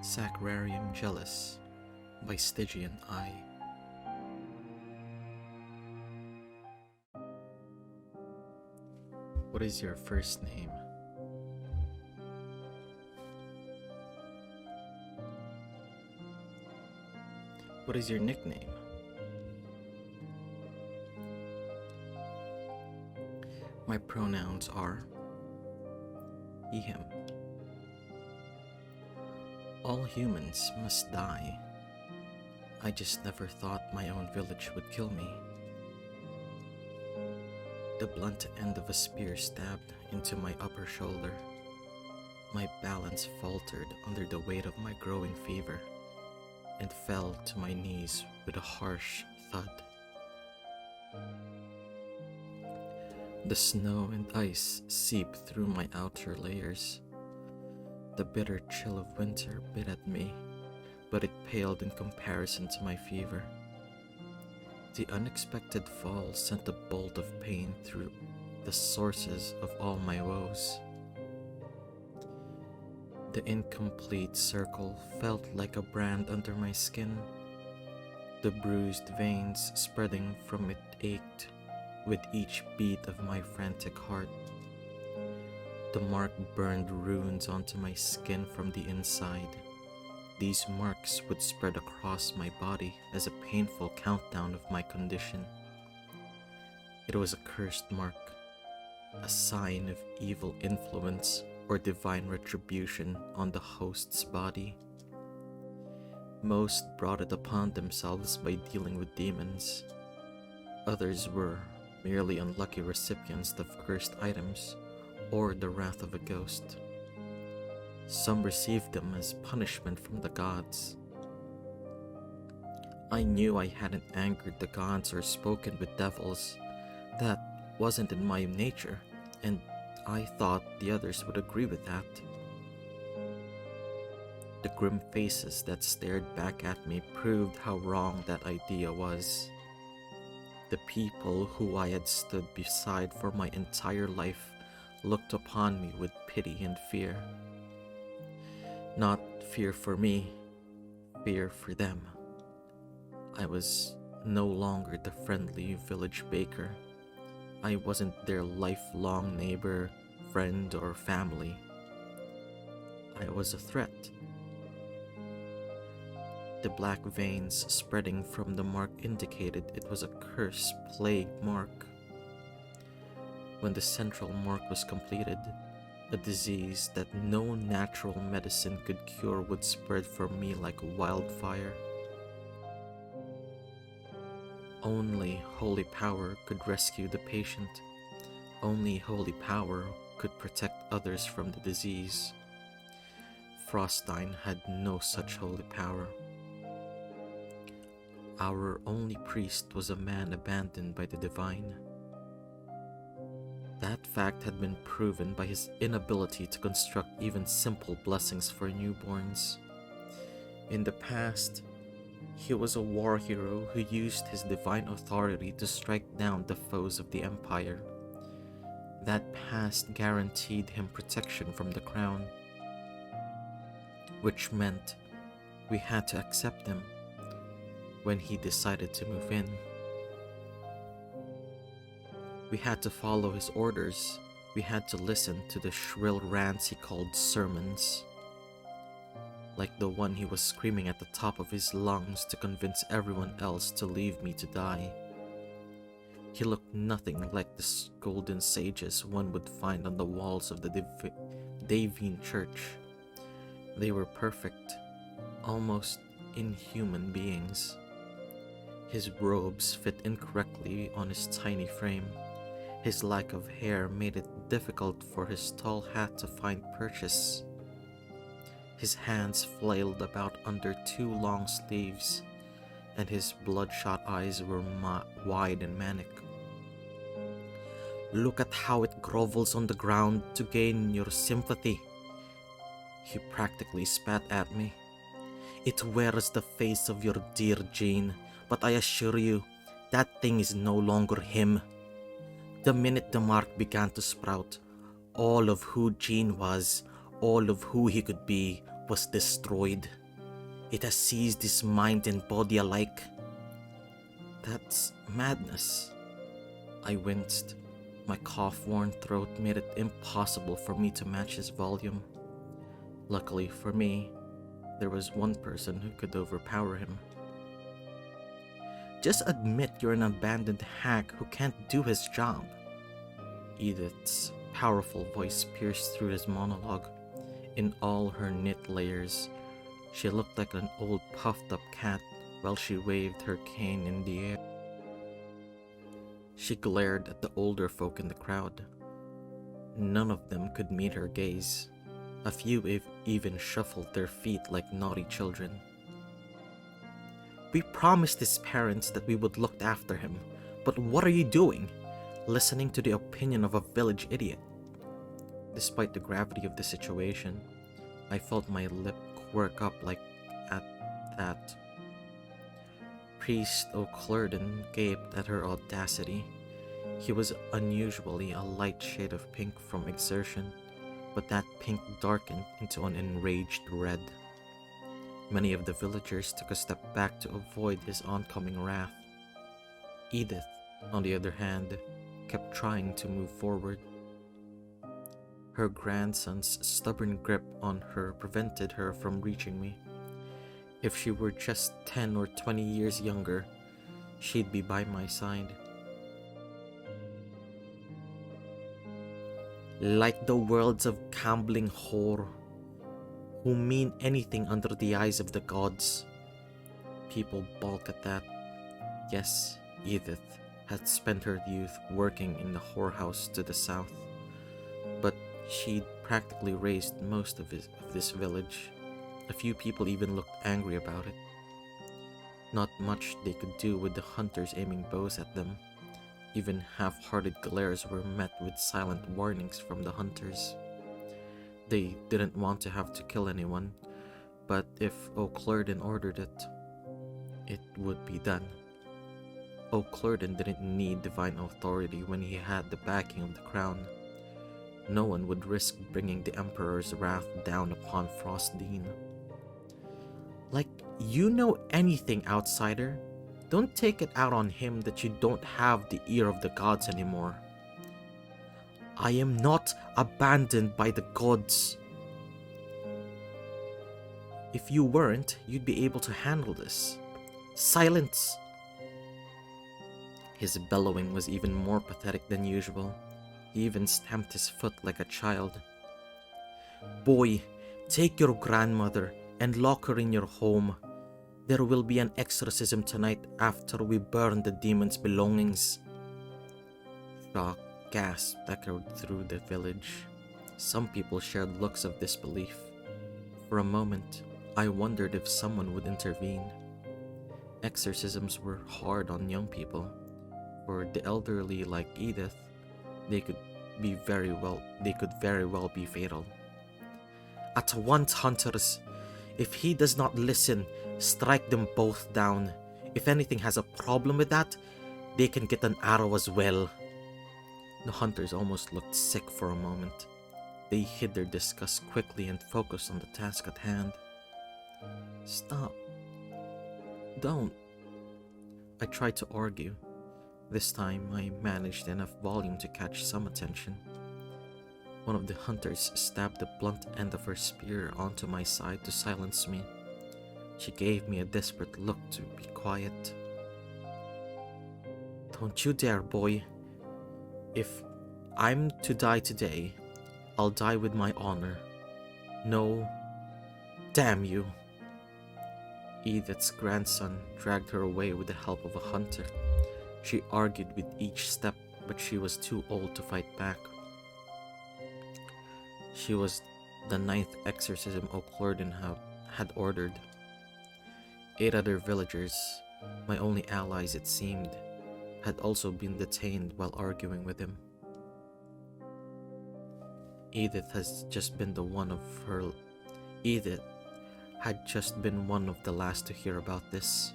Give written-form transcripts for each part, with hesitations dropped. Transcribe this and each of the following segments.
Sacrarium Gellus by Stygian I. What is your first name? What is your nickname? My pronouns are he, him. All humans must die. I just never thought my own village would kill me. The blunt end of a spear stabbed into my upper shoulder. My balance faltered under the weight of my growing fever and fell to my knees with a harsh thud. The snow and ice seeped through my outer layers. The bitter chill of winter bit at me, but it paled in comparison to my fever. The unexpected fall sent a bolt of pain through the sources of all my woes. The incomplete circle felt like a brand under my skin. The bruised veins spreading from it ached with each beat of my frantic heart. The mark burned runes onto my skin from the inside. These marks would spread across my body as a painful countdown of my condition. It was a cursed mark, a sign of evil influence or divine retribution on the host's body. Most brought it upon themselves by dealing with demons. Others were merely unlucky recipients of cursed items or the wrath of a ghost. Some received them as punishment from the gods. I knew I hadn't angered the gods or spoken with devils. That wasn't in my nature, and I thought the others would agree with that. The grim faces that stared back at me proved how wrong that idea was. The people who I had stood beside for my entire life looked upon me with pity and fear. Not fear for me, fear for them. I was no longer the friendly village baker. I wasn't their lifelong neighbor, friend, or family. I was a threat. The black veins spreading from the mark indicated it was a curse plague mark. When the central mark was completed, a disease that no natural medicine could cure would spread from me like wildfire. Only holy power could rescue the patient. Only holy power could protect others from the disease. Frostine had no such holy power. Our only priest was a man abandoned by the divine. That fact had been proven by his inability to construct even simple blessings for newborns. In the past, he was a war hero who used his divine authority to strike down the foes of the empire. That past guaranteed him protection from the crown, which meant we had to accept him when he decided to move in. We had to follow his orders. We had to listen to the shrill rants he called sermons, like the one he was screaming at the top of his lungs to convince everyone else to leave me to die. He looked nothing like the golden sages one would find on the walls of the Davian church. They were perfect, almost inhuman beings. His robes fit incorrectly on his tiny frame. His lack of hair made it difficult for his tall hat to find purchase. His hands flailed about under two long sleeves, and his bloodshot eyes were wide and manic. "Look at how it grovels on the ground to gain your sympathy," he practically spat at me. "It wears the face of your dear Jean, but I assure you, that thing is no longer him. The minute the mark began to sprout, all of who Jean was, all of who he could be, was destroyed. It has seized his mind and body alike. That's madness. I winced. My cough-worn throat made it impossible for me to match his volume. Luckily for me, there was one person who could overpower him. Just admit you're an abandoned hack who can't do his job. Edith's powerful voice pierced through his monologue. In all her knit layers, she looked like an old puffed-up cat while she waved her cane in the air. She glared at the older folk in the crowd. None of them could meet her gaze. A few even shuffled their feet like naughty children. We promised his parents that we would look after him, but what are you doing? Listening to the opinion of a village idiot. Despite the gravity of the situation, I felt my lip quirk up like at that. Priest O'Clurden gaped at her audacity. He was unusually a light shade of pink from exertion, but that pink darkened into an enraged red. Many of the villagers took a step back to avoid his oncoming wrath. Edith, on the other hand, kept trying to move forward. Her grandson's stubborn grip on her prevented her from reaching me. If she were just 10 or 20 years younger, she'd be by my side. Like the worlds of gambling whore, who mean anything under the eyes of the gods. People balk at that. Yes, Edith had spent her youth working in the whorehouse to the south, but she'd practically raised most of this village. A few people even looked angry about it. Not much they could do with the hunters aiming bows at them. Even half-hearted glares were met with silent warnings from the hunters. They didn't want to have to kill anyone, but if O'Clurden ordered it, it would be done. O'Clurden didn't need divine authority when he had the backing of the crown. No one would risk bringing the Emperor's wrath down upon Frostdean. Like you know anything, outsider? Don't take it out on him that you don't have the ear of the gods anymore. I am not abandoned by the gods. If you weren't, you'd be able to handle this. Silence! His bellowing was even more pathetic than usual. He even stamped his foot like a child. Boy, take your grandmother and lock her in your home. There will be an exorcism tonight after we burn the demon's belongings. Shock, gasp echoed through the village. Some people shared looks of disbelief. For a moment, I wondered if someone would intervene. Exorcisms were hard on young people. For the elderly like Edith, they could very well be fatal. At once, hunters! If he does not listen, strike them both down. If anything has a problem with that, they can get an arrow as well. The hunters almost looked sick for a moment. They hid their disgust quickly and focused on the task at hand. Stop. Don't. I tried to argue. This time, I managed enough volume to catch some attention. One of the hunters stabbed the blunt end of her spear onto my side to silence me. She gave me a desperate look to be quiet. Don't you dare, boy. If I'm to die today, I'll die with my honor. No, damn you. Edith's grandson dragged her away with the help of a hunter. She argued with each step, but she was too old to fight back. She was the 9th exorcism O'Clurden had ordered. 8 other villagers, my only allies it seemed, had also been detained while arguing with him. Edith had just been one of the last to hear about this.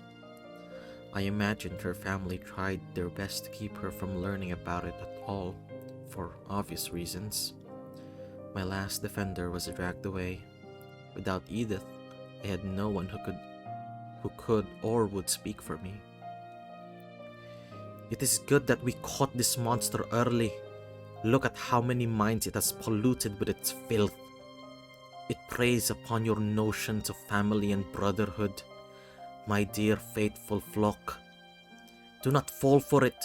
I imagined her family tried their best to keep her from learning about it at all, for obvious reasons. My last defender was dragged away. Without Edith, I had no one who could or would speak for me. It is good that we caught this monster early. Look at how many minds it has polluted with its filth. It preys upon your notions of family and brotherhood, my dear faithful flock. Do not fall for it.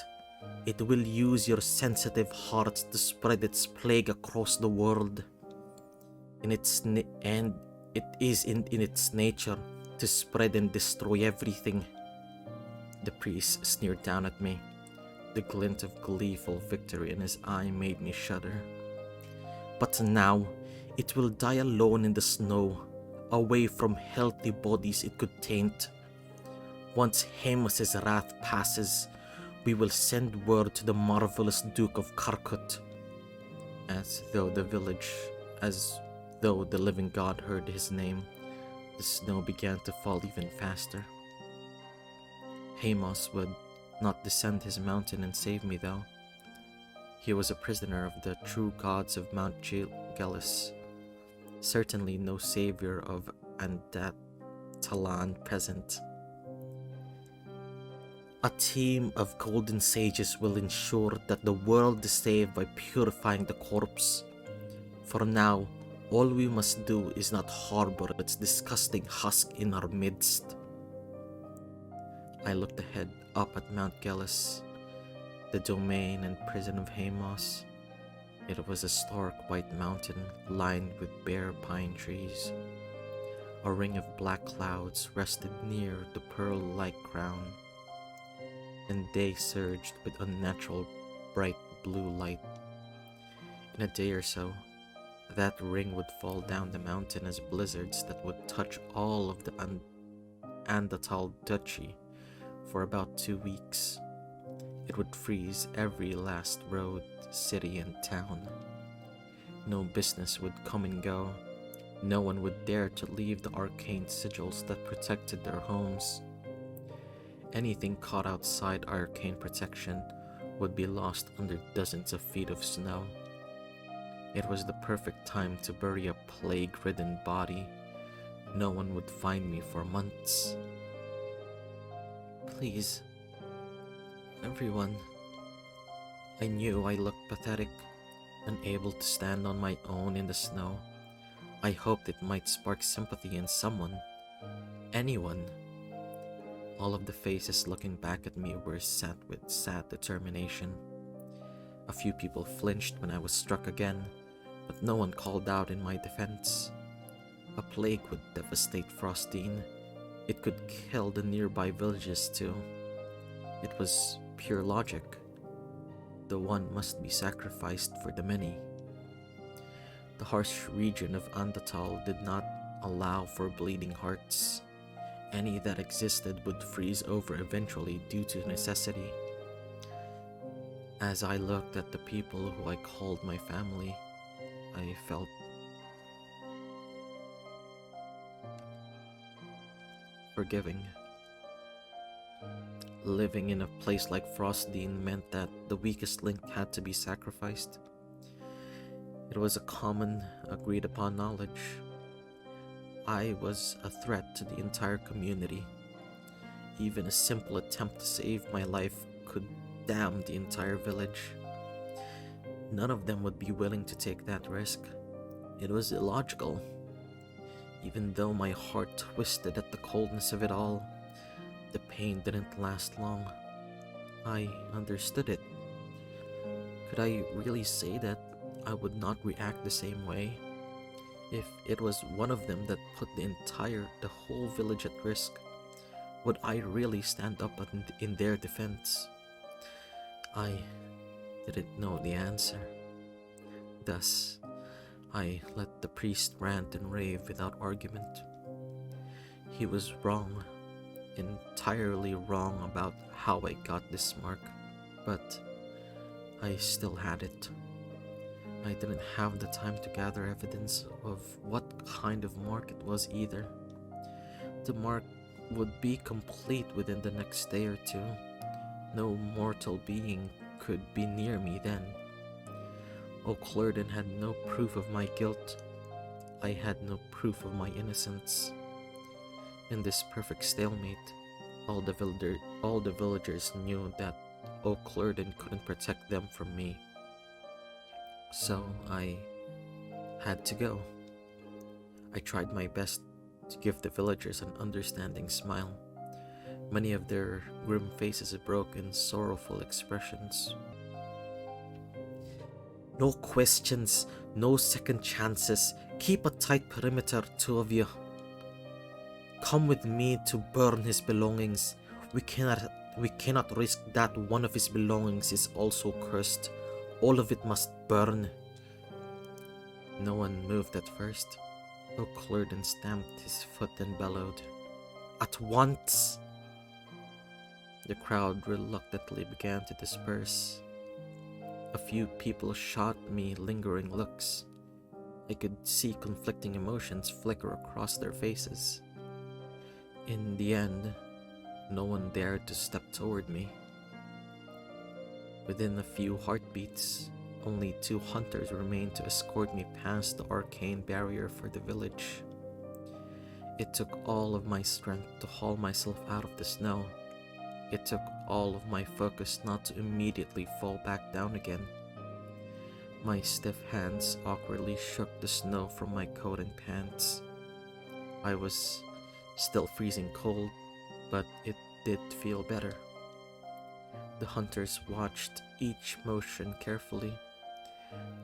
It will use your sensitive hearts to spread its plague across the world. And it is in its nature to spread and destroy everything. The priest sneered down at me. The glint of gleeful victory in his eye made me shudder. But now, it will die alone in the snow, away from healthy bodies it could taint. Once Hamas's wrath passes, we will send word to the marvelous Duke of Karkut. As though the living god heard his name, the snow began to fall even faster. Hamas would not descend his mountain and save me, though. He was a prisoner of the true gods of Mount Gellus. Certainly no savior of Andatalan present. A team of golden sages will ensure that the world is saved by purifying the corpse. For now, all we must do is not harbor its disgusting husk in our midst. I looked ahead up at Mount Gellus, the domain and prison of Hamas. It was a stark white mountain lined with bare pine trees. A ring of black clouds rested near the pearl-like crown, and day surged with unnatural bright blue light. In a day or so, that ring would fall down the mountain as blizzards that would touch all of the Andatal Duchy for about 2 weeks. It would freeze every last road, city, and town. No business would come and go. No one would dare to leave the arcane sigils that protected their homes. Anything caught outside arcane protection would be lost under dozens of feet of snow. It was the perfect time to bury a plague-ridden body. No one would find me for months. Please, everyone. I knew I looked pathetic, unable to stand on my own in the snow. I hoped it might spark sympathy in someone. Anyone. All of the faces looking back at me were set with sad determination. A few people flinched when I was struck again, but no one called out in my defense. A plague would devastate Frostine. It could kill the nearby villages too. It was pure logic. The one must be sacrificed for the many. The harsh region of Andatal did not allow for bleeding hearts. Any that existed would freeze over eventually due to necessity. As I looked at the people who I called my family, I felt forgiving. Living in a place like Frostdean meant that the weakest link had to be sacrificed. It was a common, agreed upon knowledge. I was a threat to the entire community. Even a simple attempt to save my life could damn the entire village. None of them would be willing to take that risk. It was illogical. Even though my heart twisted at the coldness of it all, the pain didn't last long. I understood it. Could I really say that I would not react the same way? If it was one of them that put the whole village at risk, would I really stand up in their defense? I didn't know the answer. Thus, I let the priest rant and rave without argument. He was wrong, entirely wrong about how I got this mark, but I still had it. I didn't have the time to gather evidence of what kind of mark it was either. The mark would be complete within the next day or two. No mortal being could be near me then. O'Clurden had no proof of my guilt. I had no proof of my innocence. In this perfect stalemate, all the villagers knew that O'Clurden couldn't protect them from me. So I had to go. I tried my best to give the villagers an understanding smile. Many of their grim faces broke in sorrowful expressions. No questions, no second chances. Keep a tight perimeter, two of you. Come with me to burn his belongings. We cannot risk that one of his belongings is also cursed. All of it must burn. No one moved at first. O'Clurden stamped his foot and bellowed, "At once!" The crowd reluctantly began to disperse. A few people shot me lingering looks. I could see conflicting emotions flicker across their faces. In the end, no one dared to step toward me. Within a few heartbeats, only 2 hunters remained to escort me past the arcane barrier for the village. It took all of my strength to haul myself out of the snow. It took all of my focus not to immediately fall back down again. My stiff hands awkwardly shook the snow from my coat and pants. I was still freezing cold, but it did feel better. The hunters watched each motion carefully.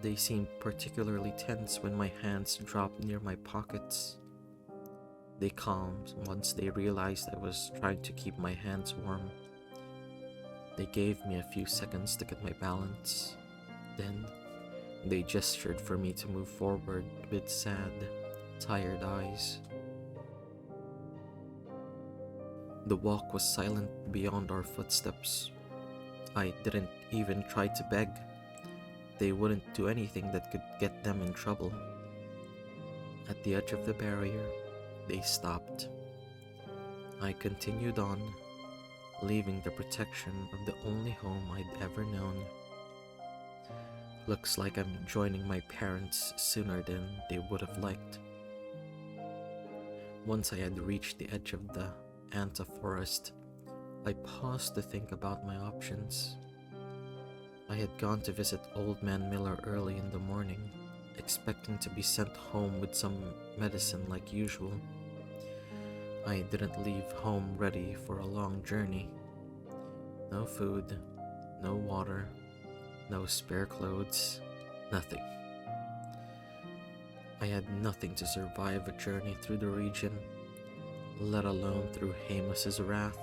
They seemed particularly tense when my hands dropped near my pockets. They calmed once they realized I was trying to keep my hands warm. They gave me a few seconds to get my balance. Then, they gestured for me to move forward with sad, tired eyes. The walk was silent beyond our footsteps. I didn't even try to beg. They wouldn't do anything that could get them in trouble. At the edge of the barrier, they stopped. I continued on, leaving the protection of the only home I'd ever known. Looks like I'm joining my parents sooner than they would have liked. Once I had reached the edge of the Anta forest, I paused to think about my options. I had gone to visit Old Man Miller early in the morning, expecting to be sent home with some medicine like usual. I didn't leave home ready for a long journey. No food, no water, no spare clothes, nothing. I had nothing to survive a journey through the region, let alone through Hamas's wrath.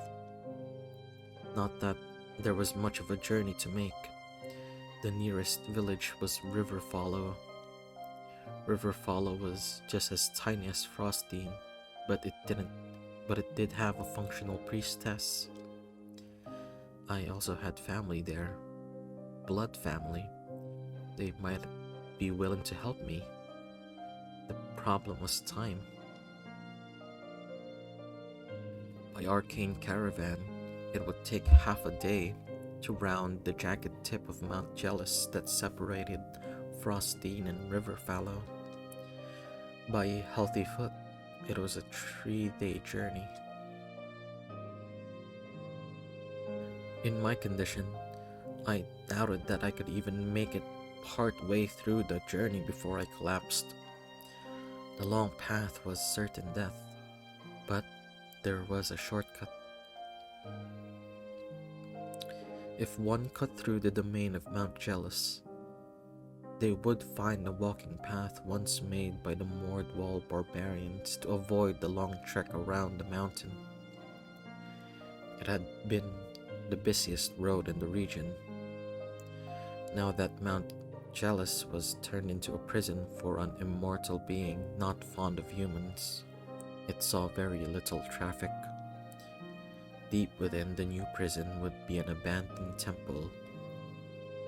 Not that there was much of a journey to make. The nearest village was Riverfollow. Riverfollow was just as tiny as Frostine, but it did have a functional priestess. I also had family there. Blood family. They might be willing to help me. The problem was time. By arcane caravan, it would take half a day to round the jagged tip of Mount Gellus that separated Frostine and Riverfollow. By healthy foot, it was a 3-day journey. In my condition, I doubted that I could even make it part way through the journey before I collapsed. The long path was certain death, but there was a shortcut. If one cut through the domain of Mount Gellus, they would find the walking path once made by the Mordwall barbarians to avoid the long trek around the mountain. It had been the busiest road in the region. Now that Mount Gellus was turned into a prison for an immortal being not fond of humans, it saw very little traffic. Deep within the new prison would be an abandoned temple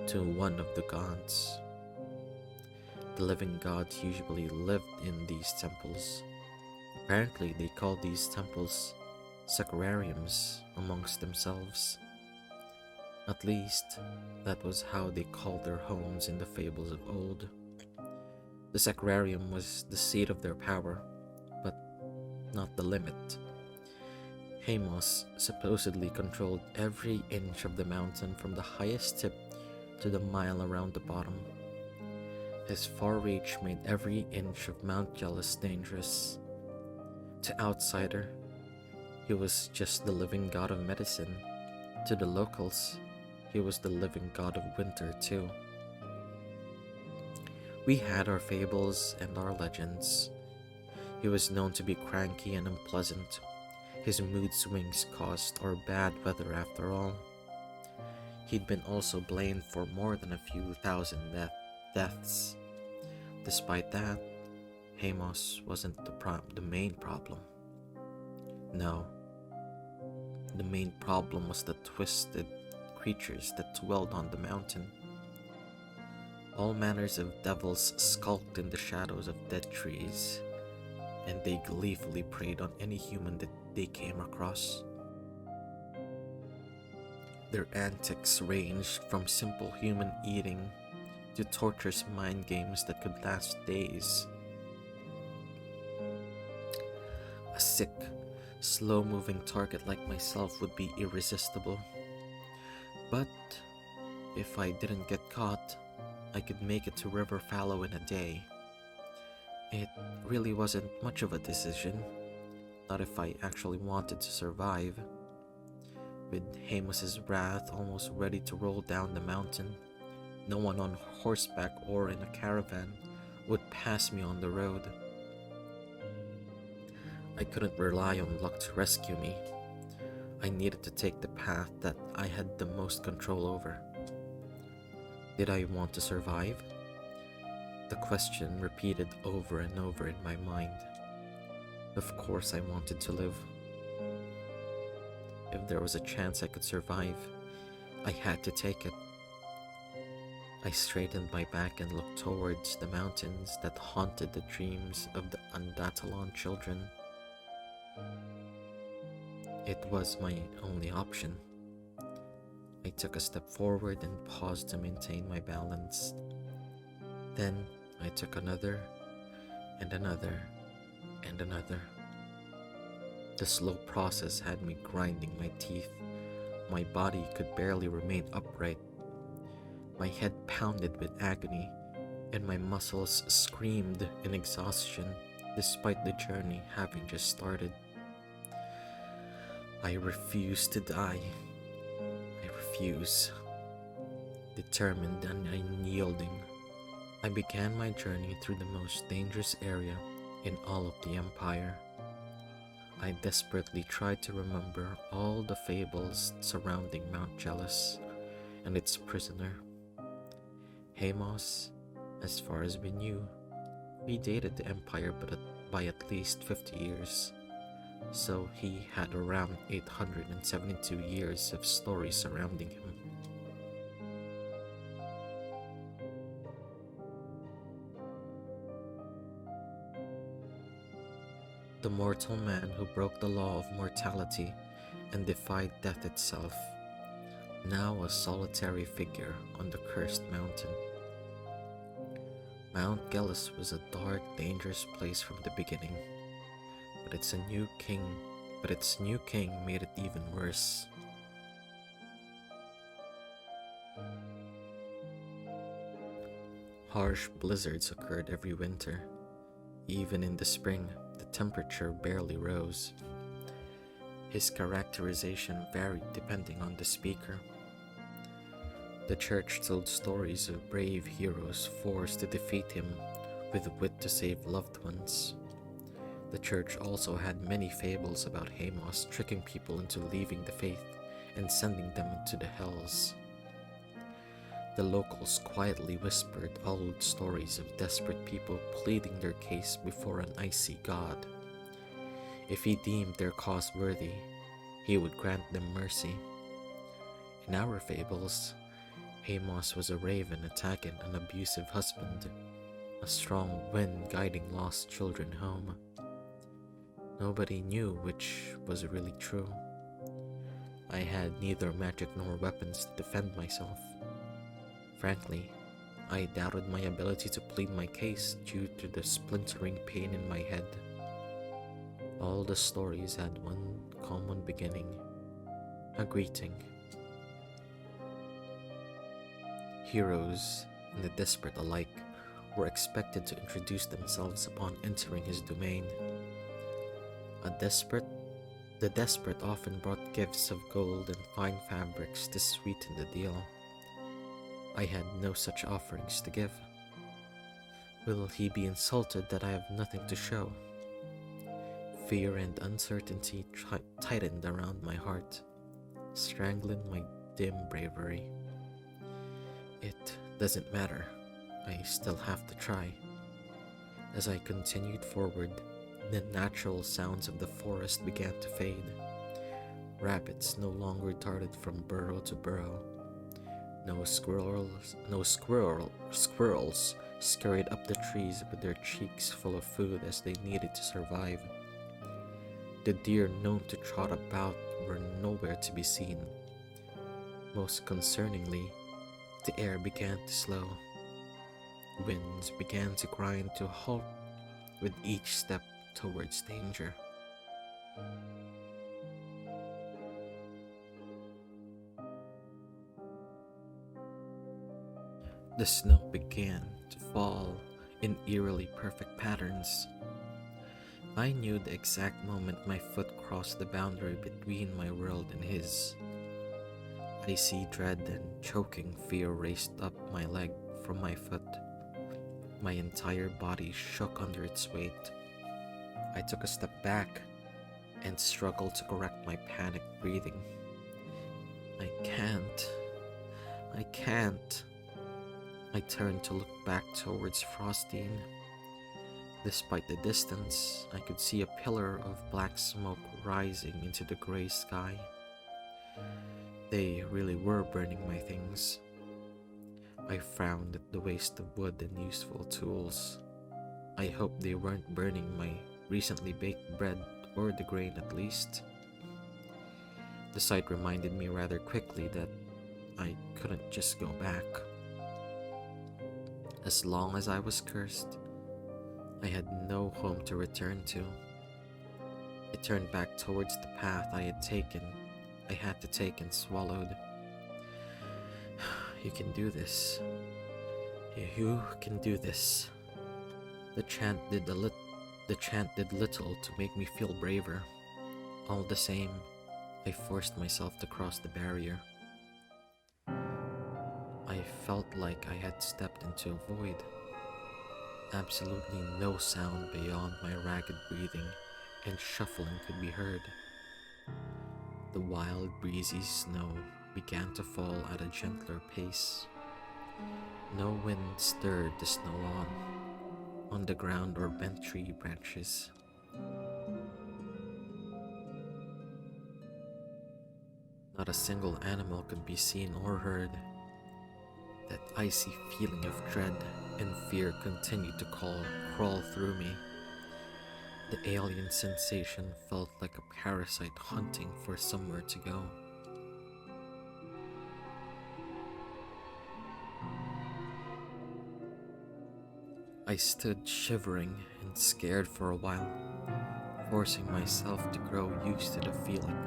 to one of the gods. The living gods usually lived in these temples. Apparently, they called these temples Sacrariums amongst themselves. At least, that was how they called their homes in the fables of old. The Sacrarium was the seat of their power, but not the limit. Hamas supposedly controlled every inch of the mountain from the highest tip to the mile around the bottom. His far reach made every inch of Mount Gellus dangerous. To outsider, he was just the living god of medicine. To the locals, he was the living god of winter too. We had our fables and our legends. He was known to be cranky and unpleasant. His mood swings caused our bad weather after all. He'd been also blamed for more than a few thousand deaths. Despite that, Hamas wasn't the main problem. No, the main problem was the twisted creatures that dwelled on the mountain. All manners of devils skulked in the shadows of dead trees, and they gleefully preyed on any human that they came across. Their antics ranged from simple human eating to torturous mind games that could last days. A sick, slow-moving target like myself would be irresistible. But if I didn't get caught, I could make it to River Fallow in a day. It really wasn't much of a decision, not if I actually wanted to survive. With Hamas's wrath almost ready to roll down the mountain, no one on horseback or in a caravan would pass me on the road. I couldn't rely on luck to rescue me. I needed to take the path that I had the most control over. Did I want to survive? The question repeated over and over in my mind. Of course I wanted to live. If there was a chance I could survive, I had to take it. I straightened my back and looked towards the mountains that haunted the dreams of the Undatalon children. It was my only option. I took a step forward and paused to maintain my balance. Then I took another, and another, and another. The slow process had me grinding my teeth. My body could barely remain upright. My head pounded with agony, and my muscles screamed in exhaustion despite the journey having just started. I refuse to die. I refuse. Determined and unyielding, I began my journey through the most dangerous area in all of the Empire. I desperately tried to remember all the fables surrounding Mount Gellus and its prisoner. Hamas, as far as we knew, predated the Empire by at least 50 years, so he had around 872 years of stories surrounding him. The mortal man who broke the law of mortality and defied death itself, now a solitary figure on the cursed mountain. Mount Gellus was a dark, dangerous place from the beginning, but its new king made it even worse. Harsh blizzards occurred every winter. Even in the spring, the temperature barely rose. His characterization varied depending on the speaker. The church told stories of brave heroes forced to defeat him with wit to save loved ones. The church also had many fables about Hamas tricking people into leaving the faith and sending them into the hells. The locals quietly whispered old stories of desperate people pleading their case before an icy god. If he deemed their cause worthy, he would grant them mercy. In our fables, Hamas was a raven attacking an abusive husband, a strong wind guiding lost children home. Nobody knew which was really true. I had neither magic nor weapons to defend myself. Frankly, I doubted my ability to plead my case due to the splintering pain in my head. All the stories had one common beginning, a greeting. Heroes and the desperate alike were expected to introduce themselves upon entering his domain. The desperate often brought gifts of gold and fine fabrics to sweeten the deal. I had no such offerings to give. Will he be insulted that I have nothing to show? Fear and uncertainty tightened around my heart, strangling my dim bravery. It doesn't matter. I still have to try. As I continued forward, the natural sounds of the forest began to fade. Rabbits no longer darted from burrow to burrow. Squirrels scurried up the trees with their cheeks full of food as they needed to survive. The deer known to trot about were nowhere to be seen. Most concerningly, the air began to slow. Winds began to grind to a halt with each step towards danger. The snow began to fall in eerily perfect patterns. I knew the exact moment my foot crossed the boundary between my world and his. Icy dread and choking fear raced up my leg from my foot. My entire body shook under its weight. I took a step back and struggled to correct my panicked breathing. I can't. I turned to look back towards Frostine. Despite the distance, I could see a pillar of black smoke rising into the gray sky. They really were burning my things. I frowned at the waste of wood and useful tools. I hoped they weren't burning my recently baked bread, or the grain at least. The sight reminded me rather quickly that I couldn't just go back. As long as I was cursed, I had no home to return to. I turned back towards the path I had to take and swallowed. You can do this. You can do this. The chant did little to make me feel braver. All the same, I forced myself to cross the barrier. I felt like I had stepped into a void. Absolutely no sound beyond my ragged breathing and shuffling could be heard. The wild breezy snow began to fall at a gentler pace. No wind stirred the snow on the ground or bent tree branches. Not a single animal could be seen or heard. That icy feeling of dread and fear continued to crawl through me. The alien sensation felt like a parasite hunting for somewhere to go. I stood shivering and scared for a while, forcing myself to grow used to the feeling.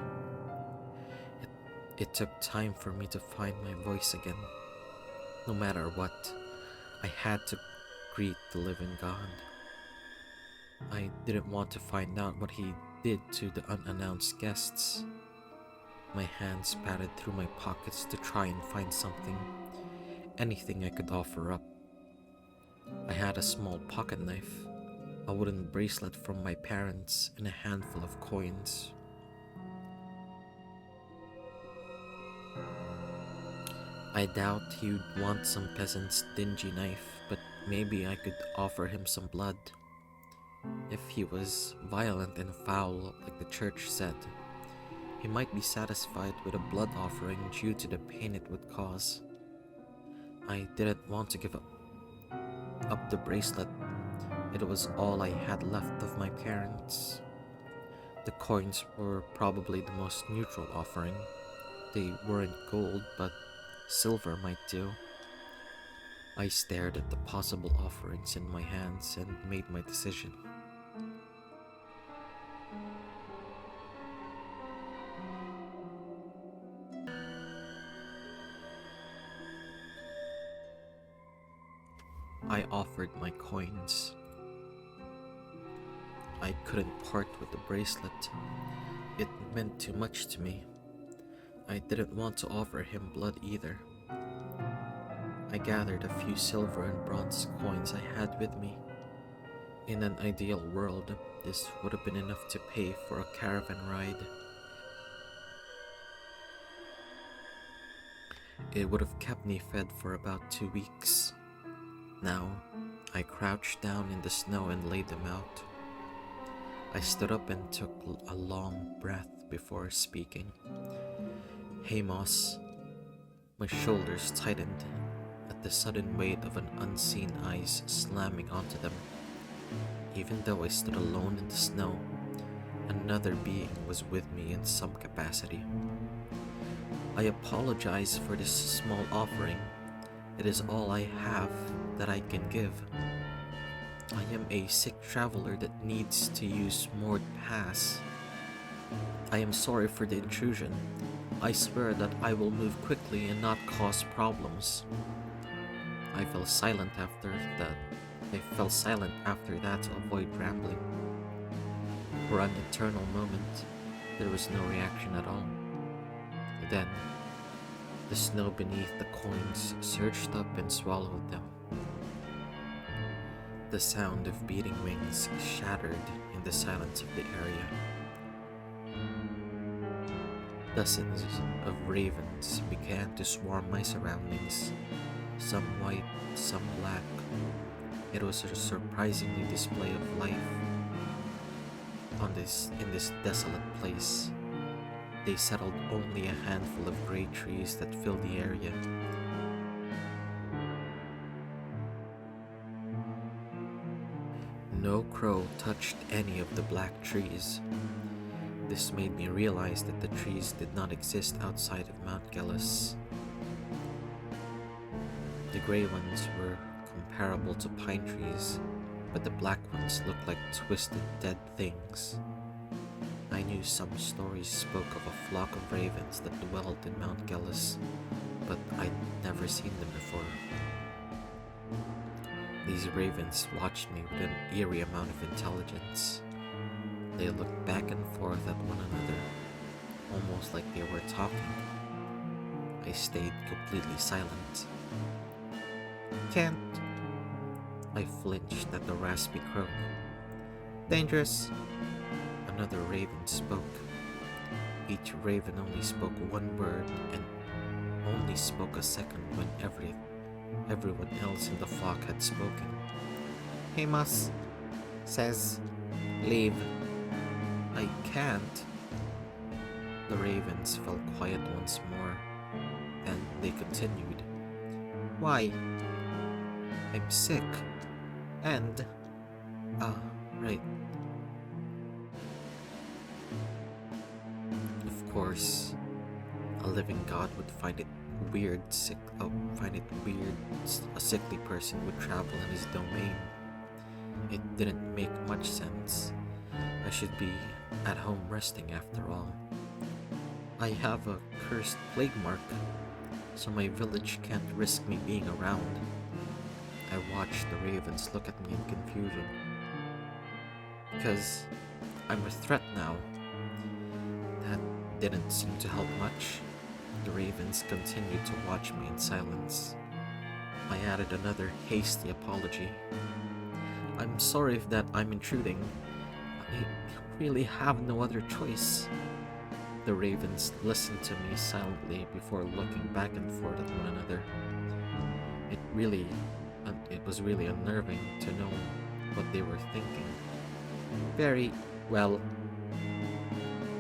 It took time for me to find my voice again. No matter what, I had to greet the living God. I didn't want to find out what he did to the unannounced guests. My hands patted through my pockets to try and find something, anything I could offer up. I had a small pocket knife, a wooden bracelet from my parents, and a handful of coins. I doubt he'd want some peasant's dingy knife, but maybe I could offer him some blood. If he was violent and foul, like the church said, he might be satisfied with a blood offering due to the pain it would cause. I didn't want to give up the bracelet. It was all I had left of my parents. The coins were probably the most neutral offering. They weren't gold, but silver might do. I stared at the possible offerings in my hands and made my decision. I offered my coins. I couldn't part with the bracelet. It meant too much to me. I didn't want to offer him blood either. I gathered a few silver and bronze coins I had with me. In an ideal world, this would have been enough to pay for a caravan ride. It would have kept me fed for about 2 weeks. Now, I crouched down in the snow and laid them out. I stood up and took a long breath before speaking. Hamas. My shoulders tightened at the sudden weight of an unseen ice slamming onto them. Even though I stood alone in the snow, another being was with me in some capacity. I apologize for this small offering. It is all I have that I can give. I am a sick traveler that needs to use Mord Pass. I am sorry for the intrusion. I swear that I will move quickly and not cause problems. I fell silent after that to avoid rambling. For an eternal moment, there was no reaction at all. Then, the snow beneath the coins surged up and swallowed them. The sound of beating wings shattered in the silence of the area. Dozens of ravens began to swarm my surroundings, some white, some black. It was a surprising display of life in this desolate place. They settled only a handful of gray trees that filled the area. No crow touched any of the black trees. This made me realize that the trees did not exist outside of Mount Gellus. The gray ones were comparable to pine trees, but the black ones looked like twisted dead things. I knew some stories spoke of a flock of ravens that dwelled in Mount Gelus, but I'd never seen them before. These ravens watched me with an eerie amount of intelligence. They looked back and forth at one another, almost like they were talking. I stayed completely silent. Can't. I flinched at the raspy croak. Dangerous. Another raven spoke. Each raven only spoke one word and only spoke a second when everyone else in the flock had spoken. Hamas says, leave. I can't. The ravens fell quiet once more, and they continued. Why? I'm sick. And... right. Of course, a living god would find it weird a sickly person would travel in his domain. It didn't make much sense. I should be at home resting after all. I have a cursed plague mark, so my village can't risk me being around. I watched the ravens look at me in confusion. Because I'm a threat now. That didn't seem to help much. The ravens continued to watch me in silence. I added another hasty apology. I'm sorry if that I'm intruding. I really have no other choice. The ravens listened to me silently before looking back and forth at one another. It was really unnerving to know what they were thinking. Very well.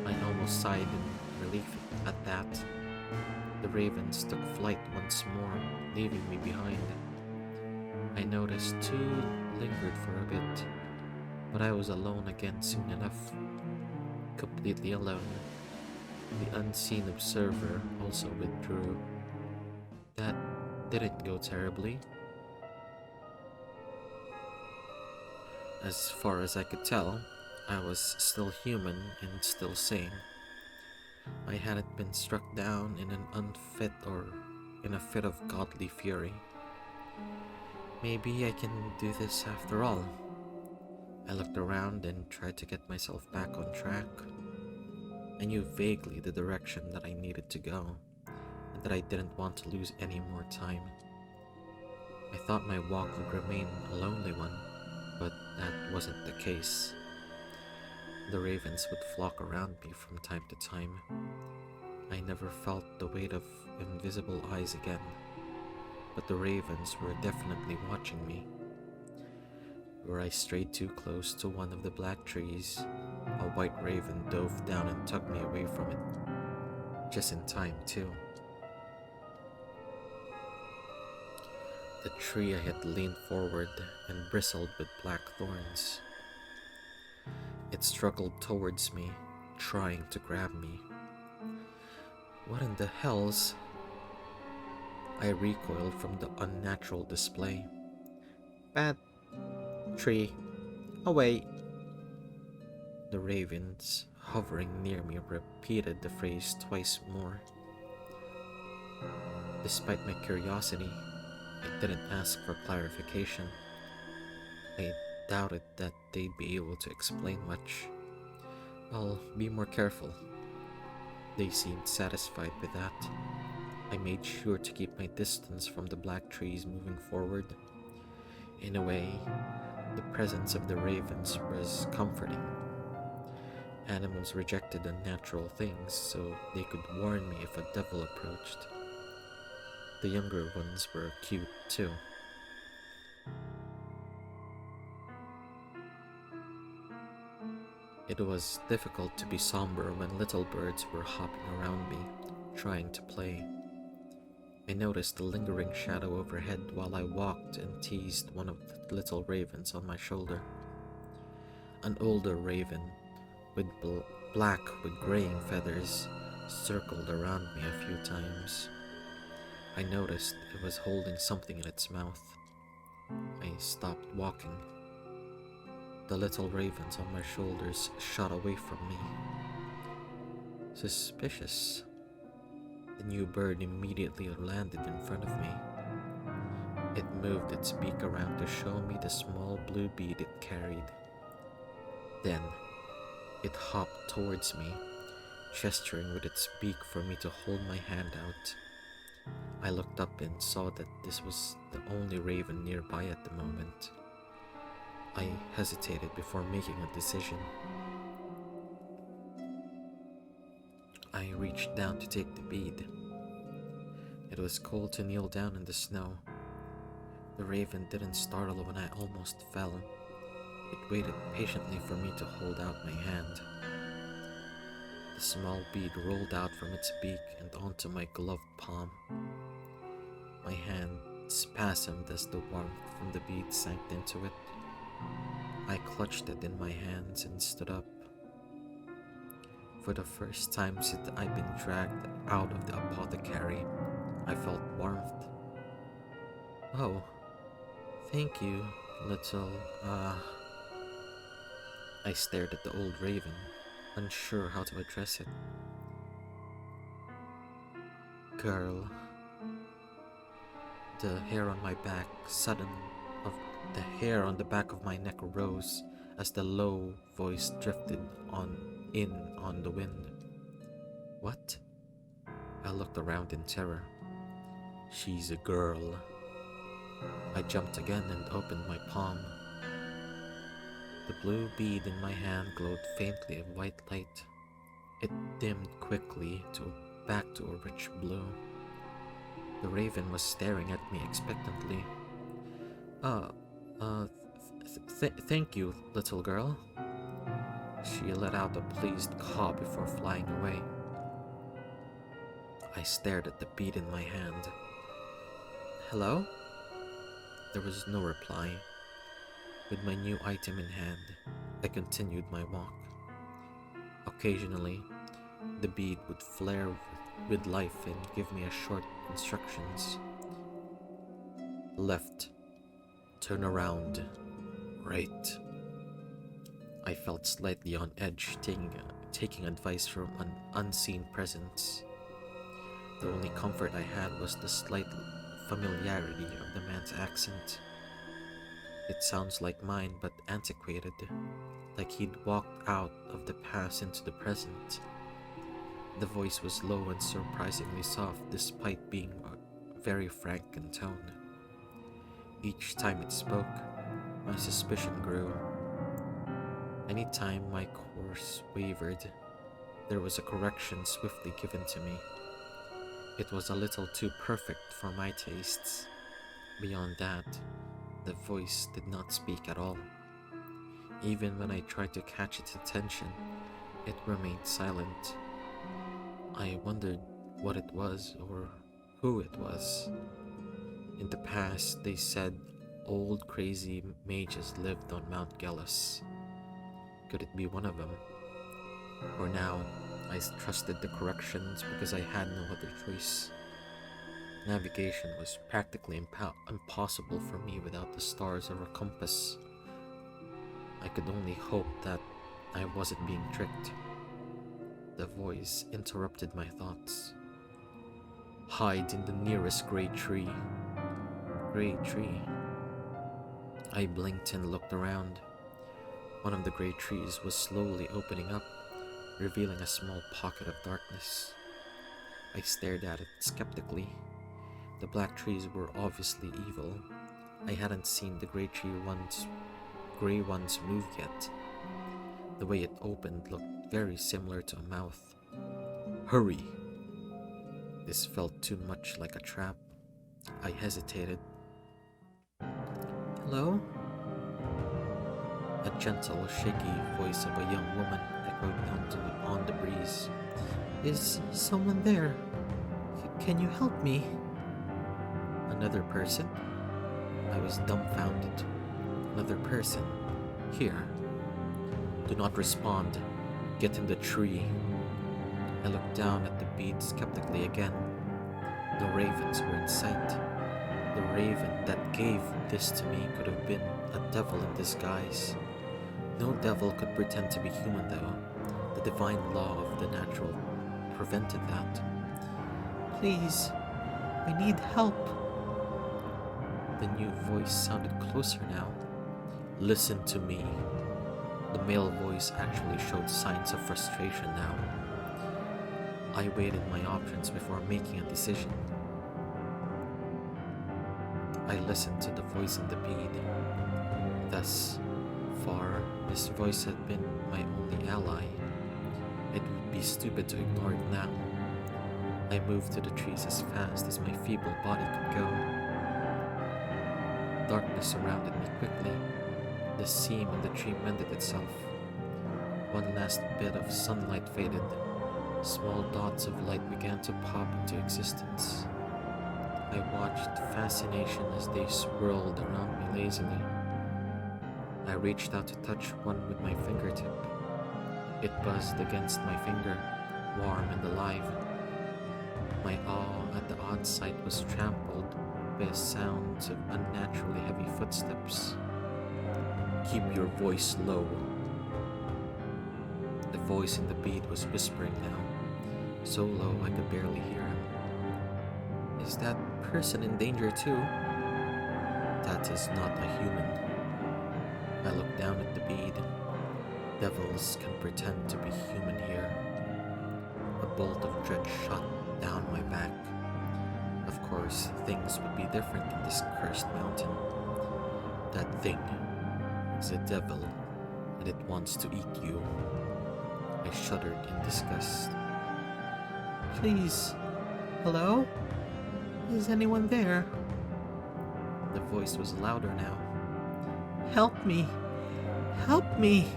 I almost sighed in relief at that. The ravens took flight once more, leaving me behind. I noticed two lingered for a bit, but I was alone again soon enough. Completely alone. The unseen observer also withdrew. That didn't go terribly. As far as I could tell, I was still human and still sane. I hadn't been struck down in a fit of godly fury. Maybe I can do this after all. I looked around and tried to get myself back on track. I knew vaguely the direction that I needed to go, and that I didn't want to lose any more time. I thought my walk would remain a lonely one, but that wasn't the case. The ravens would flock around me from time to time. I never felt the weight of invisible eyes again, but the ravens were definitely watching me. Where I strayed too close to one of the black trees, a white raven dove down and tugged me away from it. Just in time, too. The tree I had leaned forward and bristled with black thorns. It struggled towards me, trying to grab me. What in the hells? I recoiled from the unnatural display. Bad tree, away! The ravens, hovering near me, repeated the phrase twice more. Despite my curiosity, I didn't ask for clarification. I doubted that they'd be able to explain much. I'll be more careful. They seemed satisfied with that. I made sure to keep my distance from the black trees moving forward. In a way, the presence of the ravens was comforting. Animals rejected unnatural things so they could warn me if a devil approached. The younger ones were cute too. It was difficult to be somber when little birds were hopping around me, trying to play. I noticed the lingering shadow overhead while I walked and teased one of the little ravens on my shoulder. An older raven, with black with graying feathers, circled around me a few times. I noticed it was holding something in its mouth. I stopped walking. The little ravens on my shoulders shot away from me. Suspicious. The new bird immediately landed in front of me. It moved its beak around to show me the small blue bead it carried. Then, it hopped towards me, gesturing with its beak for me to hold my hand out. I looked up and saw that this was the only raven nearby at the moment. I hesitated before making a decision. I reached down to take the bead. It was cold to kneel down in the snow. The raven didn't startle when I almost fell. It waited patiently for me to hold out my hand. The small bead rolled out from its beak and onto my gloved palm. My hand spasmed as the warmth from the bead sank into it. I clutched it in my hands and stood up. For the first time since I'd been dragged out of the apothecary, I felt warmth. Oh, thank you, little, I stared at the old raven, unsure how to address it. Girl. The hair on my back the hair on the back of my neck rose as the low voice drifted on the wind. What? I looked around in terror. She's a girl. I jumped again and opened my palm. The blue bead in my hand glowed faintly of white light. It dimmed quickly back to a rich blue. The raven was staring at me expectantly. Thank you, little girl. She let out a pleased caw before flying away. I stared at the bead in my hand. Hello? There was no reply. With my new item in hand, I continued my walk. Occasionally, the bead would flare with life and give me short instructions. Left. Turn around. Right. I felt slightly on edge, taking advice from an unseen presence. The only comfort I had was the slight familiarity of the man's accent. It sounds like mine, but antiquated, like he'd walked out of the past into the present. The voice was low and surprisingly soft, despite being very frank in tone. Each time it spoke, my suspicion grew. Anytime my course wavered, there was a correction swiftly given to me. It was a little too perfect for my tastes. Beyond that, the voice did not speak at all. Even when I tried to catch its attention, it remained silent. I wondered what it was or who it was. In the past, they said old crazy mages lived on Mount Gellus. Could it be one of them? Or now, I trusted the corrections because I had no other choice. Navigation was practically impossible for me without the stars or a compass. I could only hope that I wasn't being tricked. The voice interrupted my thoughts. Hide in the nearest great tree. Great tree. I blinked and looked around. One of the great trees was slowly opening up, revealing a small pocket of darkness. I stared at it skeptically. The black trees were obviously evil. I hadn't seen the gray ones move yet. The way it opened looked very similar to a mouth. Hurry! This felt too much like a trap. I hesitated. Hello? A gentle, shaky voice of a young woman echoed on the breeze. Is someone there? Can you help me? Another person? I was dumbfounded. Another person? Here. Do not respond. Get in the tree. I looked down at the bead skeptically again. No ravens were in sight. The raven that gave this to me could have been a devil in disguise. No devil could pretend to be human though. The divine law of the natural prevented that. Please, I need help. The new voice sounded closer now. Listen to me. The male voice actually showed signs of frustration now. I weighed my options before making a decision. I listened to the voice in the bead. Thus far, this voice had been my only ally. It would be stupid to ignore it now. I moved to the trees as fast as my feeble body could go. Darkness surrounded me quickly. The seam in the tree mended itself. One last bit of sunlight faded. Small dots of light began to pop into existence. I watched fascination as they swirled around me lazily. I reached out to touch one with my fingertip. It buzzed against my finger, warm and alive. My awe at the odd sight was trampled by a sound of unnaturally heavy footsteps. Keep your voice low. The voice in the bead was whispering now, so low I could barely hear him. Is that person in danger too? That is not a human. I looked down at the bead. Devils can pretend to be human here. A bolt of dread shot down my back. Of course, things would be different in this cursed mountain. That thing is a devil, and it wants to eat you. I shuddered in disgust. Please, hello? Is anyone there? The voice was louder now. Help me! Help me!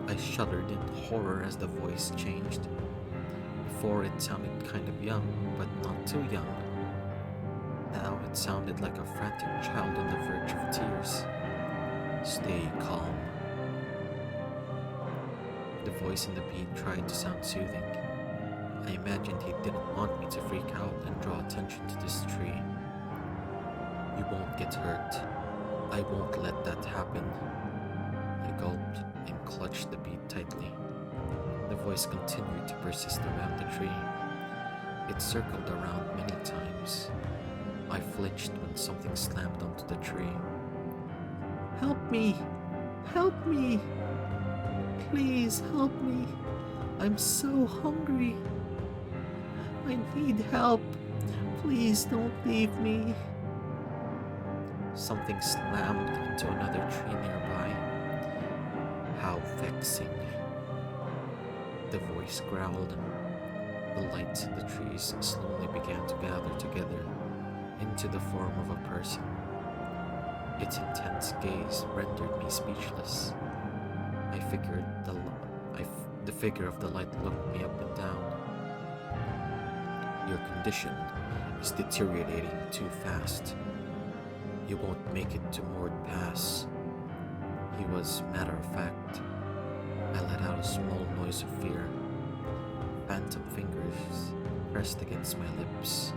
I shuddered in horror as the voice changed. Before it sounded kind of young, but not too young. Now it sounded like a frantic child on the verge of tears. Stay calm. The voice in the bead tried to sound soothing. I imagined he didn't want me to freak out and draw attention to this tree. You won't get hurt. I won't let that happen. I gulped and clutched the bead tightly. The voice continued to persist around the tree. It circled around many times. I flinched when something slammed onto the tree. Help me! Help me! Please help me! I'm so hungry! I need help! Please don't leave me! Something slammed into another tree nearby. How vexing. The voice growled. The lights in the trees slowly began to gather together into the form of a person. Its intense gaze rendered me speechless. I figured the figure of the light looked me up and down. Your condition is deteriorating too fast. You won't make it to Mord Pass. He was matter of fact. I let out a small noise of fear. Phantom fingers pressed against my lips.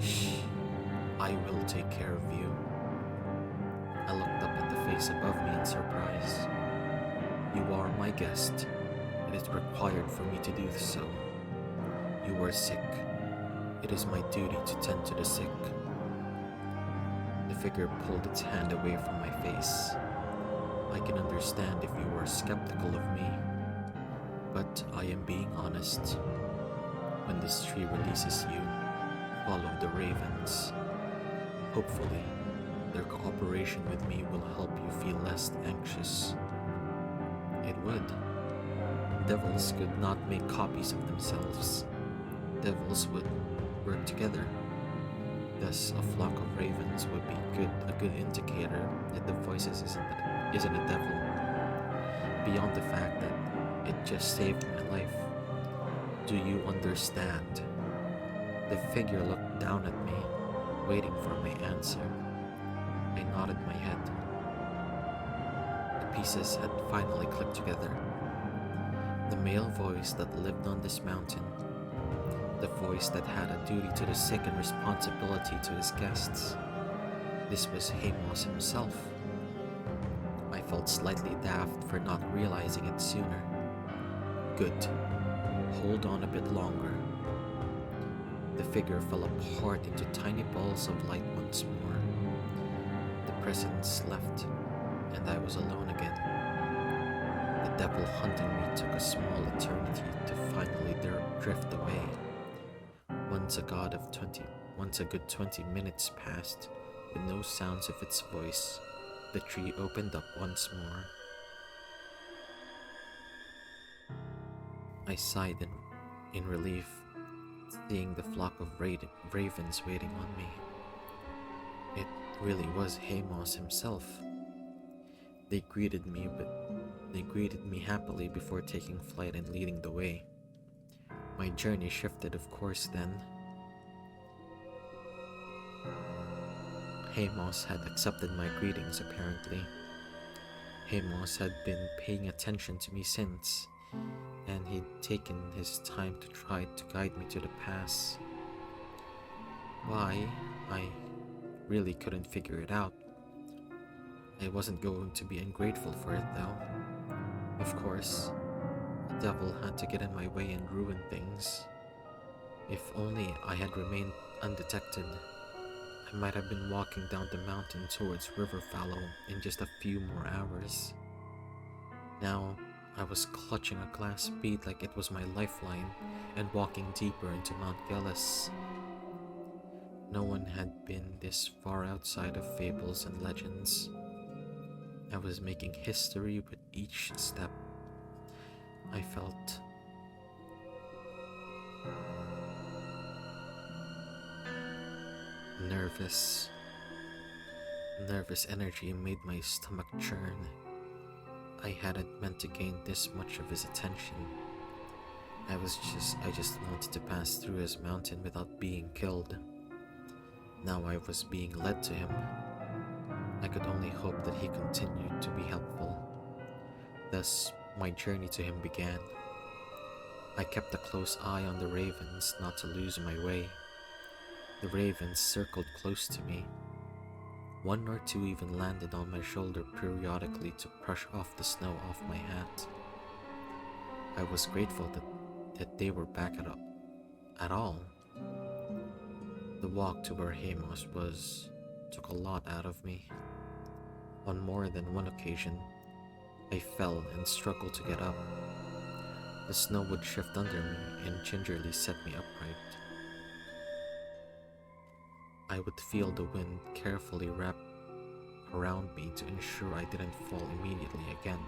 Shh, I will take care of you. I looked up at the face above me in surprise. You are my guest. It is required for me to do so. You are sick. It is my duty to tend to the sick. The figure pulled its hand away from my face. I can understand if you were skeptical of me, but I am being honest. When this tree releases you, follow the ravens. Hopefully, their cooperation with me will help you feel less anxious. It would. Devils could not make copies of themselves. Devils would work together. Thus, a flock of ravens would be a good indicator that the voices isn't a devil. Beyond the fact that it just saved my life. Do you understand? The figure looked down at me, waiting for my answer. I nodded my head. The pieces had finally clicked together. The male voice that lived on this mountain. The voice that had a duty to the sick and responsibility to his guests. This was Hamas himself. I felt slightly daft for not realizing it sooner. Good. Hold on a bit longer. The figure fell apart into tiny balls of light once more. The presence left, and I was alone again. The devil hunting me took a small eternity to finally drift away. Once a good 20 minutes passed, with no sounds of its voice, the tree opened up once more. I sighed in relief, seeing the flock of ravens waiting on me. It really was Hamas himself. They greeted me happily before taking flight and leading the way. My journey shifted, of course, then. Hamas had accepted my greetings, apparently. Hamas had been paying attention to me since, and he'd taken his time to try to guide me to the pass. Why? I really couldn't figure it out. I wasn't going to be ungrateful for it, though. Of course, the devil had to get in my way and ruin things. If only I had remained undetected, I might have been walking down the mountain towards River Fallow in just a few more hours. Now, I was clutching a glass bead like it was my lifeline and walking deeper into Mount Gellus. No one had been this far outside of fables and legends. I was making history with each step. I felt nervous. Nervous energy made my stomach churn. I hadn't meant to gain this much of his attention. I just wanted to pass through his mountain without being killed. Now I was being led to him. I could only hope that he continued to be helpful. Thus, my journey to him began. I kept a close eye on the ravens not to lose my way. The ravens circled close to me. One or two even landed on my shoulder periodically to brush off the snow off my hat. I was grateful that they were back at all. The walk to where Hamas was took a lot out of me. On more than one occasion, I fell and struggled to get up. The snow would shift under me and gingerly set me upright. I would feel the wind carefully wrap around me to ensure I didn't fall immediately again.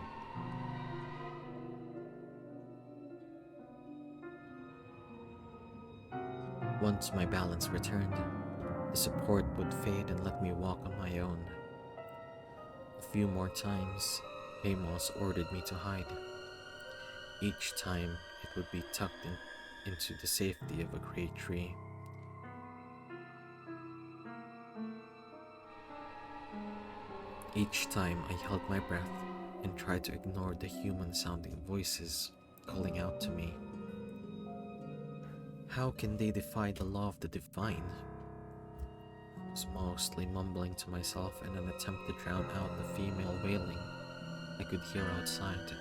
Once my balance returned, the support would fade and let me walk on my own. A few more times, Hamas ordered me to hide. Each time, it would be tucked into the safety of a great tree. Each time I held my breath and tried to ignore the human-sounding voices calling out to me. How can they defy the law of the divine? I was mostly mumbling to myself in an attempt to drown out the female wailing I could hear outside.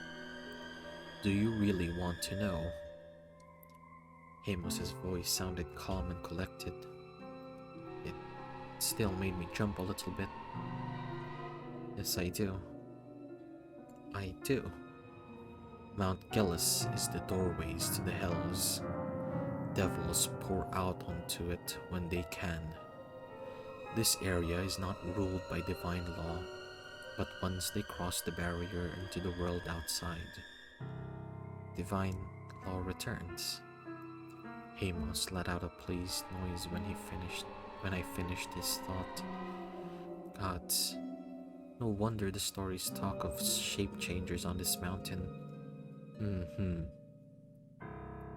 Do you really want to know? Hamos's voice sounded calm and collected. It still made me jump a little bit. Yes, I do. I do. Mount Gellus is the doorways to the hells. Devils pour out onto it when they can. This area is not ruled by divine law, but once they cross the barrier into the world outside, divine law returns. Hamas let out a pleased noise when I finished his thought. Gods, no wonder the stories talk of shape changers on this mountain.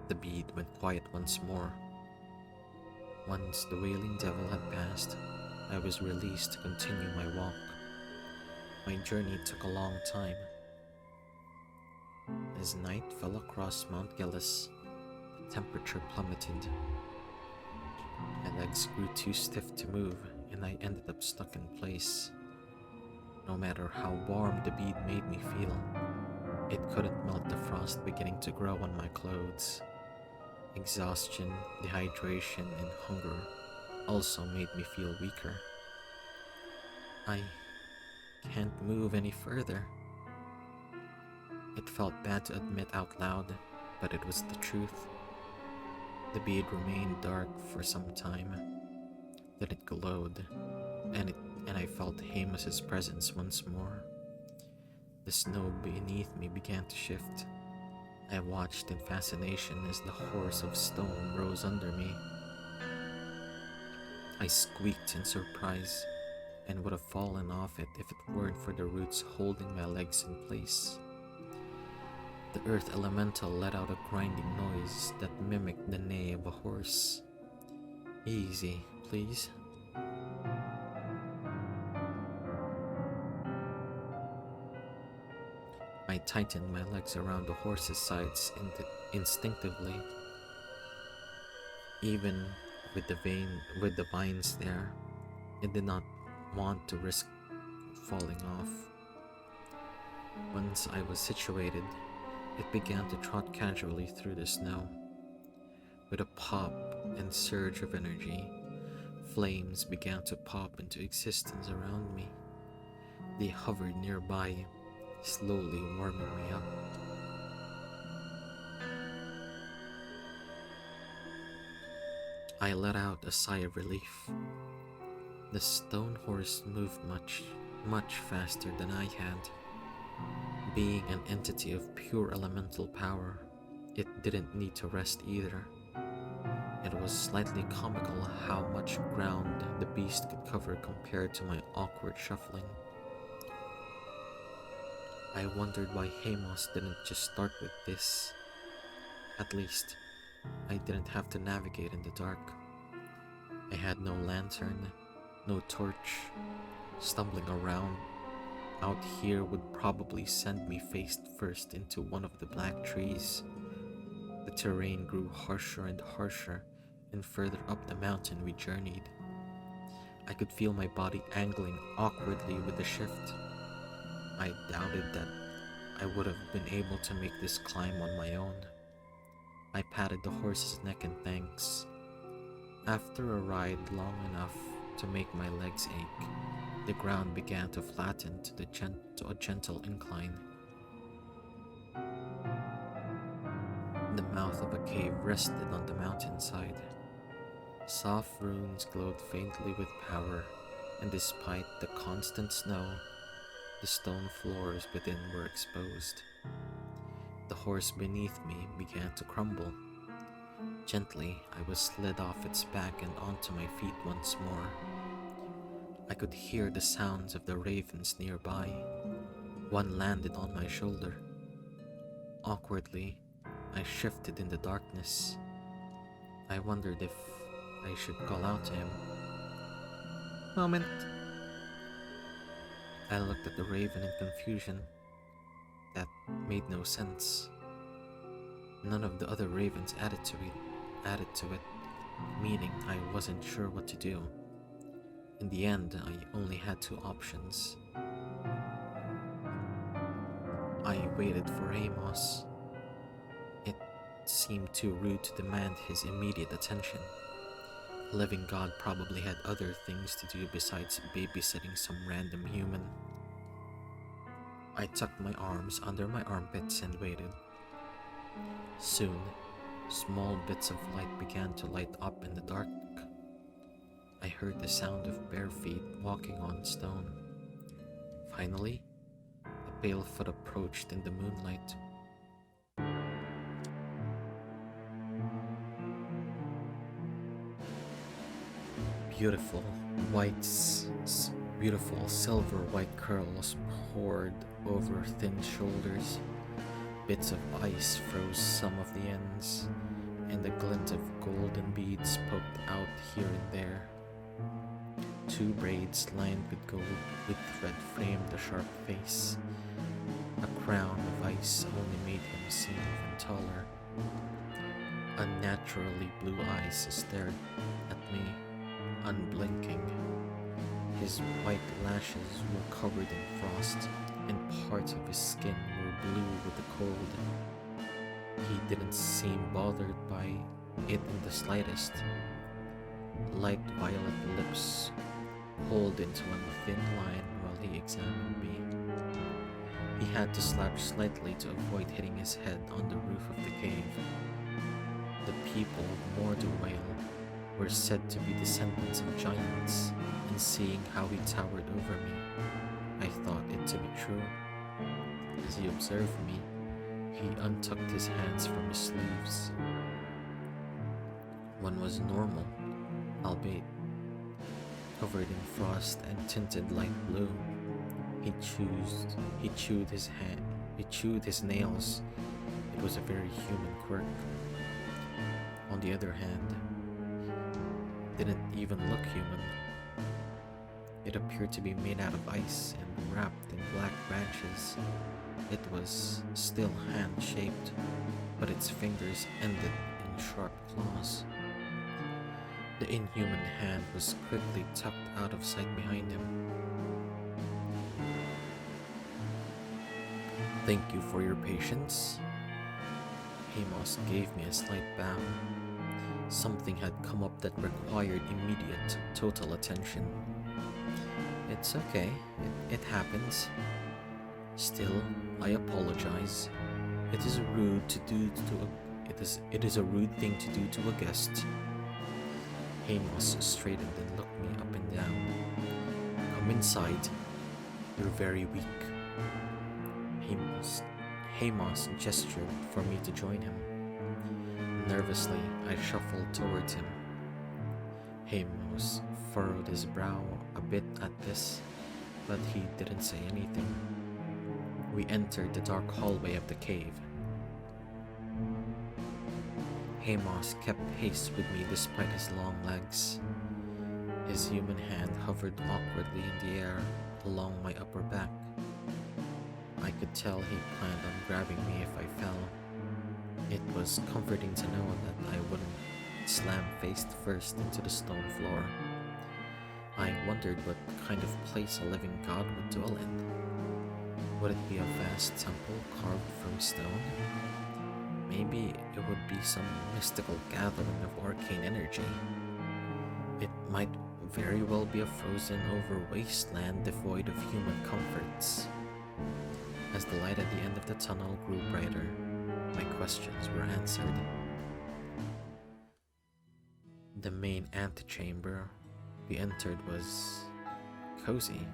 The bead went quiet once more. Once the wailing devil had passed, I was released to continue my walk. My journey took a long time. As night fell across Mount Gelus, the temperature plummeted. My legs grew too stiff to move, and I ended up stuck in place. No matter how warm the bead made me feel, it couldn't melt the frost beginning to grow on my clothes. Exhaustion, dehydration, and hunger also made me feel weaker. I can't move any further. It felt bad to admit out loud, but it was the truth. The bead remained dark for some time. Then it glowed, and I felt Hamas's presence once more. The snow beneath me began to shift. I watched in fascination as the horse of stone rose under me. I squeaked in surprise and would have fallen off it if it weren't for the roots holding my legs in place. The earth elemental let out a grinding noise that mimicked the neigh of a horse. Easy, please. I tightened my legs around the horse's sides instinctively. Even with the vines there, I did not want to risk falling off. Once I was situated, it began to trot casually through the snow. With a pop and surge of energy, flames began to pop into existence around me. They hovered nearby, slowly warming me up. I let out a sigh of relief. The stone horse moved much faster than I had. Being an entity of pure elemental power, it didn't need to rest either. It was slightly comical how much ground the beast could cover compared to my awkward shuffling. I wondered why Hamas didn't just start with this. At least, I didn't have to navigate in the dark. I had no lantern, no torch. Stumbling around out here would probably send me face first into one of the black trees. The terrain grew harsher and harsher, and further up the mountain we journeyed. I could feel my body angling awkwardly with the shift. I doubted that I would have been able to make this climb on my own. I patted the horse's neck in thanks. After a ride long enough to make my legs ache, The ground began to flatten to a gentle incline. The mouth of a cave rested on the mountainside. Soft runes glowed faintly with power, and despite the constant snow, the stone floors within were exposed. The horse beneath me began to crumble. Gently, I was slid off its back and onto my feet once more. I could hear the sounds of the ravens nearby. One landed on my shoulder. Awkwardly, I shifted in the darkness. I wondered if I should call out to him. Moment. I looked at the raven in confusion. That made no sense. None of the other ravens added to it, meaning I wasn't sure what to do. In the end, I only had two options. I waited for Hamas. It seemed too rude to demand his immediate attention. The living god probably had other things to do besides babysitting some random human. I tucked my arms under my armpits and waited. Soon, small bits of light began to light up in the dark. I heard the sound of bare feet walking on stone. Finally, a pale foot approached in the moonlight. Beautiful silver white curls poured over thin shoulders. Bits of ice froze some of the ends, and a glint of golden beads poked out here and there. Two braids lined with gold with thread framed the sharp face. A crown of ice only made him seem even taller. Unnaturally blue eyes stared at me, unblinking. His white lashes were covered in frost, and parts of his skin were blue with the cold. He didn't seem bothered by it in the slightest. Light violet lips pulled into a thin line while he examined me. He had to slouch slightly to avoid hitting his head on the roof of the cave. The people of Mordorwale were said to be descendants of giants, and seeing how he towered over me, I thought it to be true. As he observed me, he untucked his hands from his sleeves. One was normal, albeit covered in frost and tinted light blue. He chewed his nails. It was a very human quirk. On the other hand, didn't even look human. It appeared to be made out of ice and wrapped in black branches. It was still hand-shaped, but its fingers ended in sharp claws. The inhuman hand was quickly tucked out of sight behind him. Thank you for your patience. Hamas gave me a slight bow. Something had come up that required immediate, total attention. It's okay, it happens. Still, I apologize. It is a rude thing to do to a guest. Hamas straightened and looked me up and down. Come inside. You're very weak. Hamas gestured for me to join him. Nervously, I shuffled towards him. Hamas furrowed his brow a bit at this, but he didn't say anything. We entered the dark hallway of the cave. Hamas kept pace with me despite his long legs. His human hand hovered awkwardly in the air along my upper back. I could tell he planned on grabbing me if I fell. It was comforting to know that I wouldn't slam face first into the stone floor. I wondered what kind of place a living god would dwell in. Would it be a vast temple carved from stone? Maybe it would be some mystical gathering of arcane energy. It might very well be a frozen over wasteland devoid of human comforts. As the light at the end of the tunnel grew brighter, my questions were answered. The main antechamber we entered was cozy.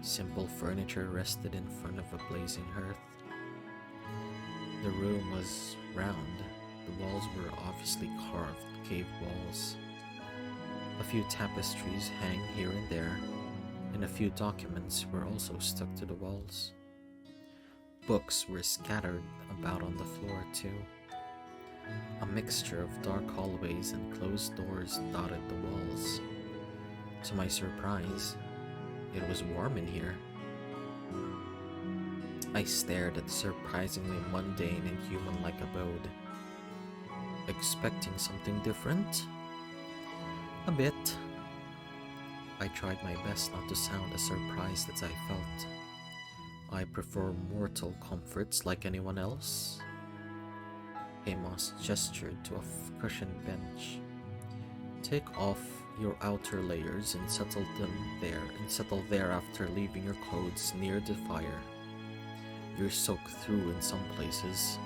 Simple furniture rested in front of a blazing hearth. The room was round. The walls were obviously carved cave walls. A few tapestries hang here and there, and a few documents were also stuck to the walls. Books were scattered about on the floor too. A mixture of dark hallways and closed doors dotted the walls. To my surprise, it was warm in here. I stared at the surprisingly mundane and human-like abode, expecting something different. A bit. I tried my best not to sound as surprised as I felt. I prefer mortal comforts like anyone else. Hamas gestured to a cushioned bench. Take off your outer layers and settle there after leaving your clothes near the fire. You're soaked through in some places.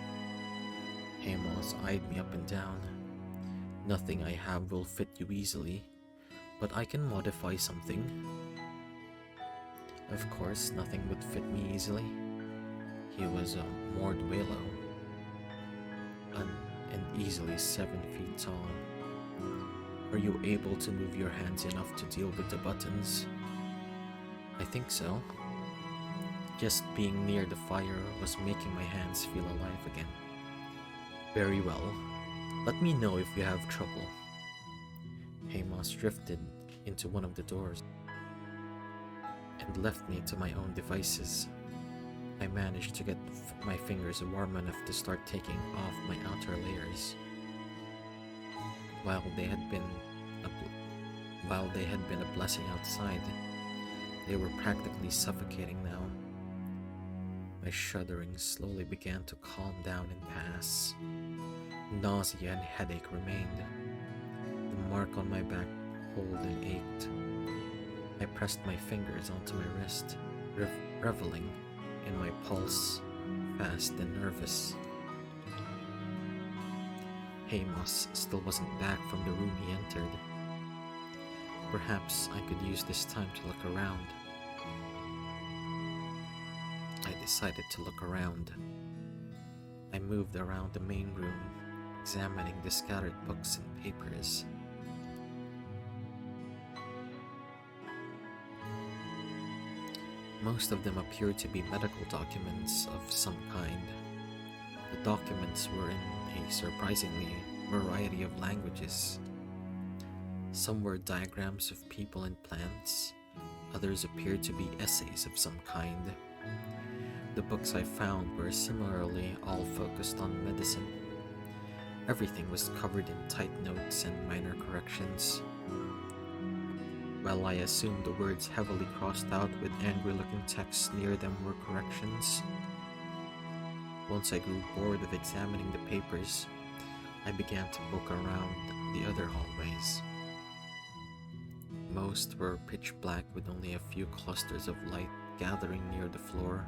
Hamas eyed me up and down. Nothing I have will fit you easily, but I can modify something. Of course, nothing would fit me easily. He was a Mordwelo, and easily 7 feet tall. Are you able to move your hands enough to deal with the buttons? I think so. Just being near the fire was making my hands feel alive again. Very well. Let me know if you have trouble. Hamas drifted into one of the doors and left me to my own devices. I managed to get my fingers warm enough to start taking off my outer layers. While they had been a blessing outside, they were practically suffocating now. My shuddering slowly began to calm down and pass. Nausea and headache remained. The mark on my back pulled and ached. I pressed my fingers onto my wrist, reveling in my pulse, fast and nervous. Hamas still wasn't back from the room he entered. Perhaps I could use this time to look around. I decided to look around. I moved around the main room, examining the scattered books and papers. Most of them appeared to be medical documents of some kind. The documents were in a surprisingly variety of languages. Some were diagrams of people and plants, others appeared to be essays of some kind. The books I found were similarly all focused on medicine. Everything was covered in tight notes and minor corrections. While I assumed the words heavily crossed out with angry-looking text near them were corrections, once I grew bored of examining the papers, I began to poke around the other hallways. Most were pitch black with only a few clusters of light gathering near the floor.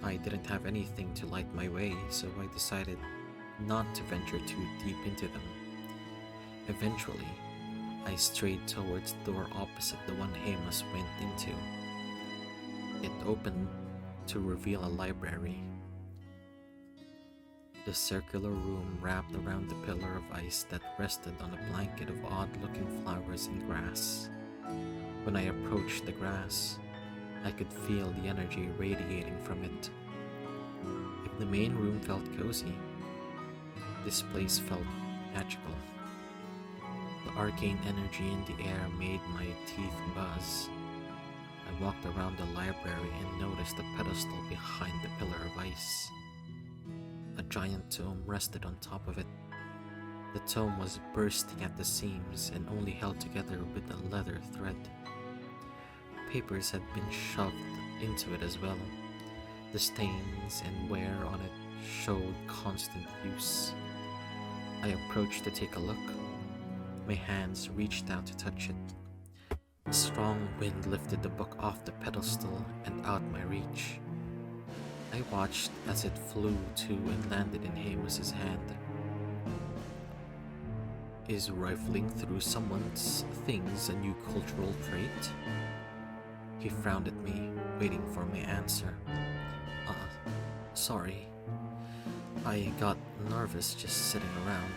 I didn't have anything to light my way, so I decided not to venture too deep into them. Eventually, I strayed towards the door opposite the one Hamas went into. It opened to reveal a library. The circular room wrapped around the pillar of ice that rested on a blanket of odd-looking flowers and grass. When I approached the grass, I could feel the energy radiating from it. If the main room felt cozy, this place felt magical. The arcane energy in the air made my teeth buzz. I walked around the library and noticed a pedestal behind the pillar of ice. A giant tome rested on top of it. The tome was bursting at the seams and only held together with a leather thread. Papers had been shoved into it as well. The stains and wear on it showed constant use. I approached to take a look. My hands reached out to touch it. A strong wind lifted the book off the pedestal and out my reach. I watched as it flew to and landed in Hamas's hand. Is rifling through someone's things a new cultural trait? He frowned at me, waiting for my answer. Sorry. I got nervous just sitting around.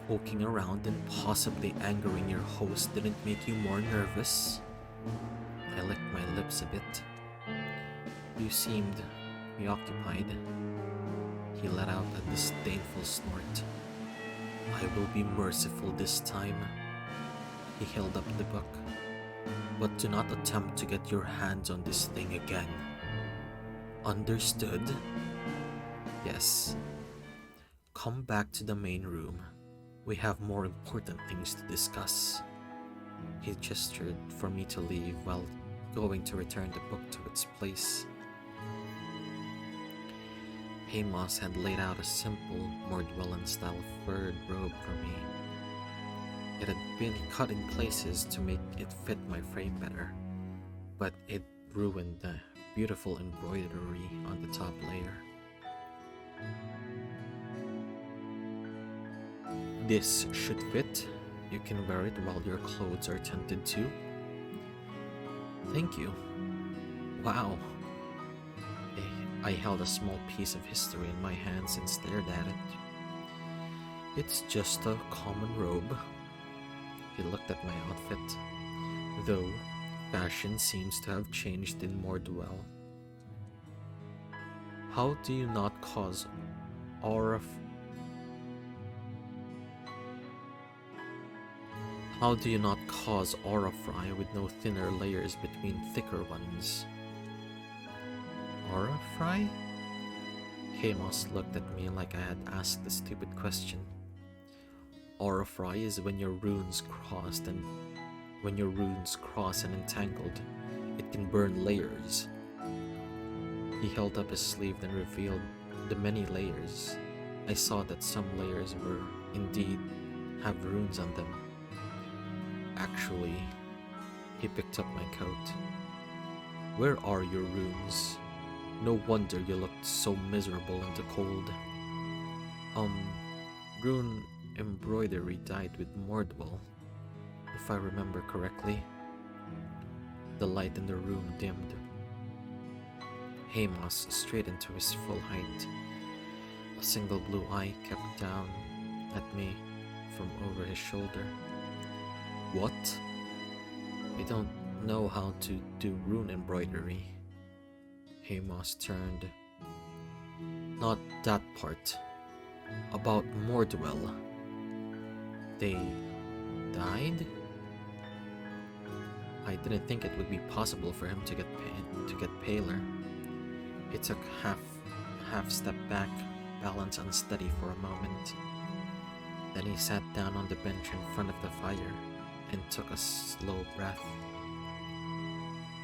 Poking around and possibly angering your host didn't make you more nervous? I licked my lips a bit. You seemed preoccupied. He let out a disdainful snort. I will be merciful this time. He held up the book. But do not attempt to get your hands on this thing again. Understood? Yes. Come back to the main room. We have more important things to discuss. He gestured for me to leave while going to return the book to its place. Hamas had laid out a simple, Mordwellan-style furred robe for me. It had been cut in places to make it fit my frame better, but it ruined the beautiful embroidery on the top layer. This should fit. You can wear it while your clothes are tended to. Thank you. Wow. I held a small piece of history in my hands and stared at it. It's just a common robe. He looked at my outfit, though fashion seems to have changed in Mordwell. How do you not cause aura fry with no thinner layers between thicker ones? Aura fry? Hamas looked at me like I had asked a stupid question. Aura fry is when your runes cross and entangled, it can burn layers. He held up his sleeve and revealed the many layers. I saw that some layers were indeed have runes on them. Actually, he picked up my coat. Where are your runes? No wonder you looked so miserable in the cold. Rune embroidery died with Mordwell, if I remember correctly. The light in the room dimmed. Hamas straightened to his full height. A single blue eye kept down at me from over his shoulder. What? I don't know how to do rune embroidery. Hamas turned. Not that part. About Mordwell. They died? I didn't think it would be possible for him to get paler. He took a half step back, balance unsteady for a moment. Then he sat down on the bench in front of the fire and took a slow breath.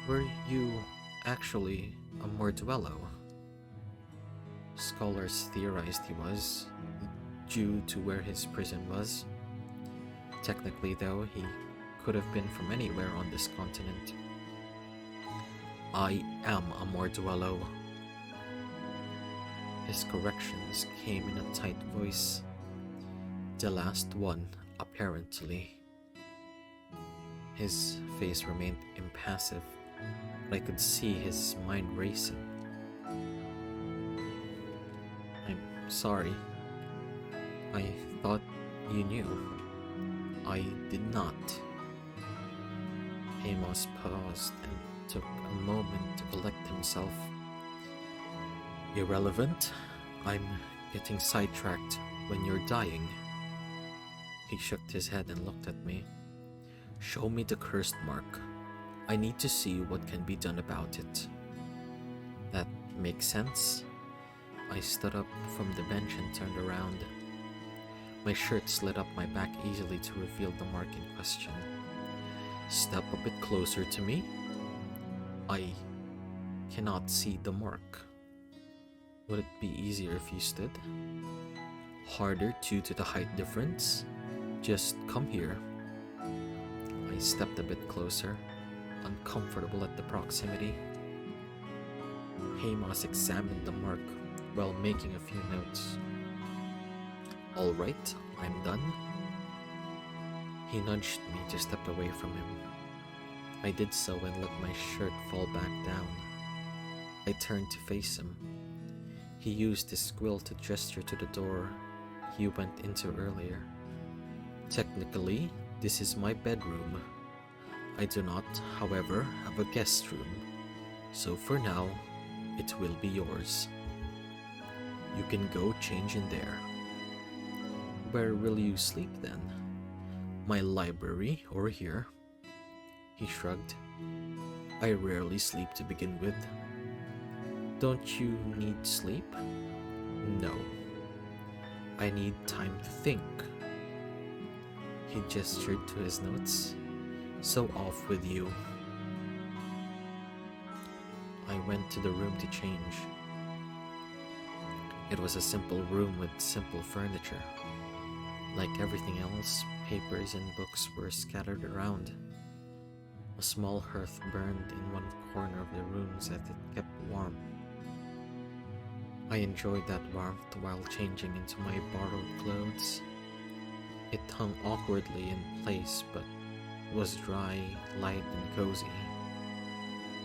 Were you actually a Mordwello? Scholars theorized he was, due to where his prison was. Technically, though, he could have been from anywhere on this continent. I am a Mordwello. His corrections came in a tight voice. The last one, apparently. His face remained impassive, but I could see his mind racing. I'm sorry. I thought you knew. I did not. Amos paused and took a moment to collect himself. Irrelevant. I'm getting sidetracked when you're dying. He shook his head and looked at me. Show me the cursed mark. I need to see what can be done about it. That makes sense? I stood up from the bench and turned around. My shirt slid up my back easily to reveal the mark in question. Step a bit closer to me. I cannot see the mark. Would it be easier if you stood? Harder due to the height difference? Just come here. I stepped a bit closer, uncomfortable at the proximity. Hamas examined the mark while making a few notes. All right, I'm done. He nudged me to step away from him. I did so and let my shirt fall back down. I turned to face him. He used his quill to gesture to the door he went into earlier. Technically, this is my bedroom. I do not, however, have a guest room, so for now, it will be yours. You can go change in there. Where will you sleep then? My library or here? He shrugged. I rarely sleep to begin with. Don't you need sleep? No. I need time to think. He gestured to his notes. So off with you. I went to the room to change. It was a simple room with simple furniture. Like everything else, papers and books were scattered around. A small hearth burned in one corner of the room as it kept warm. I enjoyed that warmth while changing into my borrowed clothes. It hung awkwardly in place, but was dry, light, and cozy.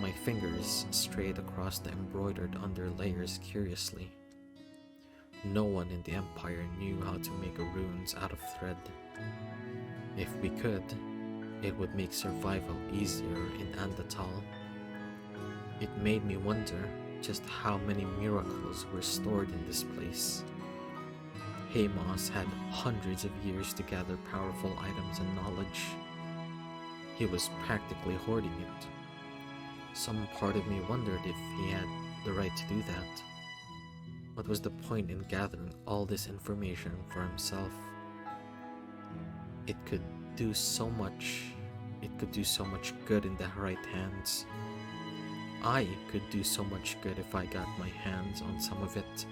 My fingers strayed across the embroidered underlayers curiously. No one in the Empire knew how to make runes out of thread. If we could, it would make survival easier in Andatal. It made me wonder just how many miracles were stored in this place. Hamas had hundreds of years to gather powerful items and knowledge. He was practically hoarding it. Some part of me wondered if he had the right to do that. What was the point in gathering all this information for himself? It could do so much good in the right hands. I could do so much good if I got my hands on some of it.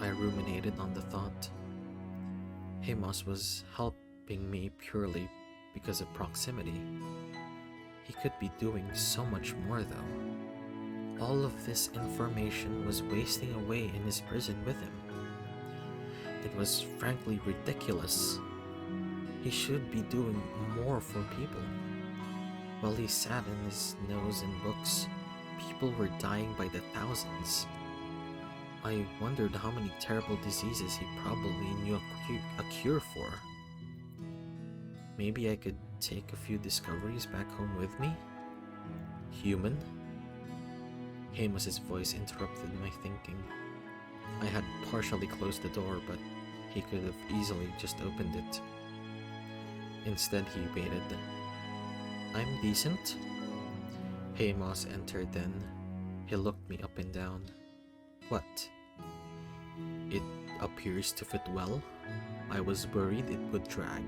I ruminated on the thought. Hamas was helping me purely because of proximity. He could be doing so much more though. All of this information was wasting away in his prison with him. It was frankly ridiculous. He should be doing more for people. While he sat in his nose in books, people were dying by the thousands. I wondered how many terrible diseases he probably knew a cure for. Maybe I could take a few discoveries back home with me? Human? Hamas's voice interrupted my thinking. I had partially closed the door, but he could have easily just opened it. Instead, he waited. I'm decent? Hamas entered then. He looked me up and down. What? It appears to fit well. I was worried it would drag.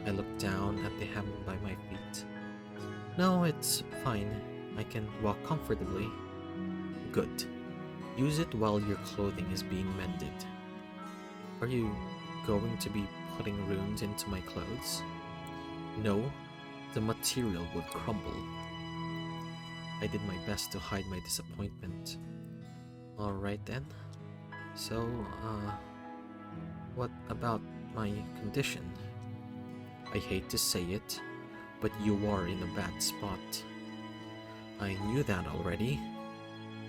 I looked down at the hem by my feet. No, it's fine. I can walk comfortably. Good. Use it while your clothing is being mended. Are you going to be putting runes into my clothes? No, the material would crumble. I did my best to hide my disappointment. Alright then. So, what about my condition? I hate to say it, but you are in a bad spot. I knew that already.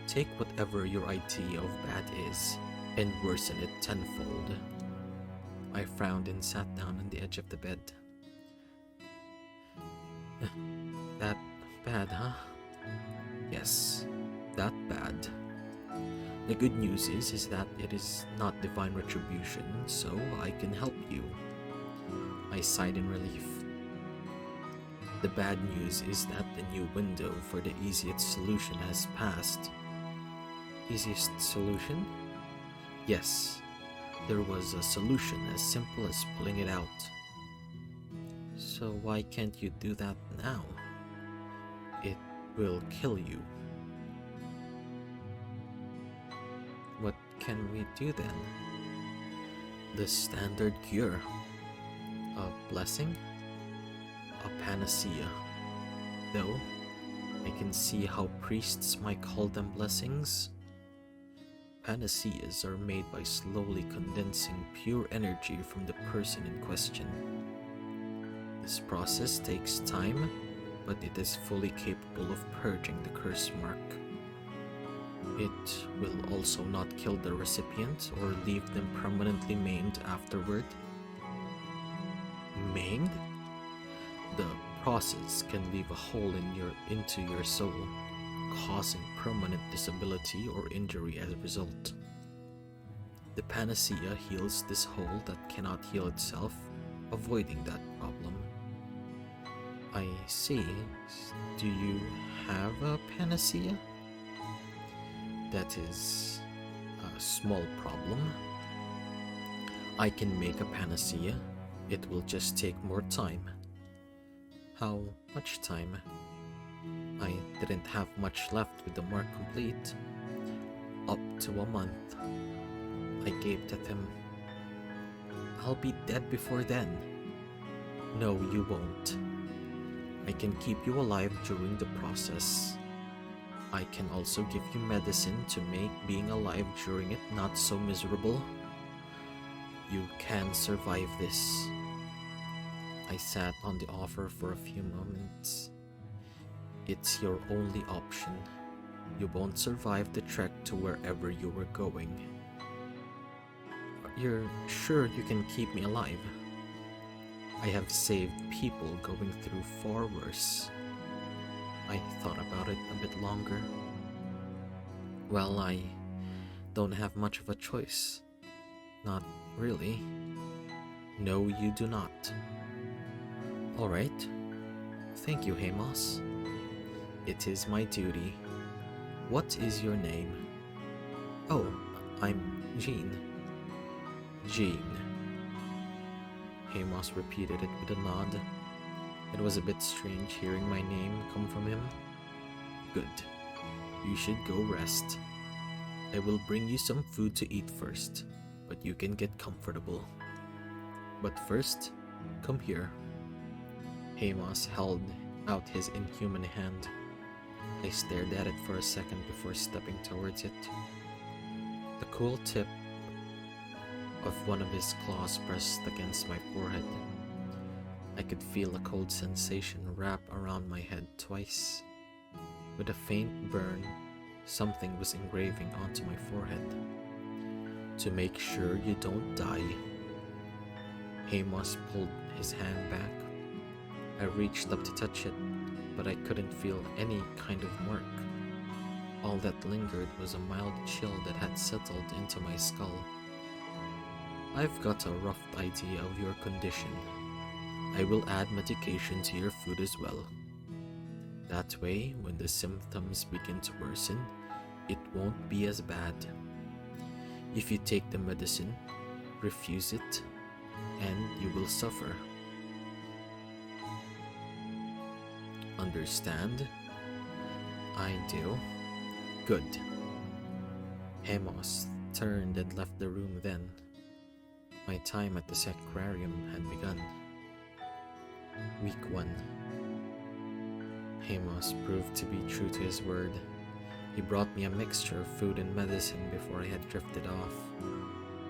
Take whatever your idea of bad is, and worsen it tenfold. I frowned and sat down on the edge of the bed. That bad, huh? Yes, that bad. The good news is that it is not divine retribution, so I can help you. I sighed in relief. The bad news is that the new window for the easiest solution has passed. Easiest solution? Yes, there was a solution as simple as pulling it out. So why can't you do that now? It will kill you. What can we do then? The standard cure. A blessing? A panacea. Though, I can see how priests might call them blessings. Panaceas are made by slowly condensing pure energy from the person in question. This process takes time, but it is fully capable of purging the curse mark. It will also not kill the recipient or leave them permanently maimed afterward. Maimed? The process can leave a hole into your soul, causing permanent disability or injury as a result. The panacea heals this hole that cannot heal itself, avoiding that problem. I see. Do you have a panacea? That is a small problem. I can make a panacea. It will just take more time. How much time? I didn't have much left with the mark complete. Up to a month. I gaped at him. I'll be dead before then. No, you won't. I can keep you alive during the process. I can also give you medicine to make being alive during it not so miserable. You can survive this. I sat on the offer for a few moments. It's your only option. You won't survive the trek to wherever you were going. You're sure you can keep me alive? I have saved people going through far worse. I thought about it a bit longer. Well, I don't have much of a choice. Not really. No, you do not. Alright. Thank you, Hamas. It is my duty. What is your name? Oh, I'm Jean. Jean. Hamas repeated it with a nod. It was a bit strange hearing my name come from him. Good. You should go rest. I will bring you some food to eat first, but you can get comfortable. But first, come here. Hamas held out his inhuman hand. I stared at it for a second before stepping towards it. The cool tip of one of his claws pressed against my forehead. I could feel a cold sensation wrap around my head twice. With a faint burn, something was engraving onto my forehead. To make sure you don't die. Hamas pulled his hand back. I reached up to touch it, but I couldn't feel any kind of mark. All that lingered was a mild chill that had settled into my skull. I've got a rough idea of your condition. I will add medication to your food as well. That way, when the symptoms begin to worsen, it won't be as bad. If you take the medicine, refuse it, and you will suffer. Understand? I do. Good. Hamas turned and left the room then. My time at the Sacrarium had begun. Week 1. Hamas proved to be true to his word. He brought me a mixture of food and medicine before I had drifted off.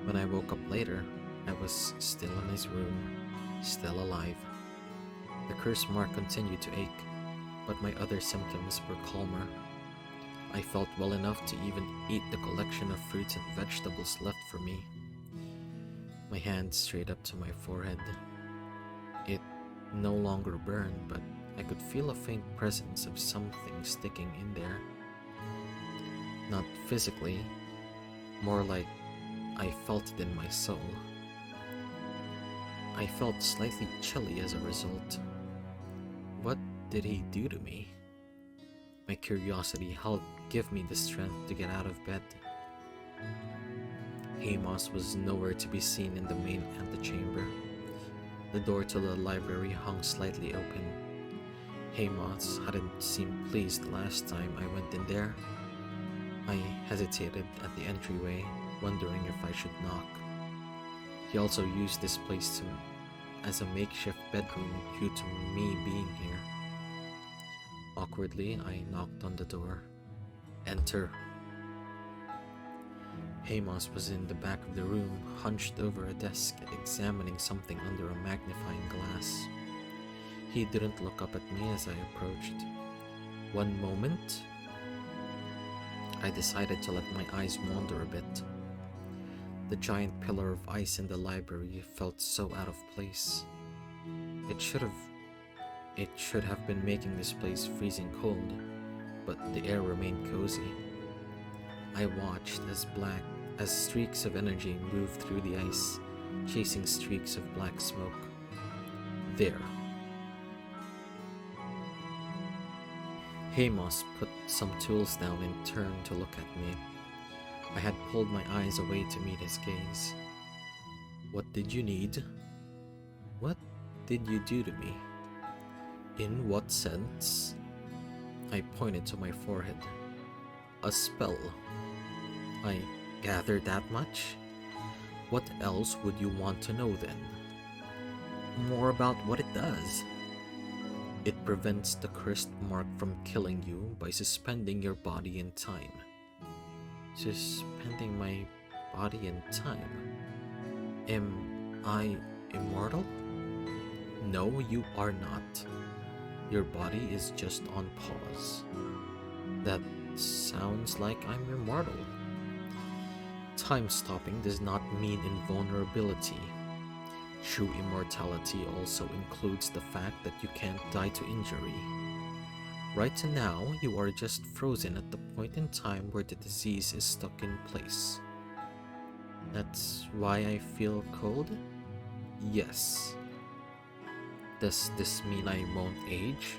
When I woke up later, I was still in his room, still alive. The curse mark continued to ache, but my other symptoms were calmer. I felt well enough to even eat the collection of fruits and vegetables left for me. My hand straight up to my forehead. It no longer burned, but I could feel a faint presence of something sticking in there. Not physically, more like I felt it in my soul. I felt slightly chilly as a result. What did he do to me? My curiosity helped give me the strength to get out of bed. Hamas was nowhere to be seen in the main antechamber. The door to the library hung slightly open. Hamas hadn't seemed pleased the last time I went in there. I hesitated at the entryway, wondering if I should knock. He also used this place as a makeshift bedroom due to me being here. Awkwardly, I knocked on the door. Enter. Hamas was in the back of the room, hunched over a desk, examining something under a magnifying glass. He didn't look up at me as I approached. One moment, I decided to let my eyes wander a bit. The giant pillar of ice in the library felt so out of place. It should have been making this place freezing cold, but the air remained cozy. I watched as streaks of energy moved through the ice, chasing streaks of black smoke. There. Hamas put some tools down and turned to look at me. I had pulled my eyes away to meet his gaze. What did you need? What did you do to me? In what sense? I pointed to my forehead. A spell. I gathered that much? What else would you want to know then? More about what it does. It prevents the cursed mark from killing you by suspending your body in time. Suspending my body in time? Am I immortal? No, you are not. Your body is just on pause. That sounds like I'm immortal. Time stopping does not mean invulnerability. True immortality also includes the fact that you can't die to injury. Right now, you are just frozen at the point in time where the disease is stuck in place. That's why I feel cold? Yes. Does this mean I won't age?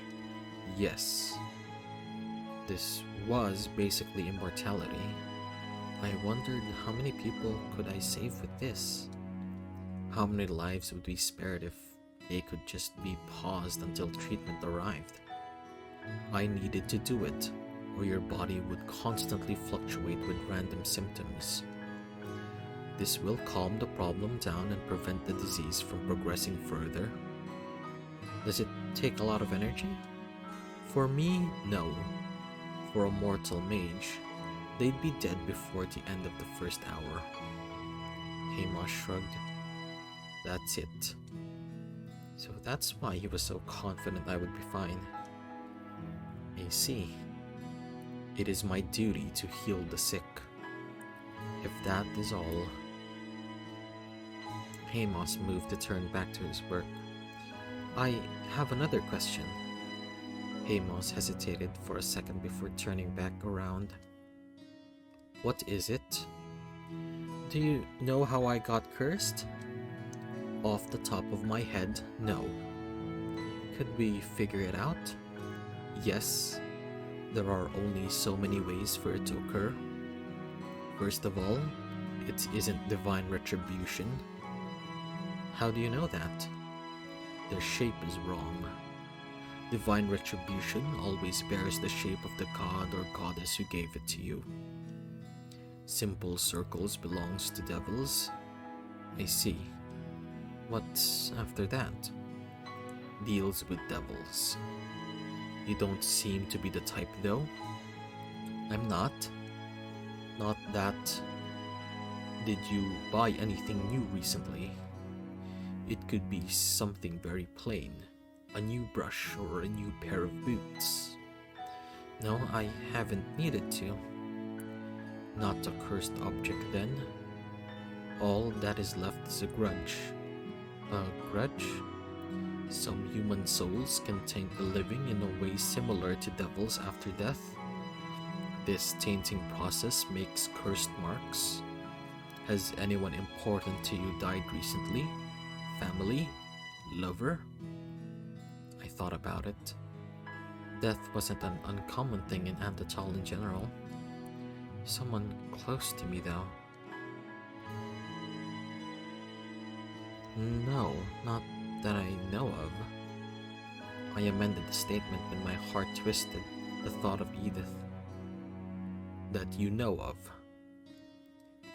Yes. This was basically immortality. I wondered how many people could I save with this? How many lives would be spared if they could just be paused until treatment arrived? I needed to do it, or your body would constantly fluctuate with random symptoms. This will calm the problem down and prevent the disease from progressing further. Does it take a lot of energy? For me, no. For a mortal mage, they'd be dead before the end of the first hour. Hamas shrugged. That's it. So that's why he was so confident I would be fine. I see. It is my duty to heal the sick. If that is all... Hamas moved to turn back to his work. I have another question. Hamas hesitated for a second before turning back around. What is it? Do you know how I got cursed? Off the top of my head, no. Could we figure it out? Yes. There are only so many ways for it to occur. First of all, it isn't divine retribution. How do you know that? Their shape is wrong. Divine retribution always bears the shape of the god or goddess who gave it to you. Simple circles belongs to devils. I see. What's after that? Deals with devils. You don't seem to be the type though. I'm not. Not that. Did you buy anything new recently? It could be something very plain. A new brush or a new pair of boots. No, I haven't needed to. Not a cursed object then. All that is left is a grudge. A grudge? Some human souls can taint the living in a way similar to devils after death. This tainting process makes cursed marks. Has anyone important to you died recently? Family? Lover? I thought about it. Death wasn't an uncommon thing in Antatal in general. Someone close to me though. No, not that I know of. I amended the statement when my heart twisted the thought of Edith. That you know of.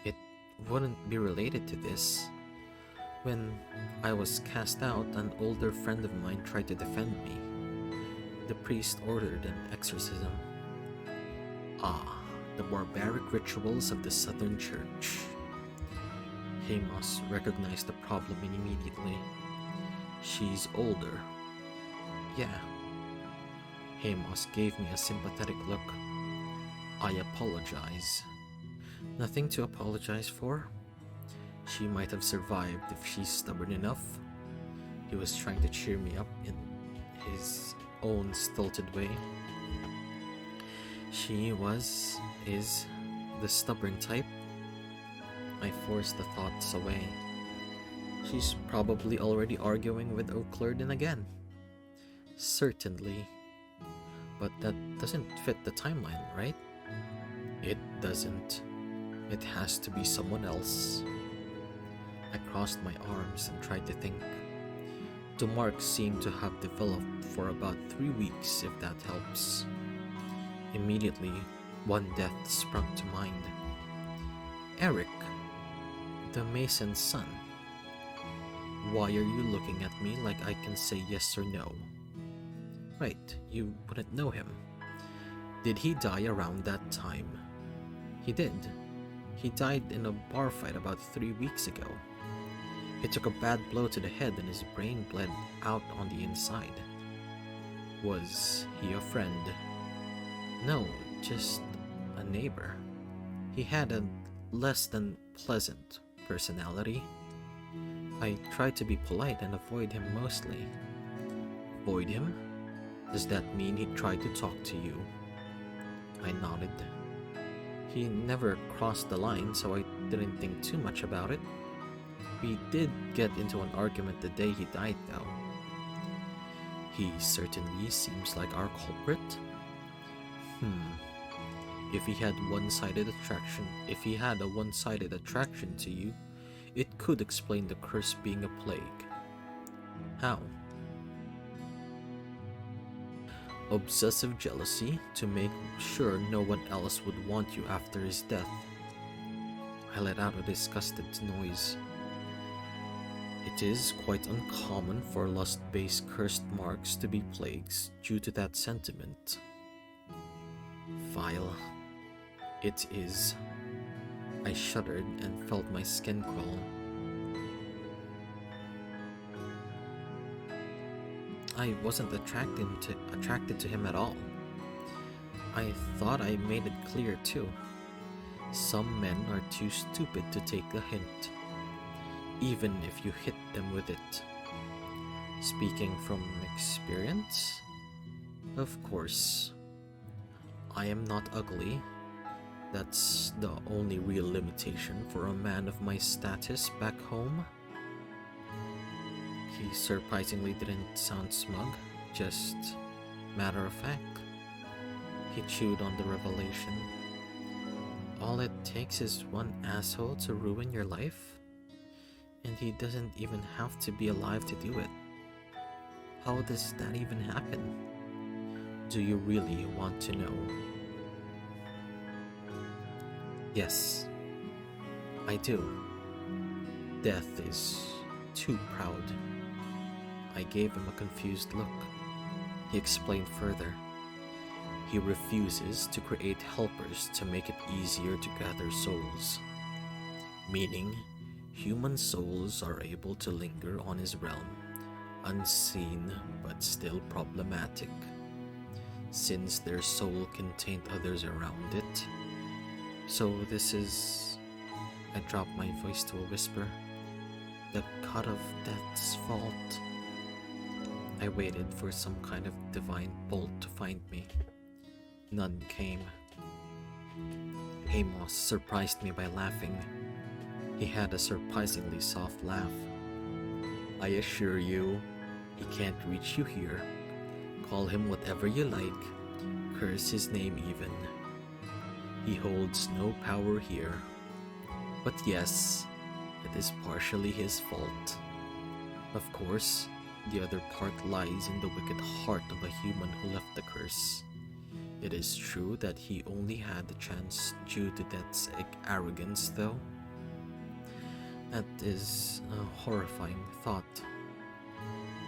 It wouldn't be related to this. When I was cast out, an older friend of mine tried to defend me. The priest ordered an exorcism. Ah, the barbaric rituals of the Southern Church. Hamas recognized the problem immediately. She's older. Yeah. Hamas gave me a sympathetic look. I apologize. Nothing to apologize for. She might have survived if she's stubborn enough. He was trying to cheer me up in his own stilted way. She is the stubborn type. I forced the thoughts away. She's probably already arguing with O'Clurden again. Certainly. But that doesn't fit the timeline, right? It doesn't. It has to be someone else. I crossed my arms and tried to think. The marks seemed to have developed for about 3 weeks, if that helps. Immediately, one death sprung to mind. Eric, the Mason's son. Why are you looking at me like I can say yes or no? Right, you wouldn't know him. Did he die around that time? He did. He died in a bar fight about 3 weeks ago. He took a bad blow to the head and his brain bled out on the inside. Was he a friend? No, just a neighbor. He had a less than pleasant personality. I tried to be polite and avoid him mostly. Avoid him? Does that mean he tried to talk to you? I nodded. He never crossed the line, so I didn't think too much about it. We did get into an argument the day he died, though. He certainly seems like our culprit. If he had a one-sided attraction to you, it could explain the curse being a plague. How? Obsessive jealousy to make sure no one else would want you after his death. I let out a disgusted noise. It is quite uncommon for lust-based cursed marks to be plagues due to that sentiment. Vile. It is. I shuddered and felt my skin crawl. I wasn't attracted to him at all. I thought I made it clear too. Some men are too stupid to take a hint, even if you hit them with it. Speaking from experience? Of course. I am not ugly. That's the only real limitation for a man of my status back home. He surprisingly didn't sound smug, just matter of fact. He chewed on the revelation. All it takes is one asshole to ruin your life, and he doesn't even have to be alive to do it. How does that even happen? Do you really want to know? Yes, I do. Death is too proud. I gave him a confused look. He explained further. He refuses to create helpers to make it easier to gather souls. Meaning, human souls are able to linger on his realm, unseen but still problematic. Since their soul can taint others around it. So this is... I dropped my voice to a whisper. The cut of death's fault. I waited for some kind of divine bolt to find me. None came. Amos surprised me by laughing. He had a surprisingly soft laugh. I assure you, he can't reach you here. Call him whatever you like. Curse his name even. He holds no power here. But yes, it is partially his fault. Of course, the other part lies in the wicked heart of a human who left the curse. It is true that he only had the chance due to Death's arrogance, though. That is a horrifying thought.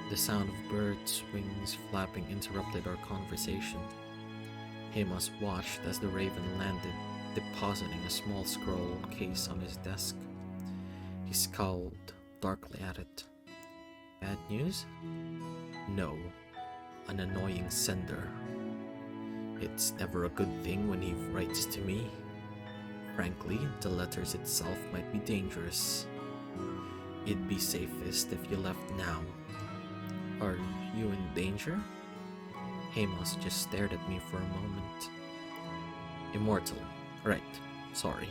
The sound of birds' wings flapping interrupted our conversation. Hamas watched as the raven landed, depositing a small scroll case on his desk. He scowled darkly at it. Bad news? No, an annoying sender. It's never a good thing when he writes to me. Frankly, the letters itself might be dangerous. It'd be safest if you left now. Are you in danger? Hamas just stared at me for a moment. Immortal. Right, sorry.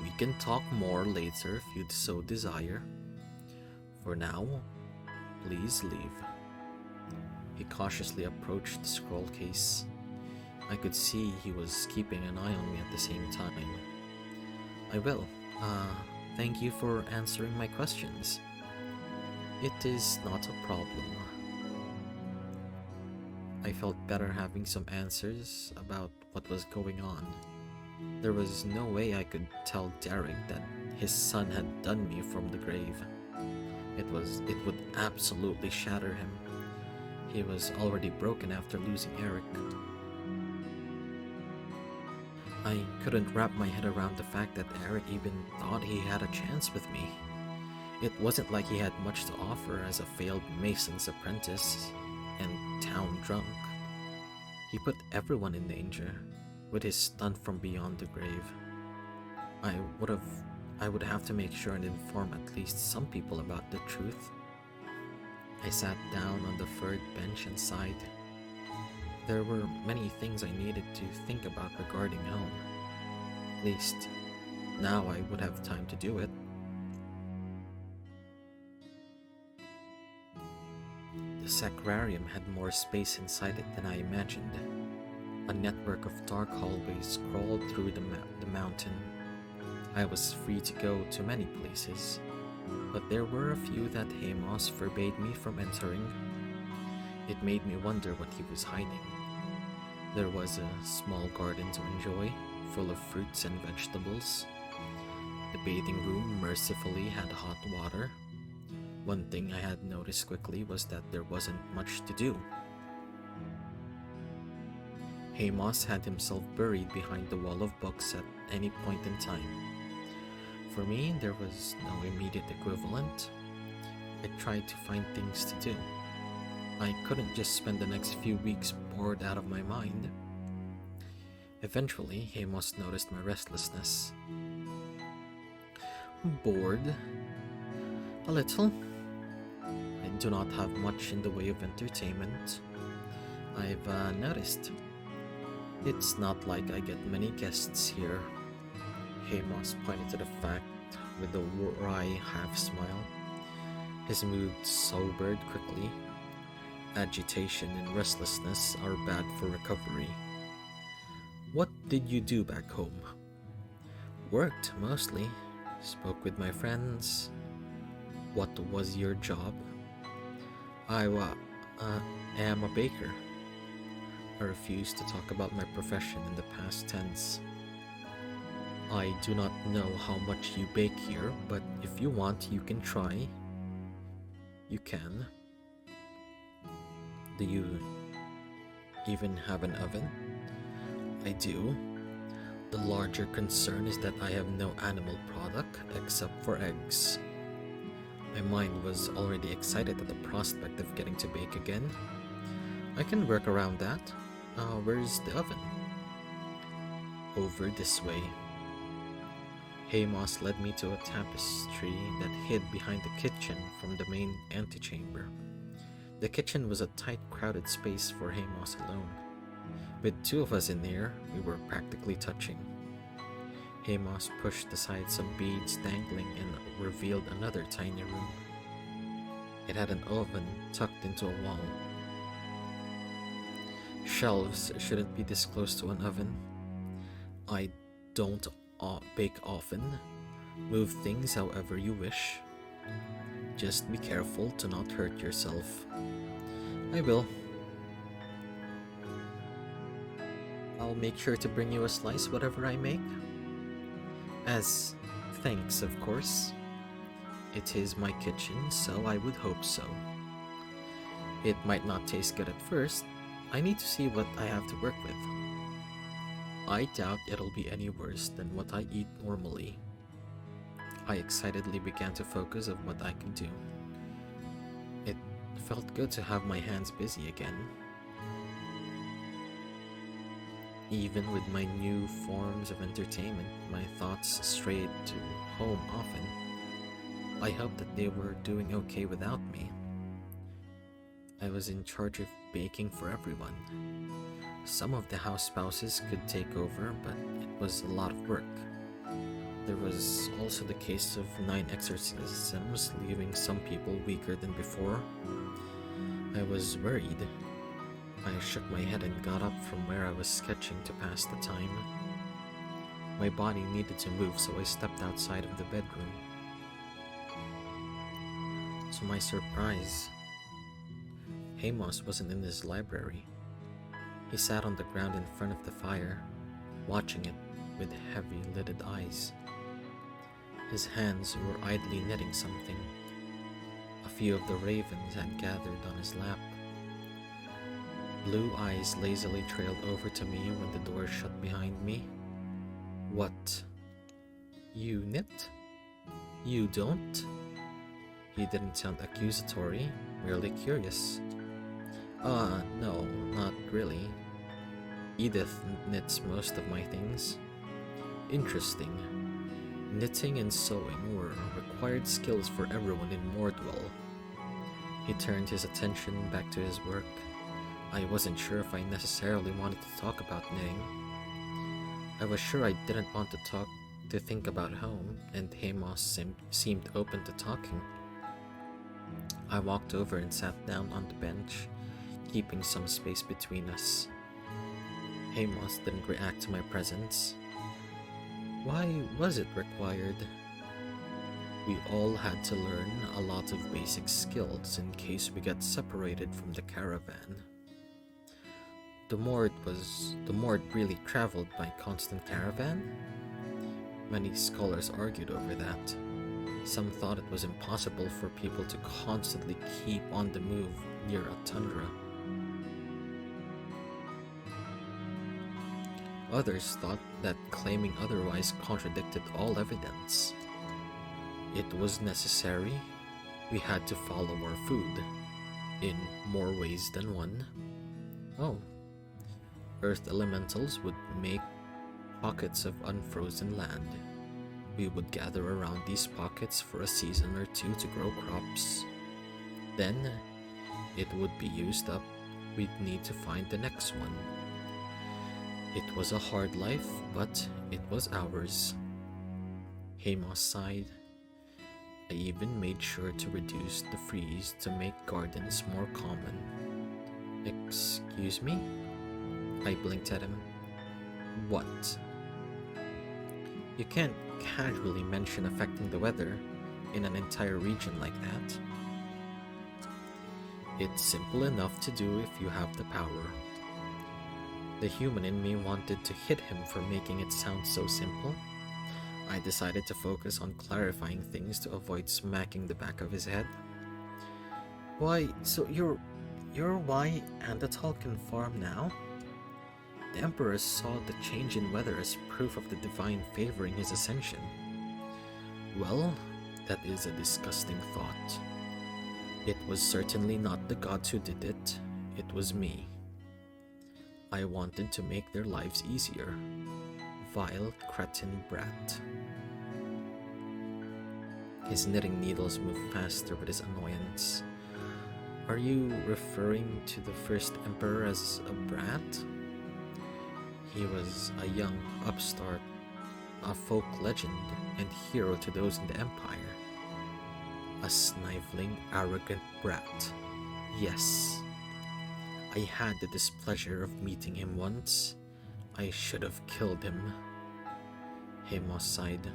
We can talk more later if you'd so desire. For now, please leave. He cautiously approached the scroll case. I could see he was keeping an eye on me at the same time. I will. Thank you for answering my questions. It is not a problem. I felt better having some answers about what was going on. There was no way I could tell Derek that his son had done me from the grave. It would absolutely shatter him. He was already broken after losing Eric. I couldn't wrap my head around the fact that Eric even thought he had a chance with me. It wasn't like he had much to offer as a failed mason's apprentice and town drunk. He put everyone in danger with his stunt from beyond the grave. I would have to make sure and inform at least some people about the truth. I sat down on the furred bench and sighed. There were many things I needed to think about regarding home. At least, now I would have time to do it. The Sacrarium had more space inside it than I imagined. A network of dark hallways crawled through the mountain. I was free to go to many places, but there were a few that Hamas forbade me from entering. It made me wonder what he was hiding. There was a small garden to enjoy, full of fruits and vegetables. The bathing room mercifully had hot water. One thing I had noticed quickly was that there wasn't much to do. Hamas had himself buried behind the wall of books at any point in time. For me, there was no immediate equivalent. I tried to find things to do. I couldn't just spend the next few weeks bored out of my mind. Eventually, Hamas noticed my restlessness. Bored? A little. I do not have much in the way of entertainment. I've noticed. It's not like I get many guests here. Hamas pointed to the fact with a wry half-smile. His mood sobered quickly. Agitation and restlessness are bad for recovery. What did you do back home? Worked, mostly. Spoke with my friends. What was your job? I am a baker. I refused to talk about my profession in the past tense. I do not know how much you bake here, but if you want, you can try. You can. Do you even have an oven? I do. The larger concern is that I have no animal product except for eggs. My mind was already excited at the prospect of getting to bake again. I can work around that. Where's the oven? Over this way. Hamas led me to a tapestry that hid behind the kitchen from the main antechamber. The kitchen was a tight, crowded space for Hamas alone. With two of us in there, we were practically touching. Hamas pushed aside some beads dangling and revealed another tiny room. It had an oven tucked into a wall. Shelves shouldn't be this close to an oven. I don't bake often. Move things however you wish. Just be careful to not hurt yourself. I will. I'll make sure to bring you a slice whatever I make. As thanks, of course. It is my kitchen, so I would hope so. It might not taste good at first. I need to see what I have to work with. I doubt it'll be any worse than what I eat normally. I excitedly began to focus on what I could do. It felt good to have my hands busy again. Even with my new forms of entertainment, my thoughts strayed to home often. I hoped that they were doing okay without me. I was in charge of baking for everyone. Some of the house spouses could take over, but it was a lot of work. There was also the case of 9 exorcisms, leaving some people weaker than before. I was worried. I shook my head and got up from where I was sketching to pass the time. My body needed to move, so I stepped outside of the bedroom. To my surprise, Hamas wasn't in his library. He sat on the ground in front of the fire, watching it with heavy-lidded eyes. His hands were idly knitting something. A few of the ravens had gathered on his lap. Blue eyes lazily trailed over to me when the door shut behind me. What? You knit? You don't? He didn't sound accusatory, merely curious. No, not really. Edith knits most of my things. Interesting. Knitting and sewing were required skills for everyone in Mordwell. He turned his attention back to his work. I wasn't sure if I necessarily wanted to talk about knitting. I was sure I didn't want to think about home, and Hamas seemed open to talking. I walked over and sat down on the bench, keeping some space between us. Hamas didn't react to my presence. Why was it required? We all had to learn a lot of basic skills in case we got separated from the caravan. The more it really traveled by constant caravan? Many scholars argued over that. Some thought it was impossible for people to constantly keep on the move near a tundra. Others thought that claiming otherwise contradicted all evidence. It was necessary. We had to follow our food, in more ways than one. Oh. Earth elementals would make pockets of unfrozen land. We would gather around these pockets for a season or two to grow crops. Then, it would be used up. We'd need to find the next one. It was a hard life, but it was ours. Hamas sighed. I even made sure to reduce the freeze to make gardens more common. Excuse me? I blinked at him. What? You can't casually mention affecting the weather in an entire region like that. It's simple enough to do if you have the power. The human in me wanted to hit him for making it sound so simple. I decided to focus on clarifying things to avoid smacking the back of his head. Why, so you're why Andatal can farm now? The Emperor saw the change in weather as proof of the divine favoring his ascension. Well, that is a disgusting thought. It was certainly not the gods who did it, it was me. I wanted to make their lives easier. Vile cretin brat. His knitting needles moved faster with his annoyance. Are you referring to the first emperor as a brat? He was a young upstart, a folk legend and hero to those in the Empire. A sniveling, arrogant brat. Yes. I had the displeasure of meeting him once. I should have killed him. Hamas sighed.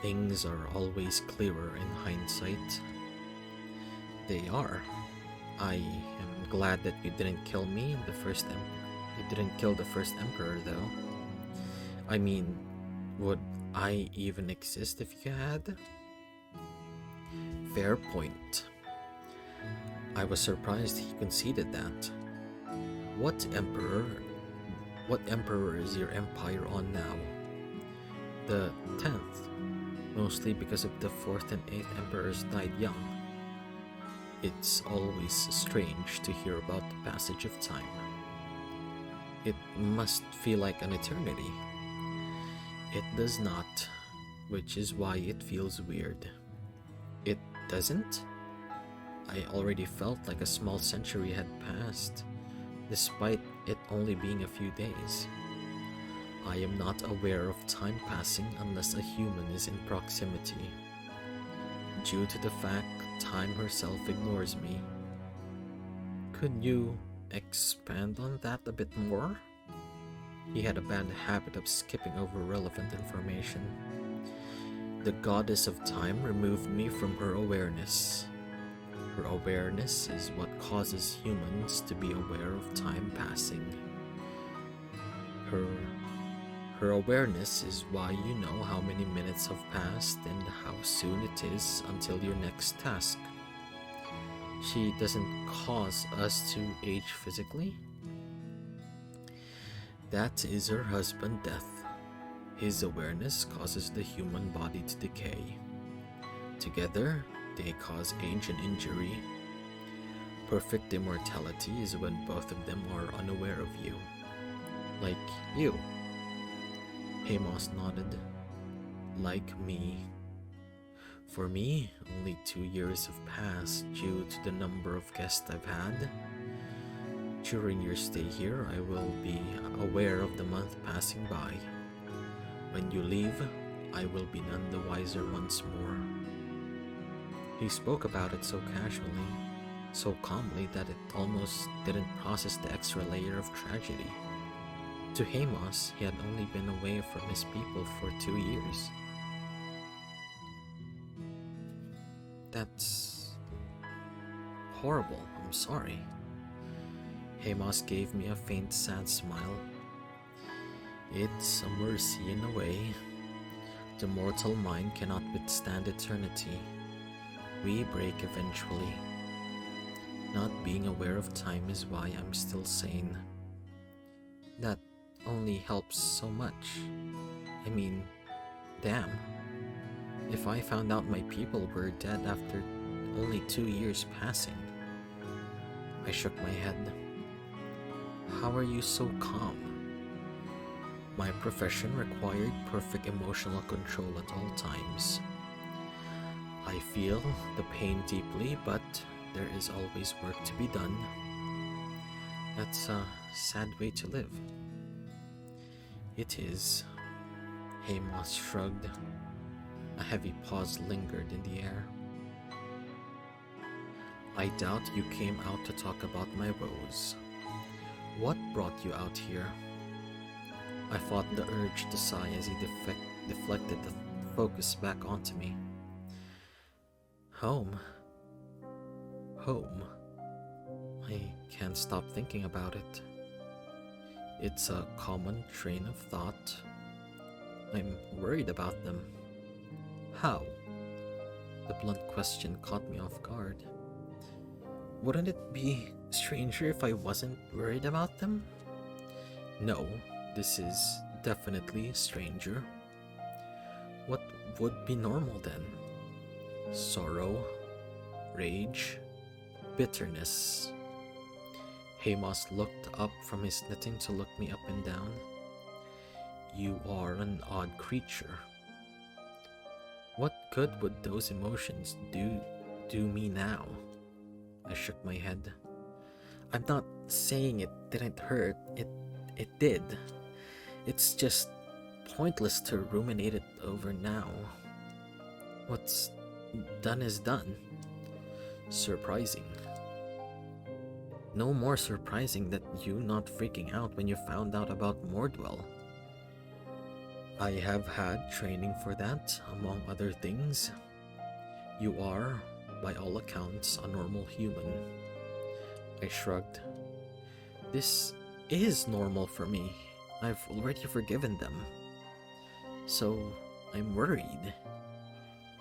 Things are always clearer in hindsight. They are. I am glad that you didn't kill me in the first You didn't kill the first emperor, though. I mean, Would I even exist if you had? Fair point. I was surprised he conceded that. What emperor is your empire on now? The 10th, mostly because of the 4th and 8th emperors died young. It's always strange to hear about the passage of time. It must feel like an eternity. It does not, which is why it feels weird. It doesn't? I already felt like a small century had passed, despite it only being a few days. I am not aware of time passing unless a human is in proximity, due to the fact time herself ignores me. Could you expand on that a bit more? He had a bad habit of skipping over relevant information. The goddess of time removed me from her awareness. Her awareness is what causes humans to be aware of time passing. Her awareness is why you know how many minutes have passed and how soon it is until your next task. She doesn't cause us to age physically. That is her husband, Death. His awareness causes the human body to decay. Together, they cause age and injury. Perfect immortality is when both of them are unaware of you. Like you. Hamas nodded. Like me. For me, only 2 years have passed due to the number of guests I've had. During your stay here, I will be aware of the month passing by. When you leave, I will be none the wiser once more. He spoke about it so casually, so calmly that it almost didn't process the extra layer of tragedy. To Hamas, he had only been away from his people for 2 years. That's horrible, I'm sorry. Hamas gave me a faint, sad smile. It's a mercy in a way. The mortal mind cannot withstand eternity. We break eventually. Not being aware of time is why I'm still sane. That only helps so much. I mean, damn. If I found out my people were dead after only 2 years passing. I shook my head. How are you so calm? My profession required perfect emotional control at all times. I feel the pain deeply, but there is always work to be done. That's a sad way to live. It is. Hamas shrugged. A heavy pause lingered in the air. I doubt you came out to talk about my woes. What brought you out here? I fought the urge to sigh as he deflected the focus back onto me. Home. Home. I can't stop thinking about it. It's a common train of thought. I'm worried about them. How? The blunt question caught me off guard. Wouldn't it be stranger if I wasn't worried about them? No, this is definitely stranger. What would be normal then? Sorrow, rage, bitterness. Hamas looked up from his knitting to look me up and down. You are an odd creature. What good would those emotions do me now? I shook my head. I'm not saying it didn't hurt. It did. It's just pointless to ruminate it over now. What's done is done. Surprising. No more surprising that you not freaking out when you found out about Mordwell. I have had training for that, among other things. You are, by all accounts, a normal human. I shrugged. This is normal for me. I've already forgiven them. So I'm worried.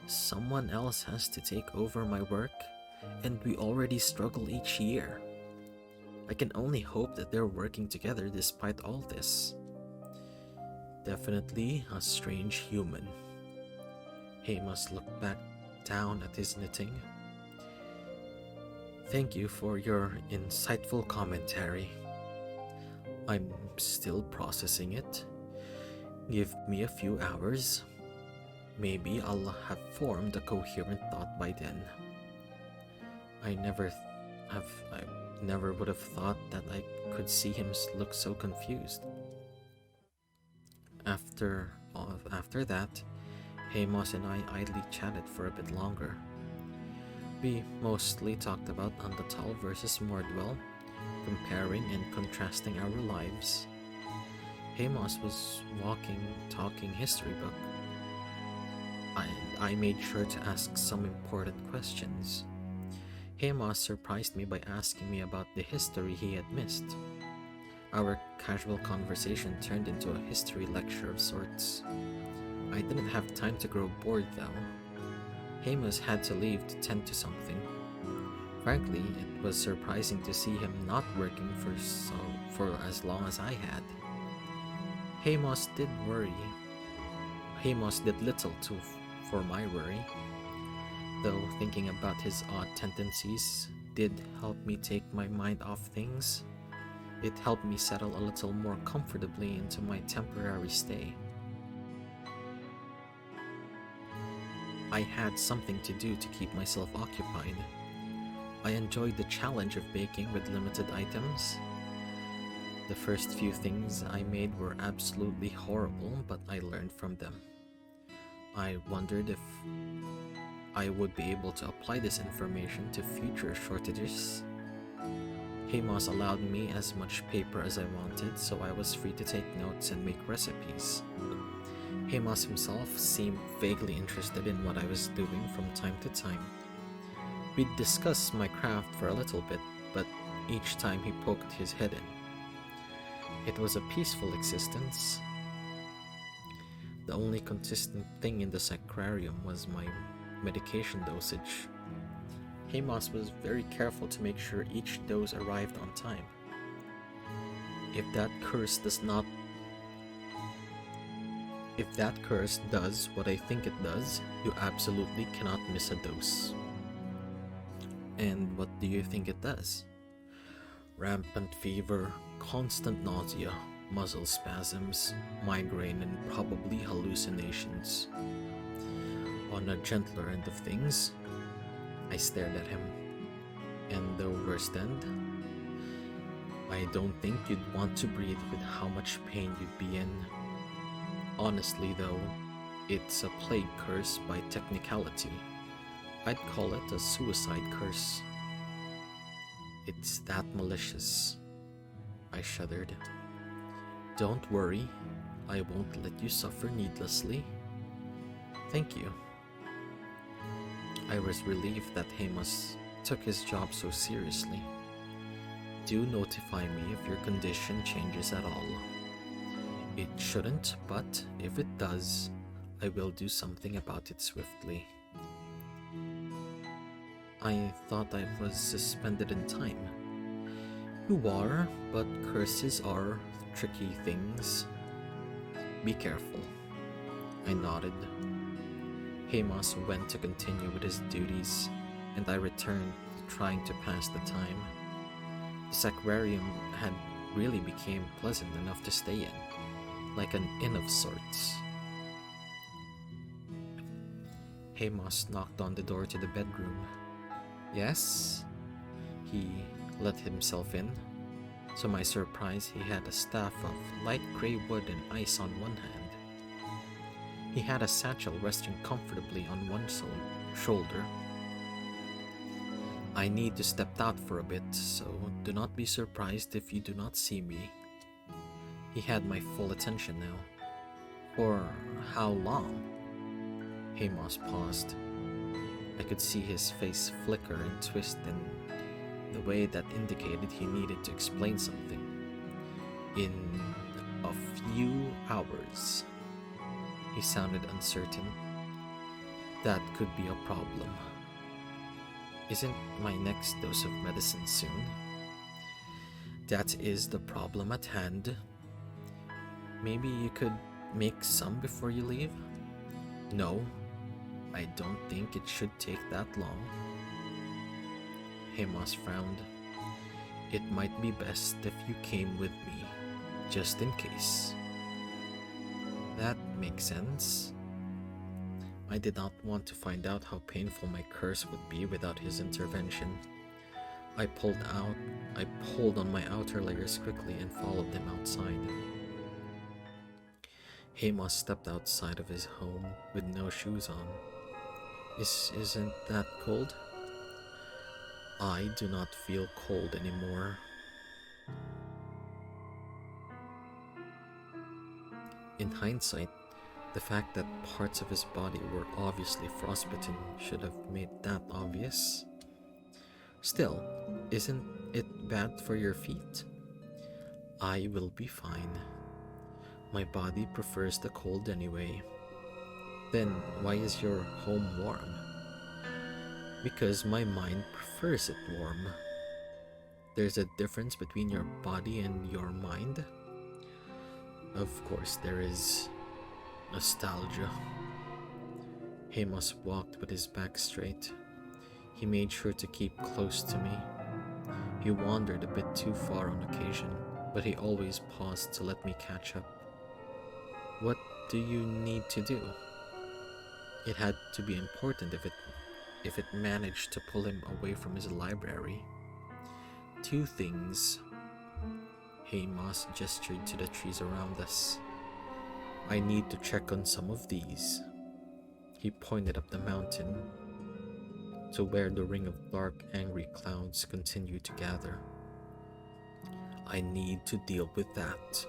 Someone else has to take over my work, and we already struggle each year. I can only hope that they're working together despite all this. Definitely a strange human. Hamas looked back down at his knitting. Thank you for your insightful commentary. I'm still processing it. Give me a few hours. Maybe I'll have formed a coherent thought by then. I never would have thought that I could see him look so confused. After that, Hamas and I idly chatted for a bit longer. We mostly talked about Undertale versus Mordwell, comparing and contrasting our lives. Hamas was talking history book. I made sure to ask some important questions. Hamas surprised me by asking me about the history he had missed. Our casual conversation turned into a history lecture of sorts. I didn't have time to grow bored though. Hamas had to leave to tend to something. Frankly, it was surprising to see him not working for as long as I had. Hamas did worry. Hamas did little for my worry, though thinking about his odd tendencies did help me take my mind off things. It helped me settle a little more comfortably into my temporary stay. I had something to do to keep myself occupied. I enjoyed the challenge of baking with limited items. The first few things I made were absolutely horrible, but I learned from them. I wondered if I would be able to apply this information to future shortages. Hamas allowed me as much paper as I wanted, so I was free to take notes and make recipes. Hamas himself seemed vaguely interested in what I was doing from time to time. We'd discuss my craft for a little bit, but each time he poked his head in. It was a peaceful existence. The only consistent thing in the Sacrarium was my medication dosage. Hamas was very careful to make sure each dose arrived on time. If that curse does what I think it does, you absolutely cannot miss a dose. And what do you think it does? Rampant fever, constant nausea, muscle spasms, migraine, and probably hallucinations. On a gentler end of things, I stared at him. And the worst end? I don't think you'd want to breathe with how much pain you'd be in. Honestly though, it's a plague curse by technicality. I'd call it a suicide curse. It's that malicious. I shuddered. Don't worry, I won't let you suffer needlessly. Thank you. I was relieved that Hamas took his job so seriously. Do notify me if your condition changes at all. It shouldn't, but if it does, I will do something about it swiftly. I thought I was suspended in time. You are, but curses are tricky things. Be careful. I nodded. Hamas went to continue with his duties, and I returned to trying to pass the time. The Sacrarium had really become pleasant enough to stay in, like an inn of sorts. Hamas knocked on the door to the bedroom. Yes? He let himself in. To my surprise, he had a staff of light grey wood and ice on one hand. He had a satchel resting comfortably on one shoulder. I need to step out for a bit, so do not be surprised if you do not see me. He had my full attention now. For how long? Hamas paused. I could see his face flicker and twist in the way that indicated he needed to explain something. In a few hours. He sounded uncertain. That could be a problem. Isn't my next dose of medicine soon? That is the problem at hand. Maybe you could make some before you leave? No, I don't think it should take that long. Hamas frowned. It might be best if you came with me, just in case. That makes sense. I did not want to find out how painful my curse would be without his intervention. I pulled on my outer layers quickly and followed them outside. Hamas stepped outside of his home with no shoes on. Isn't that cold? I do not feel cold anymore. In hindsight, the fact that parts of his body were obviously frostbitten should have made that obvious. Still, isn't it bad for your feet? I will be fine. My body prefers the cold anyway. Then why is your home warm? Because my mind prefers it warm. There's a difference between your body and your mind. Of course there is. Nostalgia. Hamas walked with his back straight. He made sure to keep close to me. He wandered a bit too far on occasion, but he always paused to let me catch up. What do you need to do? It had to be important if it managed to pull him away from his library. 2 things. Hamas gestured to the trees around us. I need to check on some of these. He pointed up the mountain to where the ring of dark, angry clouds continued to gather. I need to deal with that.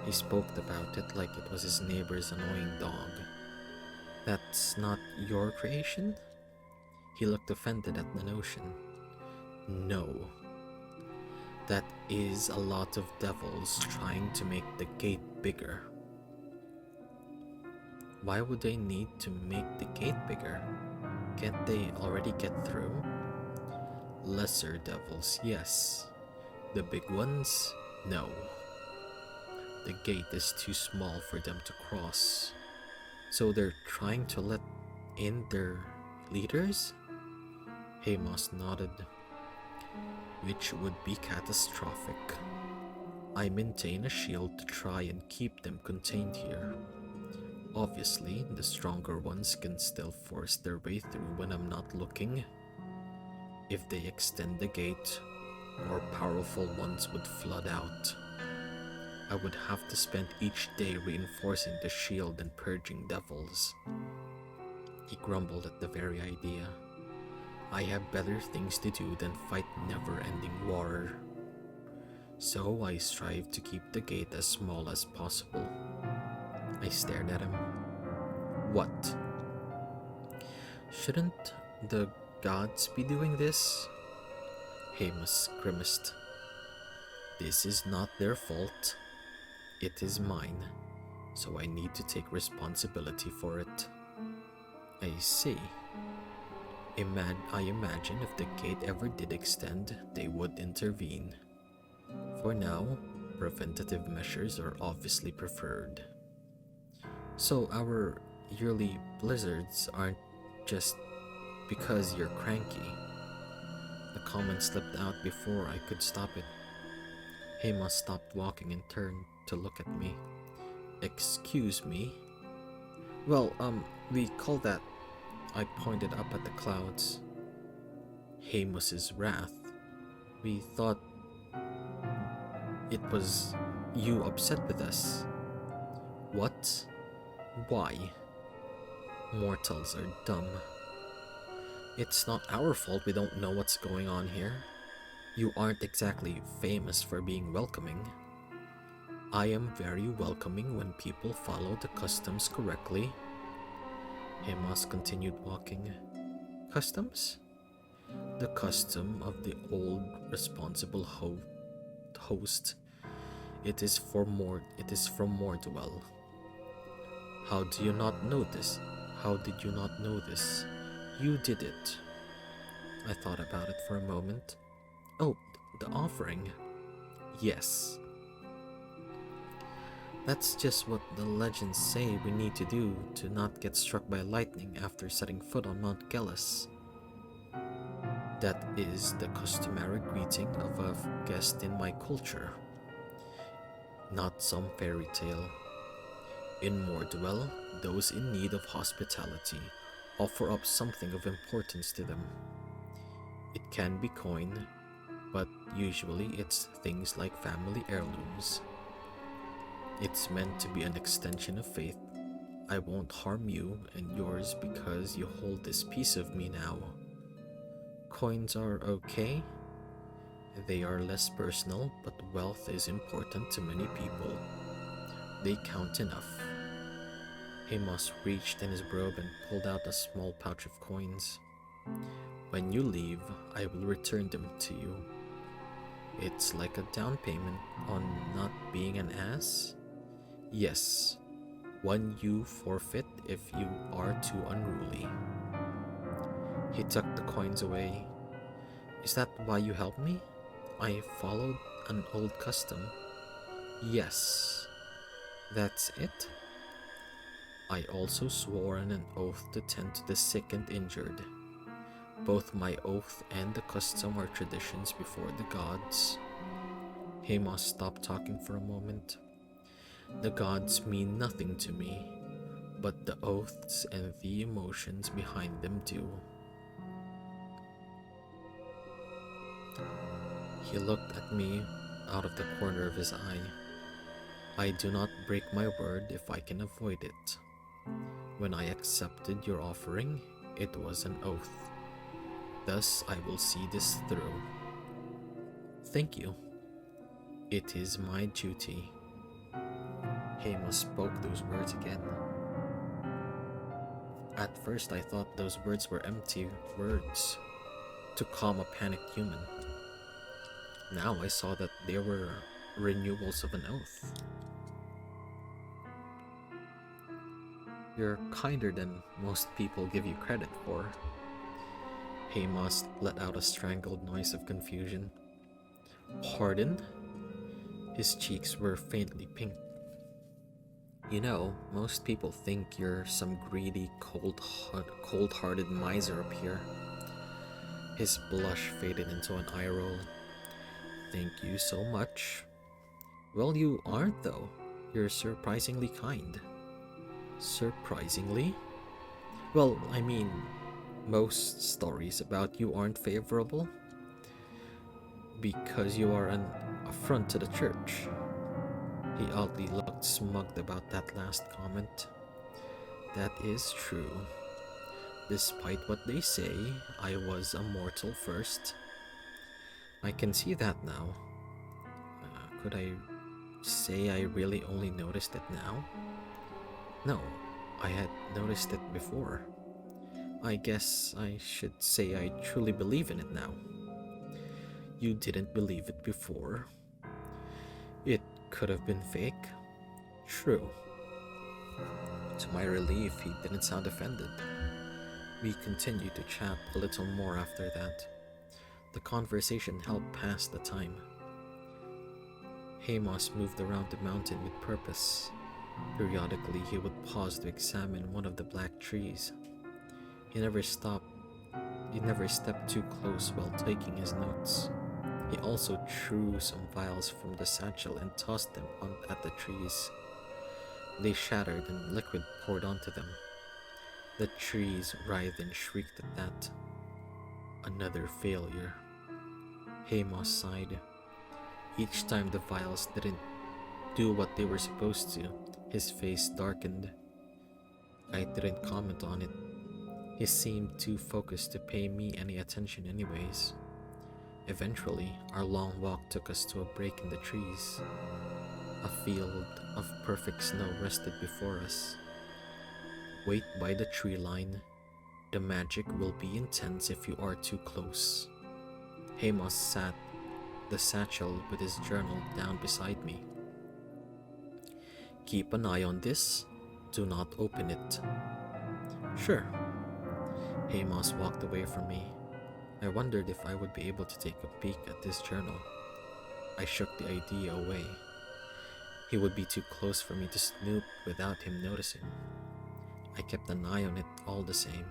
He spoke about it like it was his neighbor's annoying dog. That's not your creation? He looked offended at the notion. No. That is a lot of devils trying to make the gate bigger. Why would they need to make the gate bigger? Can't they already get through? Lesser devils, yes. The big ones, no. The gate is too small for them to cross. So they're trying to let in their leaders? Hamas nodded. Which would be catastrophic. I maintain a shield to try and keep them contained here. Obviously, the stronger ones can still force their way through when I'm not looking. If they extend the gate, more powerful ones would flood out. I would have to spend each day reinforcing the shield and purging devils. He grumbled at the very idea. I have better things to do than fight never-ending war. So I strive to keep the gate as small as possible. I stared at him. What? Shouldn't the gods be doing this? Hamas grimaced. This is not their fault. It is mine, so I need to take responsibility for it. I see. I imagine if the gate ever did extend, they would intervene. For now, preventative measures are obviously preferred. So our yearly blizzards aren't just because you're cranky. The comment slipped out before I could stop it. Hamas stopped walking and turned to look at me. Excuse me? Well, we call that... I pointed up at the clouds. Hamas's wrath. We thought it was you upset with us. What? Why? Mortals are dumb. It's not our fault we don't know what's going on here. You aren't exactly famous for being welcoming. I am very welcoming when people follow the customs correctly. Hamas continued walking. Customs? The custom of the old responsible host. It is from Mordwell. How do you not know this? How did you not know this? You did it. I thought about it for a moment. Oh, the offering. Yes. That's just what the legends say we need to do to not get struck by lightning after setting foot on Mount Gellus. That is the customary greeting of a guest in my culture, not some fairy tale. In Mordwell, those in need of hospitality offer up something of importance to them. It can be coin, but usually it's things like family heirlooms. It's meant to be an extension of faith. I won't harm you and yours because you hold this piece of me now. Coins are okay. They are less personal, but wealth is important to many people. They count enough. Hamas reached in his robe and pulled out a small pouch of coins. When you leave, I will return them to you. It's like a down payment on not being an ass? Yes, one you forfeit if you are too unruly. He tucked the coins away. Is that why you helped me? I followed an old custom. Yes. That's it? I also swore on an oath to tend to the sick and injured. Both my oath and the custom are traditions before the gods. Hamas stopped talking for a moment. The gods mean nothing to me, but the oaths and the emotions behind them do. He looked at me out of the corner of his eye. I do not break my word if I can avoid it. When I accepted your offering, it was an oath. Thus I will see this through. Thank you. It is my duty. Hamas spoke those words again. At first I thought those words were empty words to calm a panicked human. Now I saw that they were renewals of an oath. You're kinder than most people give you credit for. Hamas let out a strangled noise of confusion. Pardon? His cheeks were faintly pink. You know, most people think you're some greedy, cold-hearted miser up here. His blush faded into an eye roll. Thank you so much. Well, you aren't though. You're surprisingly kind. Surprisingly? Well, I mean, most stories about you aren't favorable. Because you are an affront to the church. He oddly looked smugged about that last comment. That is true. Despite what they say, I was a mortal first. I can see that now. Could I say I really only noticed it now? No, I had noticed it before. I guess I should say I truly believe in it now. You didn't believe it before. It could have been fake. True. To my relief, he didn't sound offended. We continued to chat a little more after that. The conversation helped pass the time. Hamas moved around the mountain with purpose. Periodically, he would pause to examine one of the black trees. He never stepped too close while taking his notes. He also threw some vials from the satchel and tossed them at the trees. They shattered and liquid poured onto them. The trees writhed and shrieked at that. Another failure. Hamas sighed. Each time the vials didn't do what they were supposed to, his face darkened. I didn't comment on it. He seemed too focused to pay me any attention anyways. Eventually, our long walk took us to a break in the trees. A field of perfect snow rested before us. Wait by the tree line. The magic will be intense if you are too close. Hamas sat the satchel with his journal down beside me. Keep an eye on this. Do not open it. Sure. Hamas walked away from me. I wondered if I would be able to take a peek at this journal. I shook the idea away. He would be too close for me to snoop without him noticing. I kept an eye on it all the same.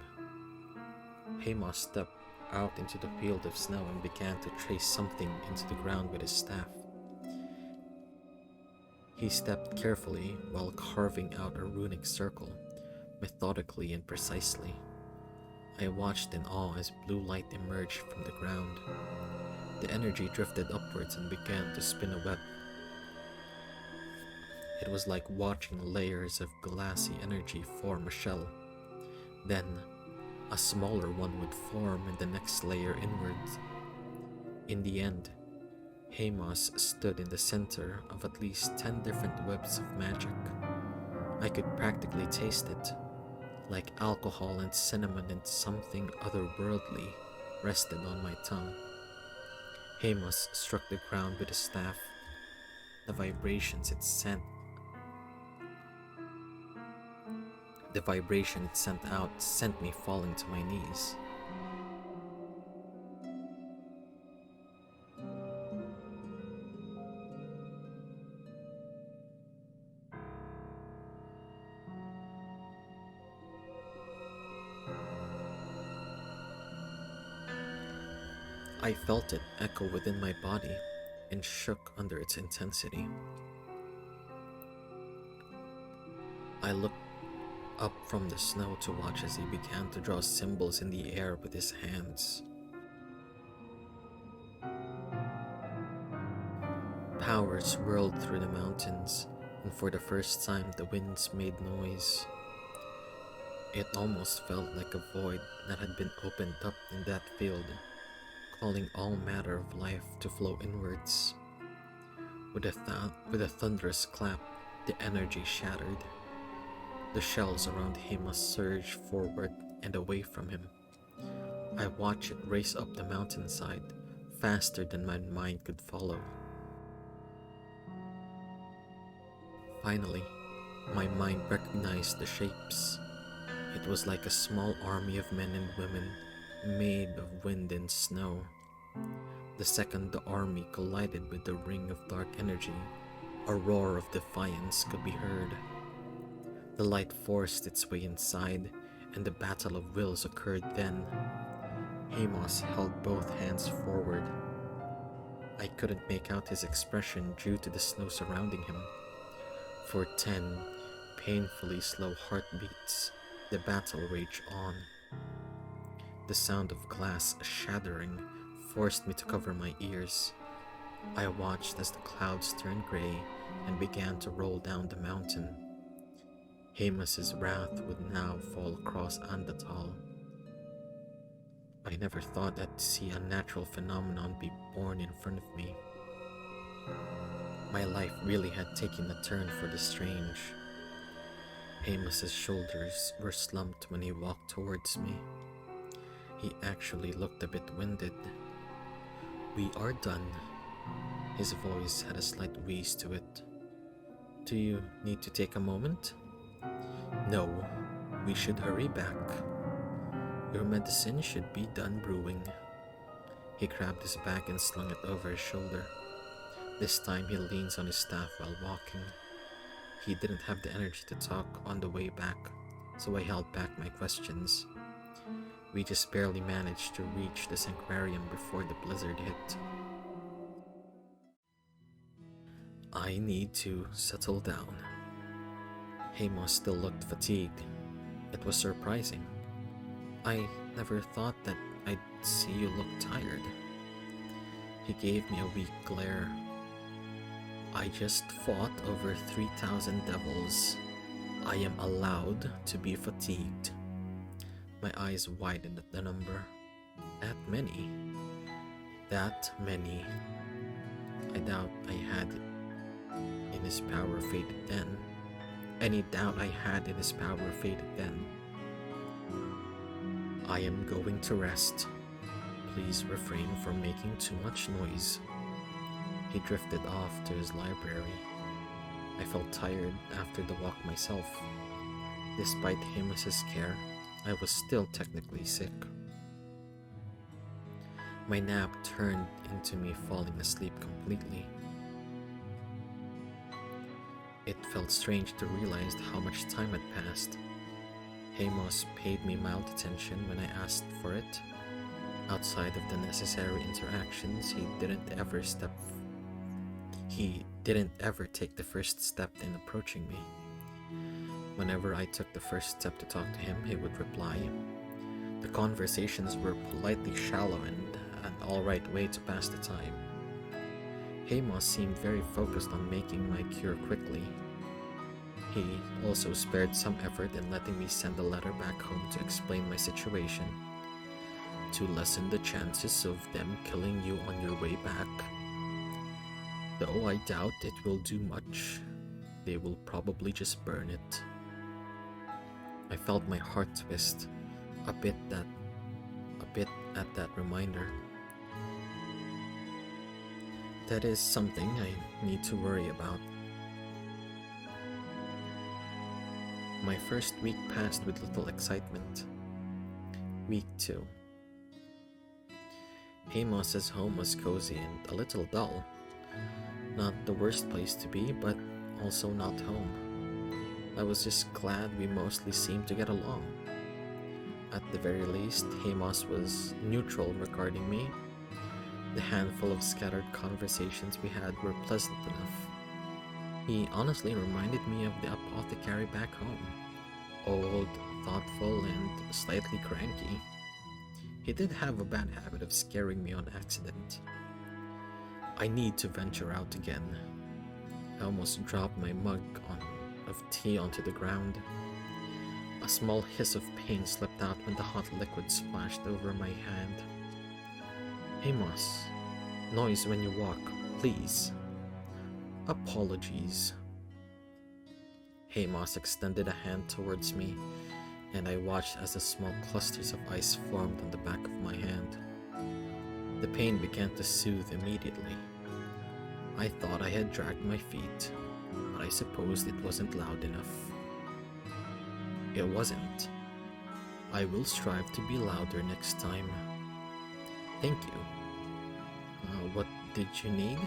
Hamas stepped out into the field of snow and began to trace something into the ground with his staff. He stepped carefully while carving out a runic circle, methodically and precisely. I watched in awe as blue light emerged from the ground. The energy drifted upwards and began to spin a web. It was like watching layers of glassy energy form a shell. Then, a smaller one would form in the next layer inwards. In the end, Hamas stood in the center of at least 10 different webs of magic. I could practically taste it, like alcohol and cinnamon and something otherworldly rested on my tongue. Hamas struck the ground with his staff. The vibrations it sent out sent me falling to my knees. I felt it echo within my body and shook under its intensity. I looked up from the snow to watch as he began to draw symbols in the air with his hands. Power swirled through the mountains, and for the first time the winds made noise. It almost felt like a void that had been opened up in that field, calling all matter of life to flow inwards. With a thunderous clap, the energy shattered. The shells around Hamas surged forward and away from him. I watched it race up the mountainside, faster than my mind could follow. Finally, my mind recognized the shapes. It was like a small army of men and women, made of wind and snow. The second the army collided with the ring of dark energy, a roar of defiance could be heard. The light forced its way inside, and the battle of wills occurred then. Hamas held both hands forward. I couldn't make out his expression due to the snow surrounding him. For 10 painfully slow heartbeats, the battle raged on. The sound of glass shattering forced me to cover my ears. I watched as the clouds turned gray and began to roll down the mountain. Hamas's wrath would now fall across Andatal. I never thought I'd see a natural phenomenon be born in front of me. My life really had taken a turn for the strange. Hamas's shoulders were slumped when he walked towards me. He actually looked a bit winded. "We are done." His voice had a slight wheeze to it. "Do you need to take a moment?" "No, we should hurry back. Your medicine should be done brewing." He grabbed his bag and slung it over his shoulder. This time he leans on his staff while walking. He didn't have the energy to talk on the way back, so I held back my questions. We just barely managed to reach the Sacrarium before the blizzard hit. "I need to settle down." Hamas still looked fatigued. It was surprising. I never thought that I'd see you look tired. He gave me a weak glare. "I just fought over 3,000 devils. I am allowed to be fatigued." My eyes widened at the number. That many? That many. I doubt I had in his power faded then. Any doubt I had in his power faded then. "I am going to rest. Please refrain from making too much noise." He drifted off to his library. I felt tired after the walk myself. Despite Hamas's care, I was still technically sick. My nap turned into me falling asleep completely. It felt strange to realize how much time had passed. Hamas paid me mild attention when I asked for it. Outside of the necessary interactions, he didn't ever take the first step in approaching me. Whenever I took the first step to talk to him, he would reply. The conversations were politely shallow and an alright way to pass the time. Hamas seemed very focused on making my cure quickly. He also spared some effort in letting me send a letter back home to explain my situation, to lessen the chances of them killing you on your way back. Though I doubt it will do much, they will probably just burn it. I felt my heart twist a bit at that reminder. That is something I need to worry about. My first week passed with little excitement. Week 2. Hamas's home was cozy and a little dull. Not the worst place to be, but also not home. I was just glad we mostly seemed to get along. At the very least, Hamas was neutral regarding me. The handful of scattered conversations we had were pleasant enough. He honestly reminded me of the apothecary back home. Old, thoughtful, and slightly cranky. He did have a bad habit of scaring me on accident. I need to venture out again. I almost dropped my mug of tea onto the ground. A small hiss of pain slipped out when the hot liquid splashed over my hand. Hamas, noise when you walk, please. Apologies. Hamas extended a hand towards me, and I watched as the small clusters of ice formed on the back of my hand. The pain began to soothe immediately. I thought I had dragged my feet, but I supposed it wasn't loud enough. It wasn't. I will strive to be louder next time. Thank you. What did you need?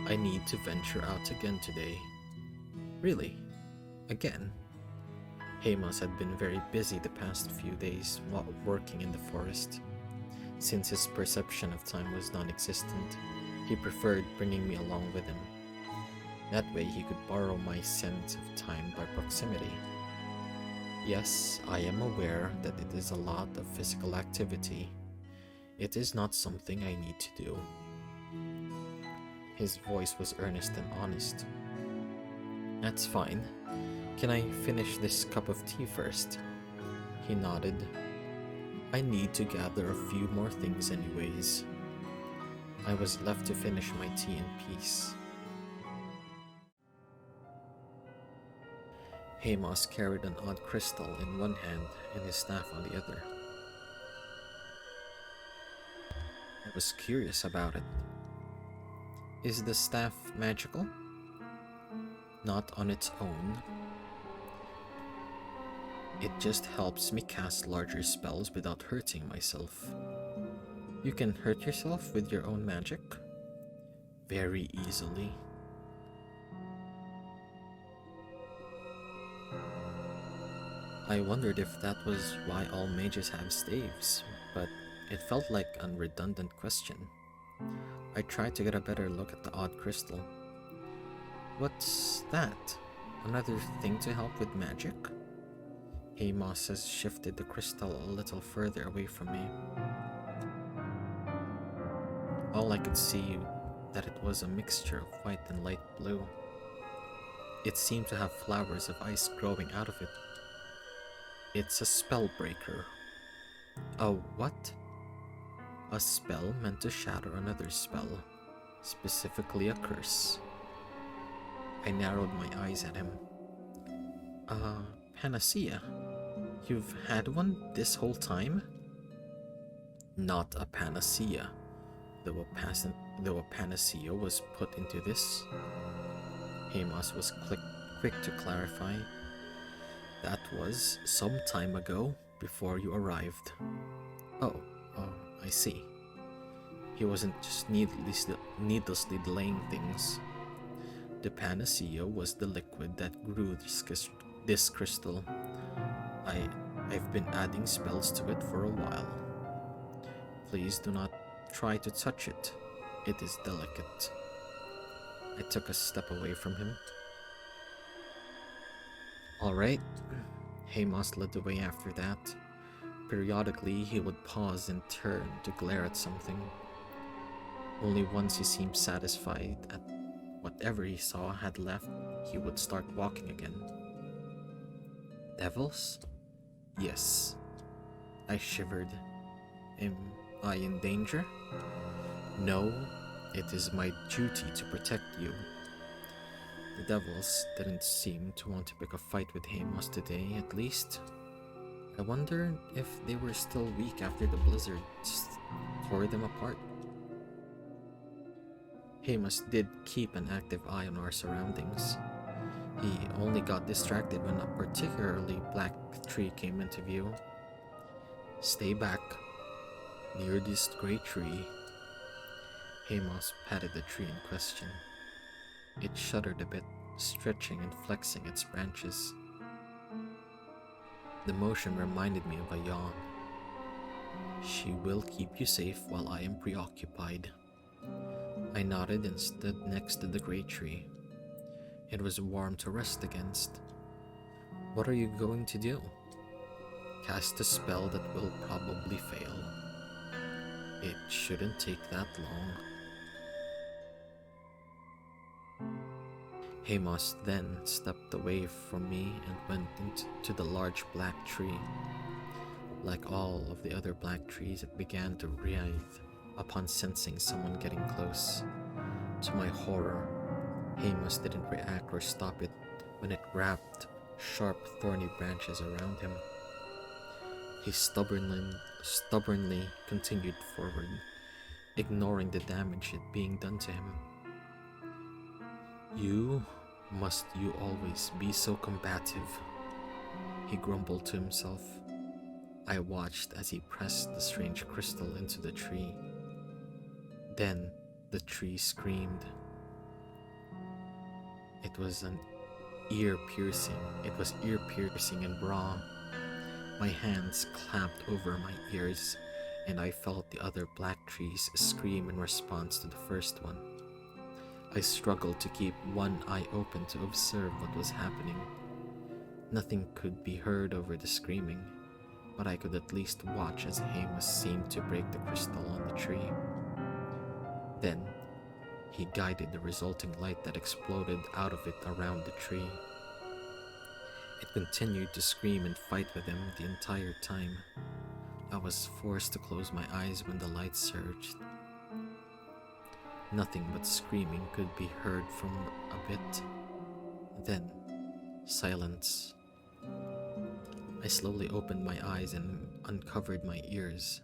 I need to venture out again today. Really? Again? Hamas had been very busy the past few days while working in the forest. Since his perception of time was non-existent, he preferred bringing me along with him. That way he could borrow my sense of time by proximity. Yes, I am aware that it is a lot of physical activity. It is not something I need to do. His voice was earnest and honest. That's fine. Can I finish this cup of tea first? He nodded. I need to gather a few more things anyways. I was left to finish my tea in peace. Hamas carried an odd crystal in one hand and his staff on the other. I was curious about it. Is the staff magical? Not on its own. It just helps me cast larger spells without hurting myself. You can hurt yourself with your own magic? Very easily. I wondered if that was why all mages have staves, but it felt like a redundant question. I tried to get a better look at the odd crystal. What's that? Another thing to help with magic? Hamas has shifted the crystal a little further away from me. All I could see that it was a mixture of white and light blue. It seemed to have flowers of ice growing out of it. It's a spell breaker. A what? A spell meant to shatter another spell, specifically a curse. I narrowed my eyes at him. Panacea? You've had one this whole time? Not a panacea, though a panacea was put into this. Hamas was quick to clarify. That was some time ago, before you arrived. Oh, oh, I see. He wasn't just needlessly delaying things. The panacea was the liquid that grew this crystal. I've been adding spells to it for a while. Please do not try to touch it. It is delicate. I took a step away from him. Alright. Hamas led the way after that. Periodically, he would pause and turn to glare at something. Only once he seemed satisfied at whatever he saw had left, he would start walking again. Devils? Yes. I shivered. Am I in danger? No, it is my duty to protect you. The devils didn't seem to want to pick a fight with Hamas today, at least. I wondered if they were still weak after the blizzard tore them apart. Hamas did keep an active eye on our surroundings. He only got distracted when a particularly black tree came into view. Stay back, near this great tree. Hamas patted the tree in question. It shuddered a bit, stretching and flexing its branches. The motion reminded me of a yawn. She will keep you safe while I am preoccupied. I nodded and stood next to the great tree. It was warm to rest against. What are you going to do? Cast a spell that will probably fail. It shouldn't take that long. Hamas then stepped away from me and went into the large black tree. Like all of the other black trees, it began to writhe upon sensing someone getting close. To my horror, Hamas didn't react or stop it when it wrapped sharp, thorny branches around him. He stubbornly continued forward, ignoring the damage being done to him. Must you always be so combative? He grumbled to himself. I watched as he pressed the strange crystal into the tree. Then the tree screamed. It was ear-piercing and raw. My hands clamped over my ears, and I felt the other black trees scream in response to the first one. I struggled to keep one eye open to observe what was happening. Nothing could be heard over the screaming, but I could at least watch as Hamas seemed to break the crystal on the tree. Then, he guided the resulting light that exploded out of it around the tree. It continued to scream and fight with him the entire time. I was forced to close my eyes when the light surged. Nothing but screaming could be heard from a bit. Then, silence. I slowly opened my eyes and uncovered my ears.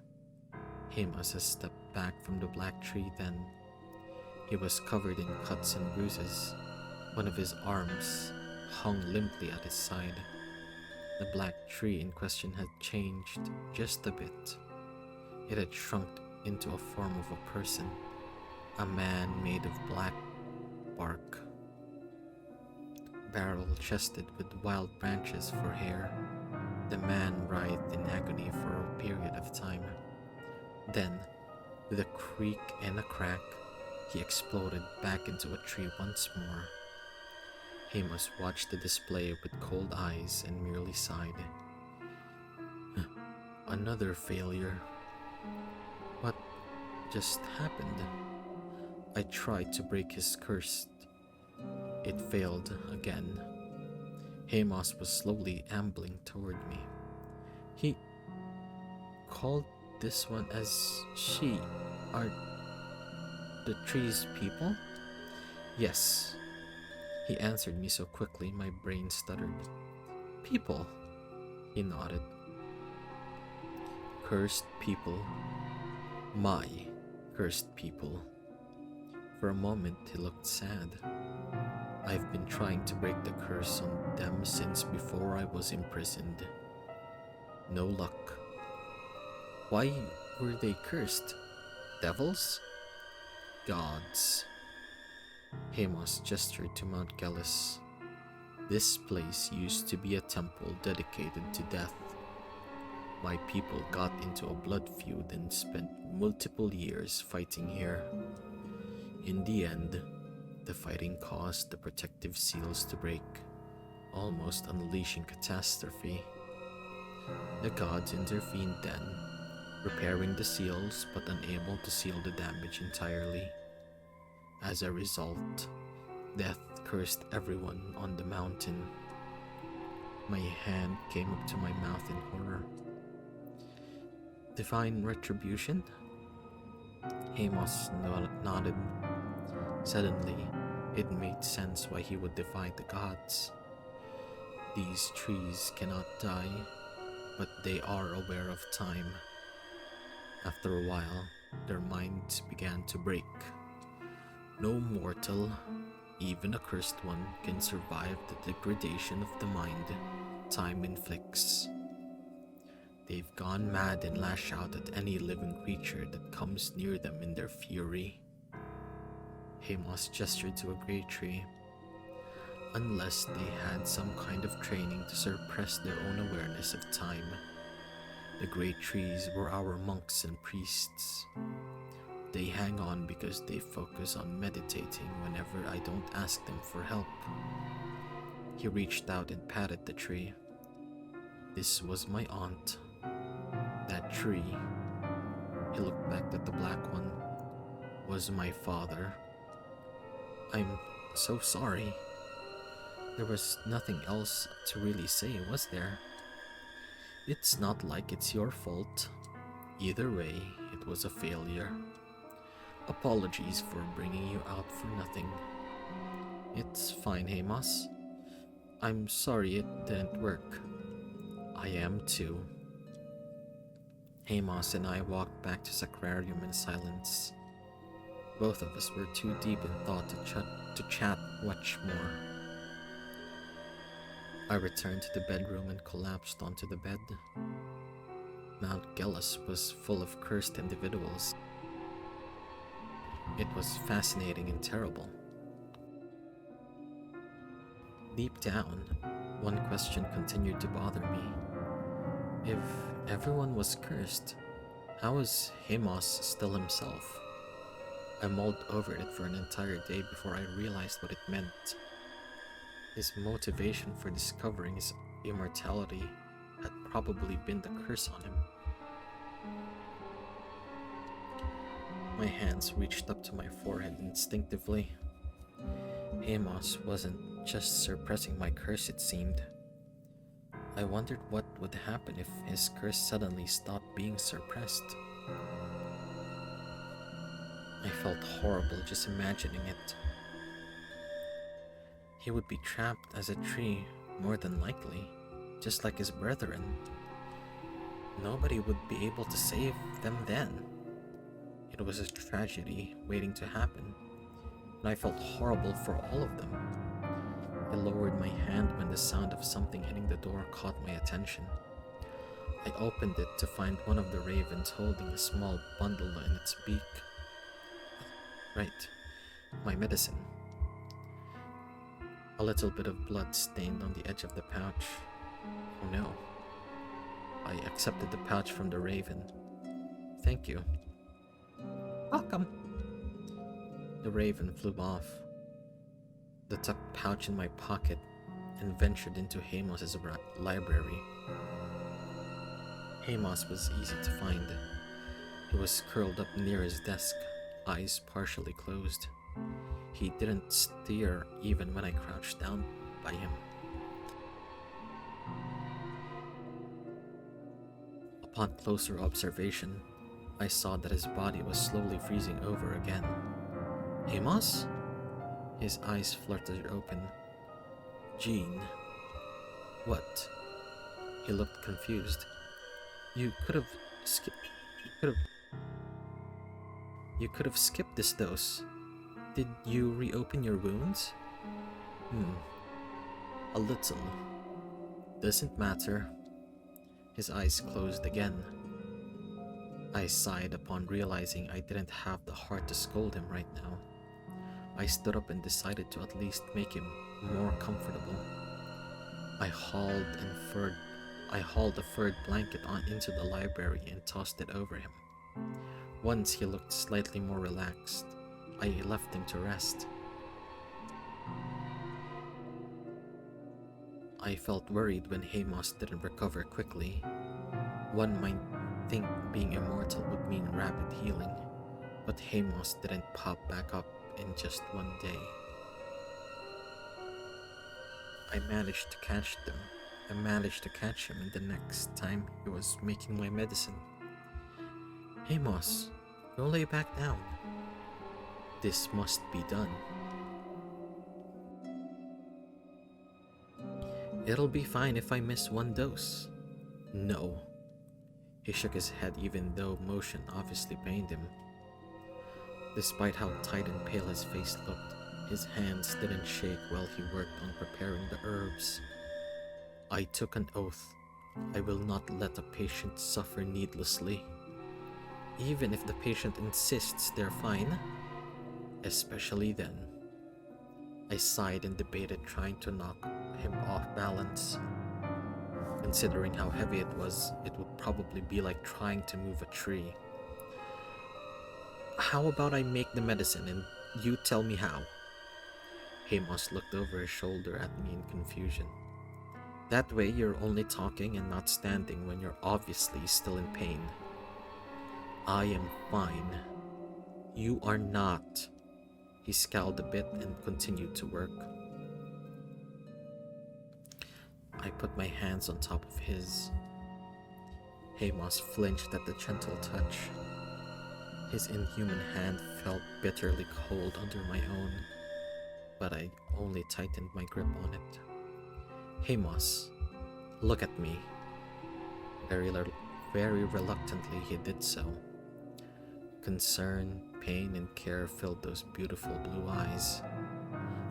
Hamas has stepped back from the black tree then. He was covered in cuts and bruises. One of his arms hung limply at his side. The black tree in question had changed just a bit. It had shrunk into a form of a person, a man made of black bark, barrel-chested with wild branches for hair. The man writhed in agony for a period of time. Then, with a creak and a crack, he exploded back into a tree once more. Hamas watched the display with cold eyes and merely sighed. Another failure. What just happened? I tried to break his curse. It failed again. Hamas was slowly ambling toward me. He called this one as she. Are the tree's people? Yes. He answered me so quickly my brain stuttered. People, he nodded. Cursed people. My cursed people. For a moment he looked sad. I've been trying to break the curse on them since before I was imprisoned. No luck. Why were they cursed? Devils? Gods. Hamas gestured to Mount Gellus. This place used to be a temple dedicated to death. My people got into a blood feud and spent multiple years fighting here. In the end, the fighting caused the protective seals to break, almost unleashing catastrophe. The gods intervened then, repairing the seals but unable to seal the damage entirely. As a result, death cursed everyone on the mountain. My hand came up to my mouth in horror. Divine retribution? Hamas nodded. Suddenly, it made sense why he would defy the gods. These trees cannot die, but they are aware of time. After a while, their minds began to break. No mortal, even a cursed one, can survive the degradation of the mind time inflicts. They've gone mad and lash out at any living creature that comes near them in their fury. Hamas gestured to a great tree. Unless they had some kind of training to suppress their own awareness of time. The great trees were our monks and priests. They hang on because they focus on meditating whenever I don't ask them for help. He reached out and patted the tree. This was my aunt. That tree, he looked back at the black one, was my father. I'm so sorry. There was nothing else to really say, was there? It's not like it's your fault. Either way, it was a failure. Apologies for bringing you out for nothing. It's fine, Hamas. I'm sorry it didn't work. I am too. Hamas and I walked back to Sacrarium in silence. Both of us were too deep in thought to chat much more. I returned to the bedroom and collapsed onto the bed. Mount Gellus was full of cursed individuals. It was fascinating and terrible. Deep down, one question continued to bother me. If everyone was cursed, how was Hamas still himself? I mulled over it for an entire day before I realized what it meant. His motivation for discovering his immortality had probably been the curse on him. My hands reached up to my forehead instinctively. Hamas wasn't just suppressing my curse, it seemed. I wondered what would happen if his curse suddenly stopped being suppressed. I felt horrible just imagining it. He would be trapped as a tree, more than likely, just like his brethren. Nobody would be able to save them then. It was a tragedy waiting to happen, and I felt horrible for all of them. I lowered my hand when the sound of something hitting the door caught my attention. I opened it to find one of the ravens holding a small bundle in its beak. Right, my medicine. A little bit of blood stained on the edge of the pouch. Oh no. I accepted the pouch from the raven. Thank you. Welcome. The raven flew off. The tucked pouch in my pocket and ventured into Hamas's library. Hamas was easy to find. He was curled up near his desk, eyes partially closed. He didn't stir even when I crouched down by him. Upon closer observation, I saw that his body was slowly freezing over again. Hamas? His eyes fluttered open. Jean. What? He looked confused. You could have skipped this dose. Did you reopen your wounds? Hmm, a little. Doesn't matter. His eyes closed again. I sighed upon realizing I didn't have the heart to scold him right now. I stood up and decided to at least make him more comfortable. I hauled a furred blanket into the library and tossed it over him. Once he looked slightly more relaxed, I left him to rest. I felt worried when Hamas didn't recover quickly. One might think being immortal would mean rapid healing, but Hamas didn't pop back up in just one day. I managed to catch him in the next time he was making my medicine. Hamas, go lay back down. This must be done. It'll be fine if I miss one dose. No. He shook his head even though motion obviously pained him. Despite how tight and pale his face looked, his hands didn't shake while he worked on preparing the herbs. I took an oath. I will not let a patient suffer needlessly. Even if the patient insists they're fine. Especially then. I sighed and debated trying to knock him off balance. Considering how heavy it was, it would probably be like trying to move a tree. How about I make the medicine and you tell me how? Hamas looked over his shoulder at me in confusion. That way you're only talking and not standing when you're obviously still in pain. I am fine. You are not. He scowled a bit and continued to work. I put my hands on top of his. Hamas flinched at the gentle touch. His inhuman hand felt bitterly cold under my own, but I only tightened my grip on it. Hamas, look at me. Very reluctantly he did so. Concern, pain, and care filled those beautiful blue eyes.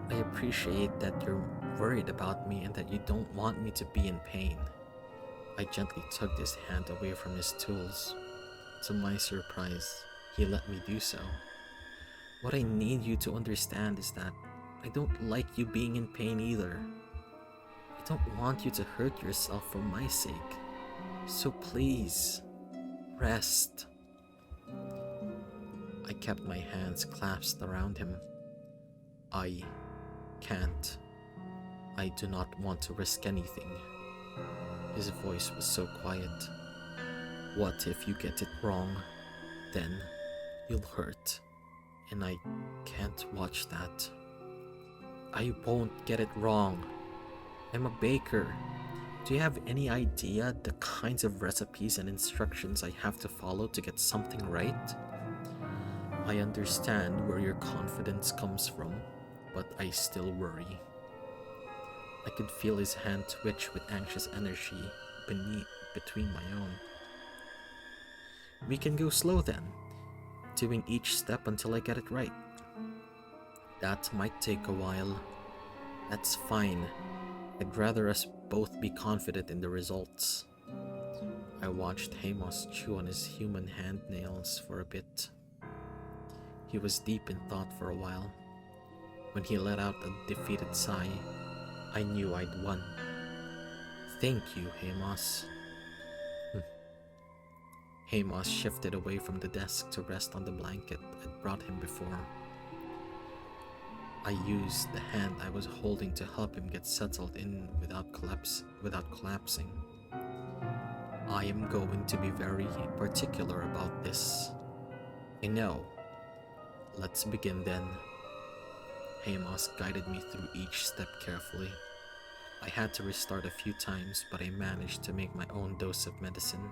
I appreciate that you're worried about me and that you don't want me to be in pain. I gently tugged his hand away from his tools. To my surprise, he let me do so. What I need you to understand is that I don't like you being in pain either. I don't want you to hurt yourself for my sake. So please, rest. I kept my hands clasped around him. I can't. I do not want to risk anything. His voice was so quiet. What if you get it wrong? Then you'll hurt, and I can't watch that. I won't get it wrong. I'm a baker. Do you have any idea the kinds of recipes and instructions I have to follow to get something right? I understand where your confidence comes from, but I still worry. I could feel his hand twitch with anxious energy between my own. We can go slow then, doing each step until I get it right. That might take a while. That's fine. I'd rather us both be confident in the results. I watched Hamas chew on his human hand nails for a bit. He was deep in thought for a while. When he let out a defeated sigh, I knew I'd won. Thank you, Hamas. Hamas shifted away from the desk to rest on the blanket I'd brought him before. I used the hand I was holding to help him get settled in without collapsing. I am going to be very particular about this. I know. Let's begin then. Hamas guided me through each step carefully. I had to restart a few times, but I managed to make my own dose of medicine.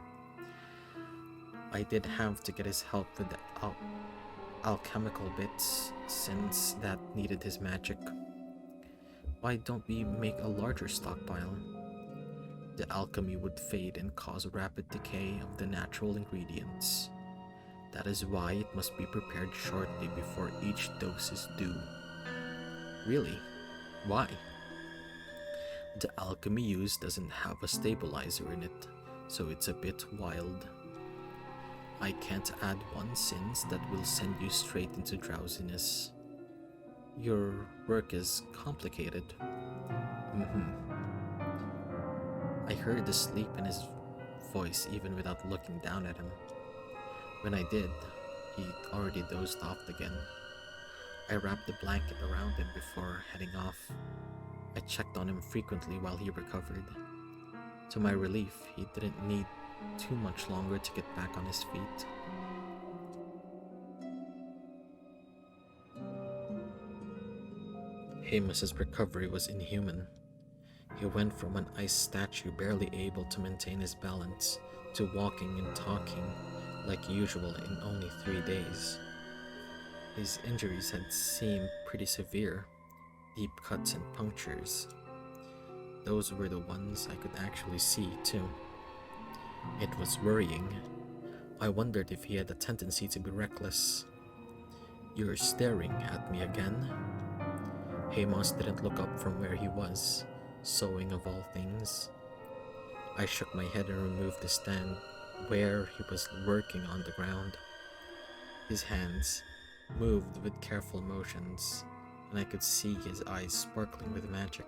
I did have to get his help with the alchemical bits, since that needed his magic. Why don't we make a larger stockpile? The alchemy would fade and cause rapid decay of the natural ingredients. That is why it must be prepared shortly before each dose is due. Really? Why? The alchemy used doesn't have a stabilizer in it, so it's a bit wild. I can't add one since that will send you straight into drowsiness. Your work is complicated. I heard the sleep in his voice even without looking down at him. When I did, he'd already dozed off again. I wrapped the blanket around him before heading off. I checked on him frequently while he recovered. To my relief, he didn't need too much longer to get back on his feet. Hamas's recovery was inhuman. He went from an ice statue barely able to maintain his balance to walking and talking like usual in only 3 days. His injuries had seemed pretty severe, deep cuts and punctures. Those were the ones I could actually see too. It was worrying. I wondered if he had a tendency to be reckless. "You're staring at me again?" Hamas didn't look up from where he was, sewing of all things. I shook my head and removed the stand where he was working on the ground. His hands moved with careful motions, and I could see his eyes sparkling with magic.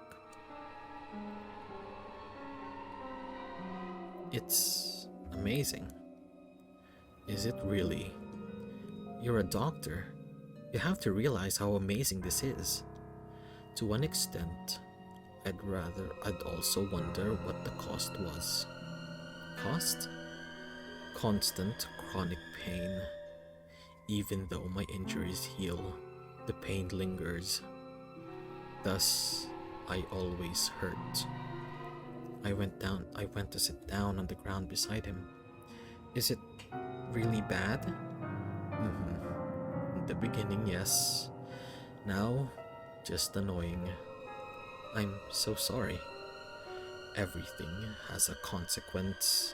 "It's amazing." "Is it really? You're a doctor. You have to realize how amazing this is." To one extent, I'd also wonder what the cost was. Cost? Constant chronic pain. Even though my injuries heal, the pain lingers. Thus, I always hurt. I went to sit down on the ground beside him. "Is it really bad?" In the beginning, yes. Now, just annoying." "I'm so sorry." "Everything has a consequence.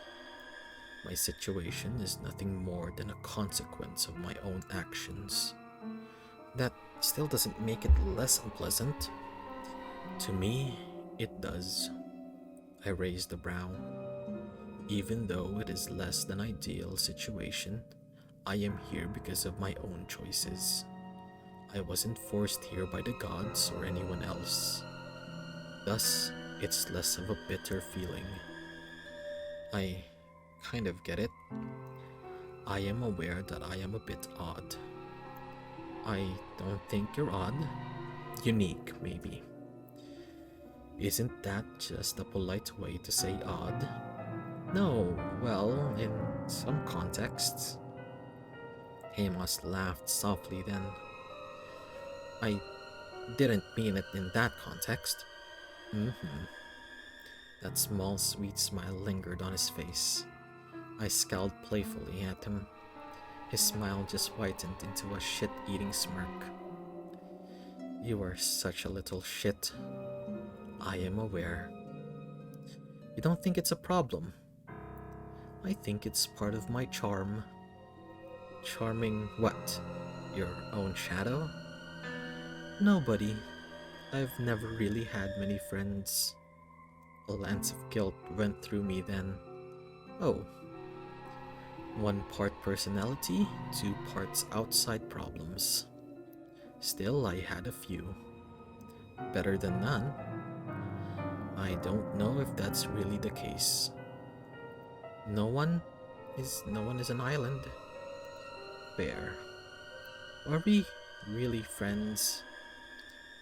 My situation is nothing more than a consequence of my own actions." "That still doesn't make it less unpleasant." "To me, it does." I raised a brow. "Even though it is less than ideal situation, I am here because of my own choices. I wasn't forced here by the gods or anyone else. Thus, it's less of a bitter feeling." "I kind of get it." "I am aware that I am a bit odd." "I don't think you're odd. Unique, maybe." "Isn't that just a polite way to say odd?" "No, well, in some contexts." Amos laughed softly then. "I didn't mean it in that context." That small sweet smile lingered on his face. I scowled playfully at him. His smile just whitened into a shit-eating smirk. "You are such a little shit." "I am aware." "You don't think it's a problem?" "I think it's part of my charm." "Charming what? Your own shadow?" "Nobody. I've never really had many friends." A lance of guilt went through me then. "Oh. 1 part personality, 2 parts outside problems." "Still, I had a few." "Better than none." "I don't know if that's really the case." No one is an island." "Fair. Are we really friends?"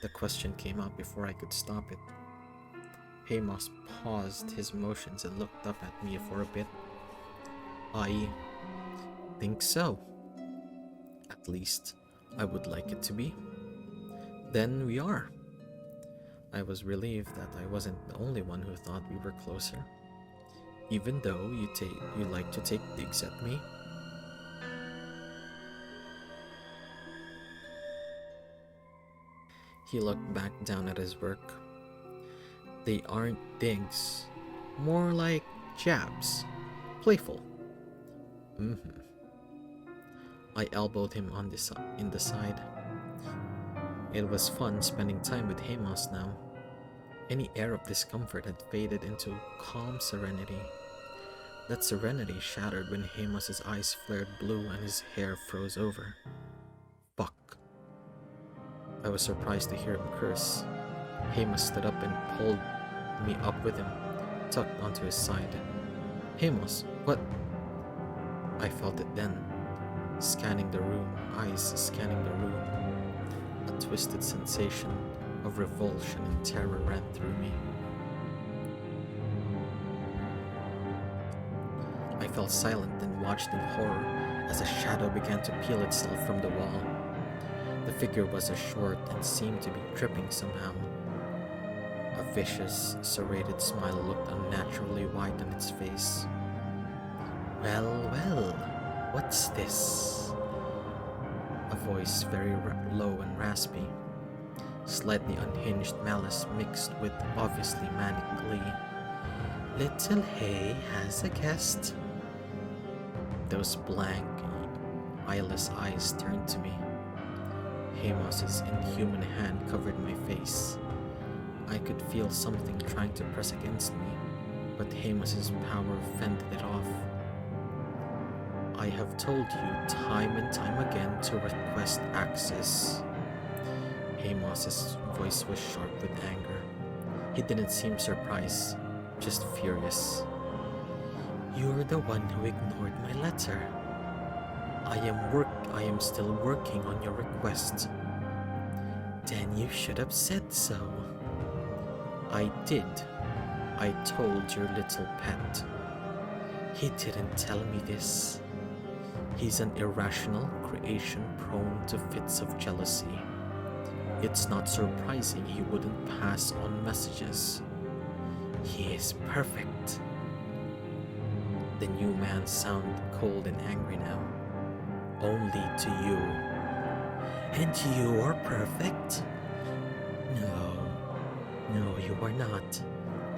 The question came out before I could stop it. Hamas paused his motions and looked up at me for a bit. "I think so. At least, I would like it to be." "Then we are." I was relieved that I wasn't the only one who thought we were closer. "Even though you like to take digs at me?" He looked back down at his work. "They aren't digs. More like jabs. Playful." I elbowed him in the side. It was fun spending time with Hamas now. Any air of discomfort had faded into calm serenity. That serenity shattered when Hamas's eyes flared blue and his hair froze over. Fuck. I was surprised to hear him curse. Hamas stood up and pulled me up with him, tucked onto his side. Hamas, what? I felt it then, scanning the room, eyes scanning the room. A twisted sensation of revulsion and terror ran through me. I fell silent and watched in horror as a shadow began to peel itself from the wall. The figure was short and seemed to be dripping somehow. A vicious, serrated smile looked unnaturally wide on its face. Well, well, what's this? A voice very low and raspy, slightly unhinged malice mixed with obviously manic glee. Little Hay has a guest. Those blank, eyeless eyes turned to me. Hamas's inhuman hand covered my face. I could feel something trying to press against me, but Hamas's power fended it off. I have told you time and time again to request access. Hamas's voice was sharp with anger. He didn't seem surprised, just furious. You're the one who ignored my letter. I am still working on your request. Then you should have said so. I did. I told your little pet. He didn't tell me this. He's an irrational creation prone to fits of jealousy. It's not surprising he wouldn't pass on messages. He is perfect. The new man sounded cold and angry now. Only to you. And you are perfect? No, you are not.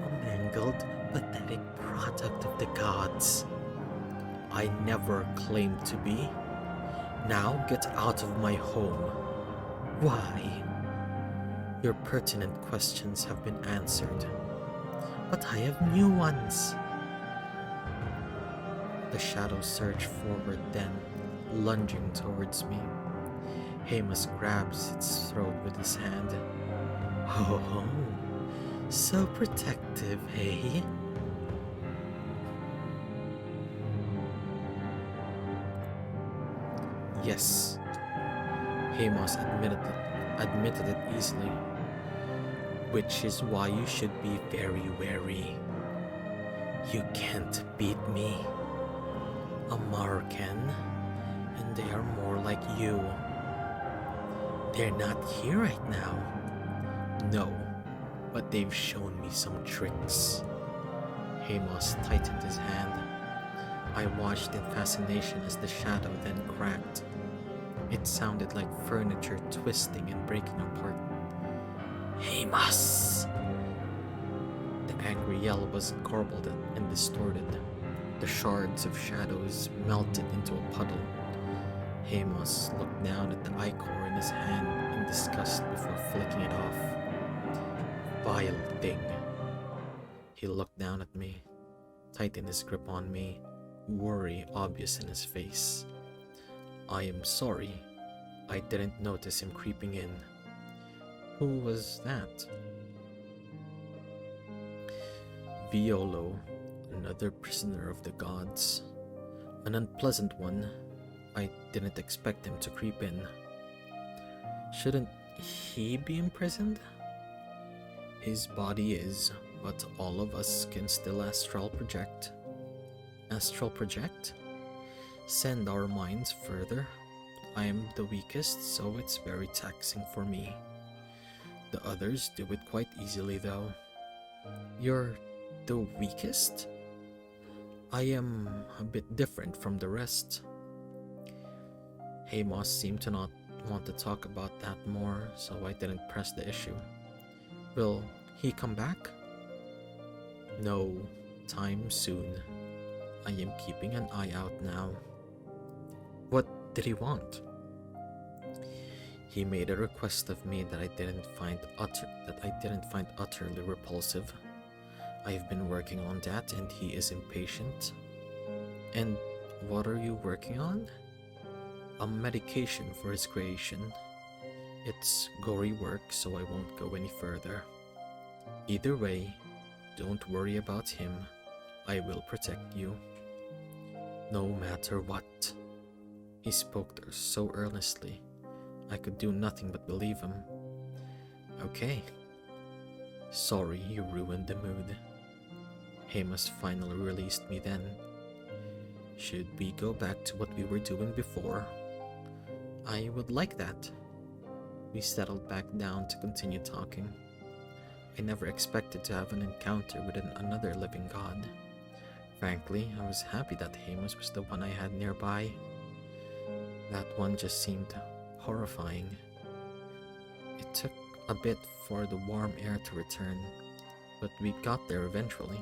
A mangled, pathetic product of the gods. I never claimed to be. Now get out of my home. Why? Your pertinent questions have been answered, but I have new ones. The shadow surged forward then, lunging towards me. Hamas grabs its throat with his hand. Oh, so protective, eh? Yes, Hamas admitted it easily, which is why you should be very wary. You can't beat me. Amar can, and they are more like you. They're not here right now. No, but they've shown me some tricks. Hamas tightened his hand. I watched in fascination as the shadow then cracked. It sounded like furniture twisting and breaking apart. Hamas! The angry yell was garbled and distorted. The shards of shadows melted into a puddle. Hamas looked down at the ichor in his hand in disgust before flicking it off. Vile thing. He looked down at me, tightened his grip on me, worry obvious in his face. I am sorry. I didn't notice him creeping in. Who was that? Violo, another prisoner of the gods. An unpleasant one. I didn't expect him to creep in. Shouldn't he be imprisoned? His body is, but all of us can still astral project. Astral project? Send our minds further. I am the weakest, so it's very taxing for me. The others do it quite easily though. You're the weakest? I am a bit different from the rest. Hamas seemed to not want to talk about that more, so I didn't press the issue. Will he come back? No, time soon. I am keeping an eye out now. What did he want? He made a request of me that I didn't find utterly repulsive. I've been working on that, and he is impatient. And what are you working on? A medication for his creation. It's gory work, so I won't go any further. Either way, don't worry about him. I will protect you. No matter what. He spoke there so earnestly. I could do nothing but believe him. Okay. Sorry you ruined the mood. Hamas finally released me then. Should we go back to what we were doing before? I would like that. We settled back down to continue talking. I never expected to have an encounter with another living god. Frankly, I was happy that Hamas was the one I had nearby. That one just seemed horrifying. It took a bit for the warm air to return, but we got there eventually.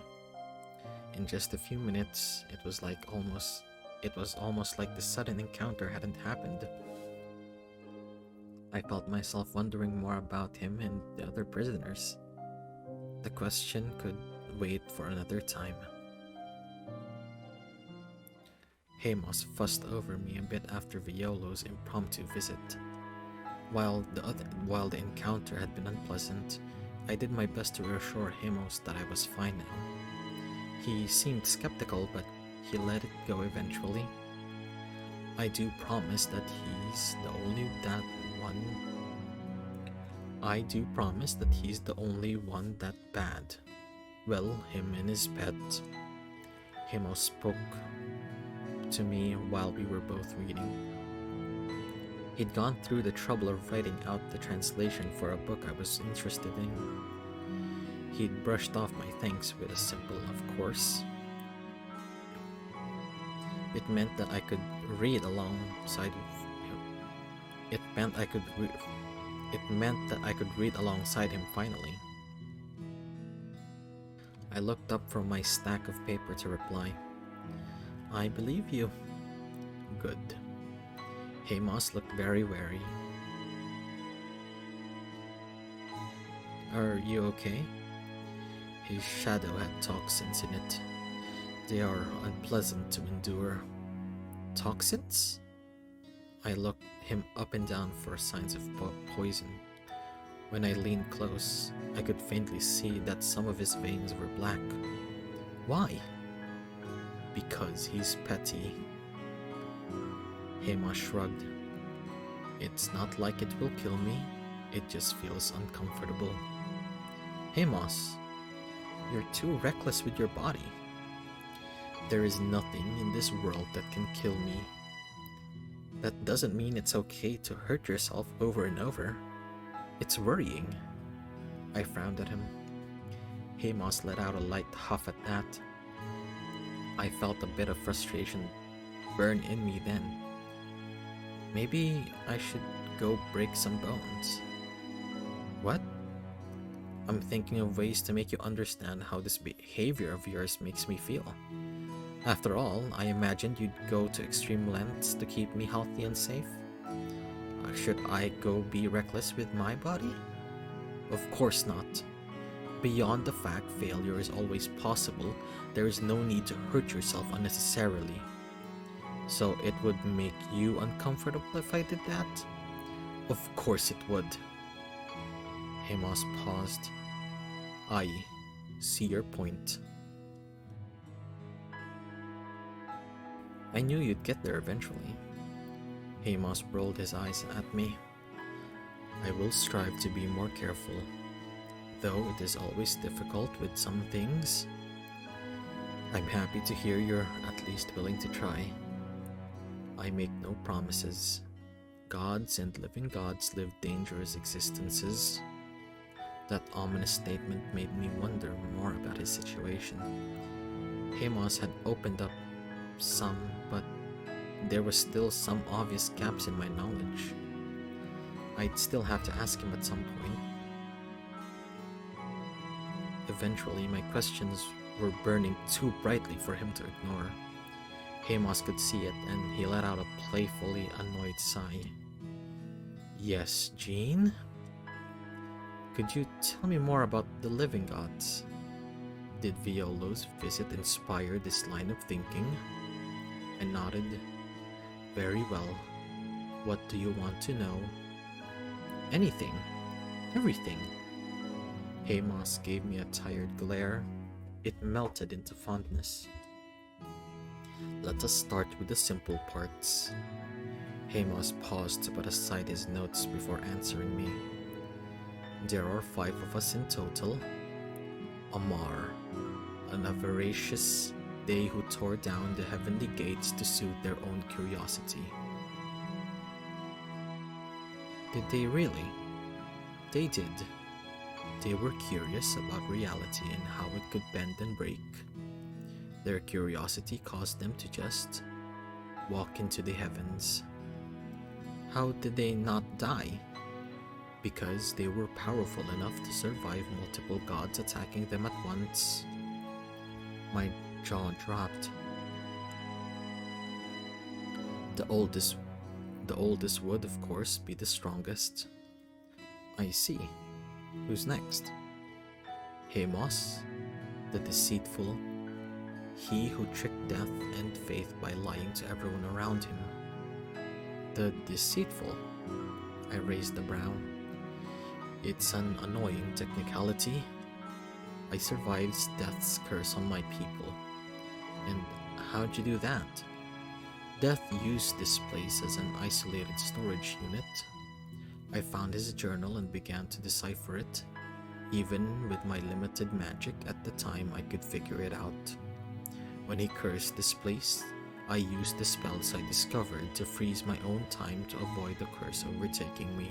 In just a few minutes, it was almost like the sudden encounter hadn't happened. I felt myself wondering more about him and the other prisoners. The question could wait for another time. Hamas fussed over me a bit after Violo's impromptu visit. While the encounter had been unpleasant, I did my best to reassure Hamas that I was fine now. He seemed skeptical, but he let it go eventually. I do promise that he's the only one that bad. Well, him and his pet. Hamas spoke to me while we were both reading. He'd gone through the trouble of writing out the translation for a book I was interested in. He'd brushed off my thanks with a simple "of course." It meant that I could read alongside him finally. I looked up from my stack of paper to reply. I believe you. Good. Hamas looked very wary. Are you okay? His shadow had toxins in it. They are unpleasant to endure. Toxins? I looked him up and down for signs of poison. When I leaned close, I could faintly see that some of his veins were black. Why? Because he's petty. Hamas shrugged. It's not like it will kill me, it just feels uncomfortable. Hamas, you're too reckless with your body. There is nothing in this world that can kill me. That doesn't mean it's okay to hurt yourself over and over. It's worrying. I frowned at him. Hamas let out a light huff at that. I felt a bit of frustration burn in me then. Maybe I should go break some bones. What? I'm thinking of ways to make you understand how this behavior of yours makes me feel. After all, I imagined you'd go to extreme lengths to keep me healthy and safe. Should I go be reckless with my body? Of course not. Beyond the fact failure is always possible, there is no need to hurt yourself unnecessarily. So it would make you uncomfortable if I did that? Of course it would. Hamas paused. I see your point. I knew you'd get there eventually. Hamas rolled his eyes at me. I will strive to be more careful, though it is always difficult with some things. I'm happy to hear you're at least willing to try. I make no promises. Gods and living gods live dangerous existences. That ominous statement made me wonder more about his situation. Hamas had opened up some, but there were still some obvious gaps in my knowledge. I'd still have to ask him at some point. Eventually, my questions were burning too brightly for him to ignore. Hamas could see it, and he let out a playfully annoyed sigh. Yes, Jean? Could you tell me more about the living gods? Did Violo's visit inspire this line of thinking? I nodded. Very well. What do you want to know? Anything. Everything. Hamas gave me a tired glare. It melted into fondness. Let us start with the simple parts. Hamas paused to put aside his notes before answering me. There are 5 of us in total. Amar, an avaricious they who tore down the heavenly gates to suit their own curiosity. Did they really? They did. They were curious about reality and how it could bend and break. Their curiosity caused them to just walk into the heavens. How did they not die? Because they were powerful enough to survive multiple gods attacking them at once. My jaw dropped. The oldest would, of course, be the strongest. I see. Who's next? Hamas, the deceitful, he who tricked death and faith by lying to everyone around him. The deceitful? I raised a brow. It's an annoying technicality. I survived death's curse on my people. And how'd you do that? Death used this place as an isolated storage unit. I found his journal and began to decipher it. Even with my limited magic at the time, I could figure it out. When he cursed this place, I used the spells I discovered to freeze my own time to avoid the curse overtaking me.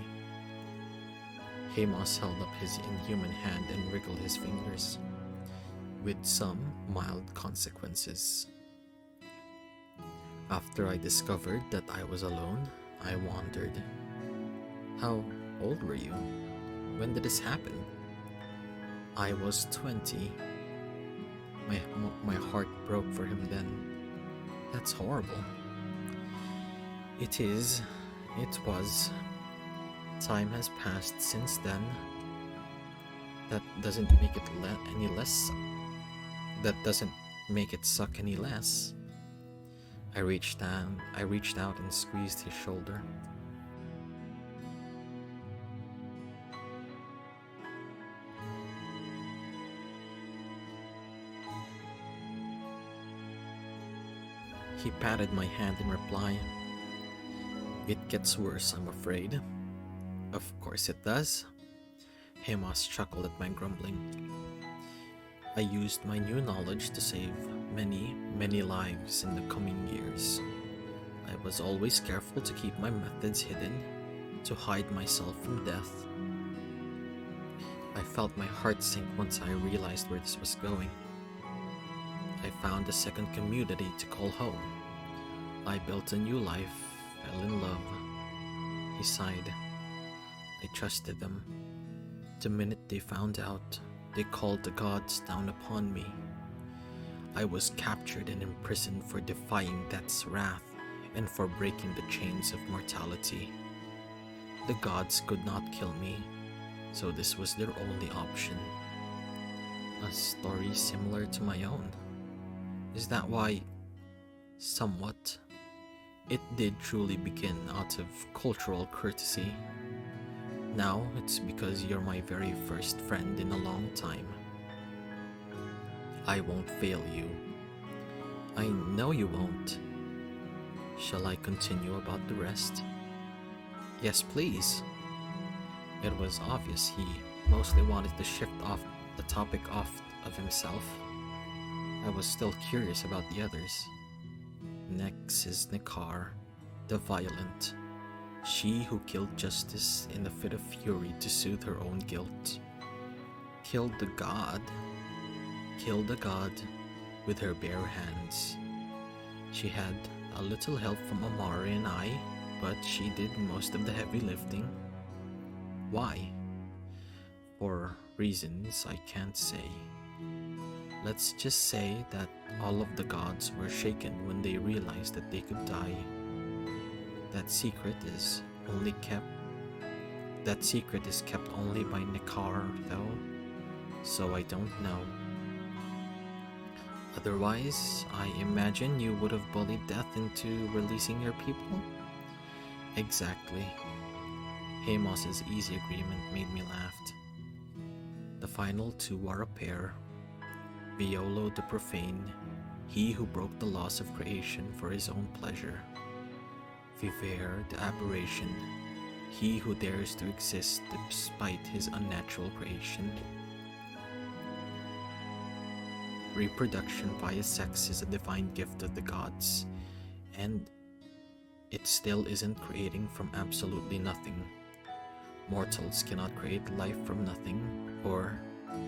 Hamas held up his inhuman hand and wriggled his fingers, with some mild consequences. After I discovered that I was alone, I wondered. How old were you? When did this happen? I was 20. My heart broke for him then. That's horrible. It is. It was. Time has passed since then. That doesn't make it any less. That doesn't make it suck any less. I reached out and squeezed his shoulder. He patted my hand in reply. It gets worse, I'm afraid. Of course it does. Hamas chuckled at my grumbling. I used my new knowledge to save many, many lives in the coming years. I was always careful to keep my methods hidden, to hide myself from death. I felt my heart sink once I realized where this was going. I found a second community to call home. I built a new life, fell in love. He sighed. I trusted them. The minute they found out, they called the gods down upon me. I was captured and imprisoned for defying death's wrath and for breaking the chains of mortality. The gods could not kill me, so this was their only option. A story similar to my own. Is that why? Somewhat. It did truly begin out of cultural courtesy. Now it's because you're my very first friend in a long time. I won't fail you. I know you won't. Shall I continue about the rest? Yes, please. It was obvious he mostly wanted to shift the topic off of himself. I was still curious about the others. Next is Nikar, the violent. She who killed Justice in a fit of fury to soothe her own guilt. Killed the god with her bare hands. She had a little help from Amari and I, but she did most of the heavy lifting. Why? For reasons I can't say. Let's just say that all of the gods were shaken when they realized that they could die. That secret is only kept That secret is kept only by Nekar, though, so I don't know. Otherwise, I imagine you would have bullied Death into releasing your people? Exactly. Hamas's easy agreement made me laugh. The final two are a pair. Violo the profane, he who broke the laws of creation for his own pleasure. Viver the aberration, he who dares to exist despite his unnatural creation. Reproduction via sex is a divine gift of the gods, and it still isn't creating from absolutely nothing. Mortals cannot create life from nothing, or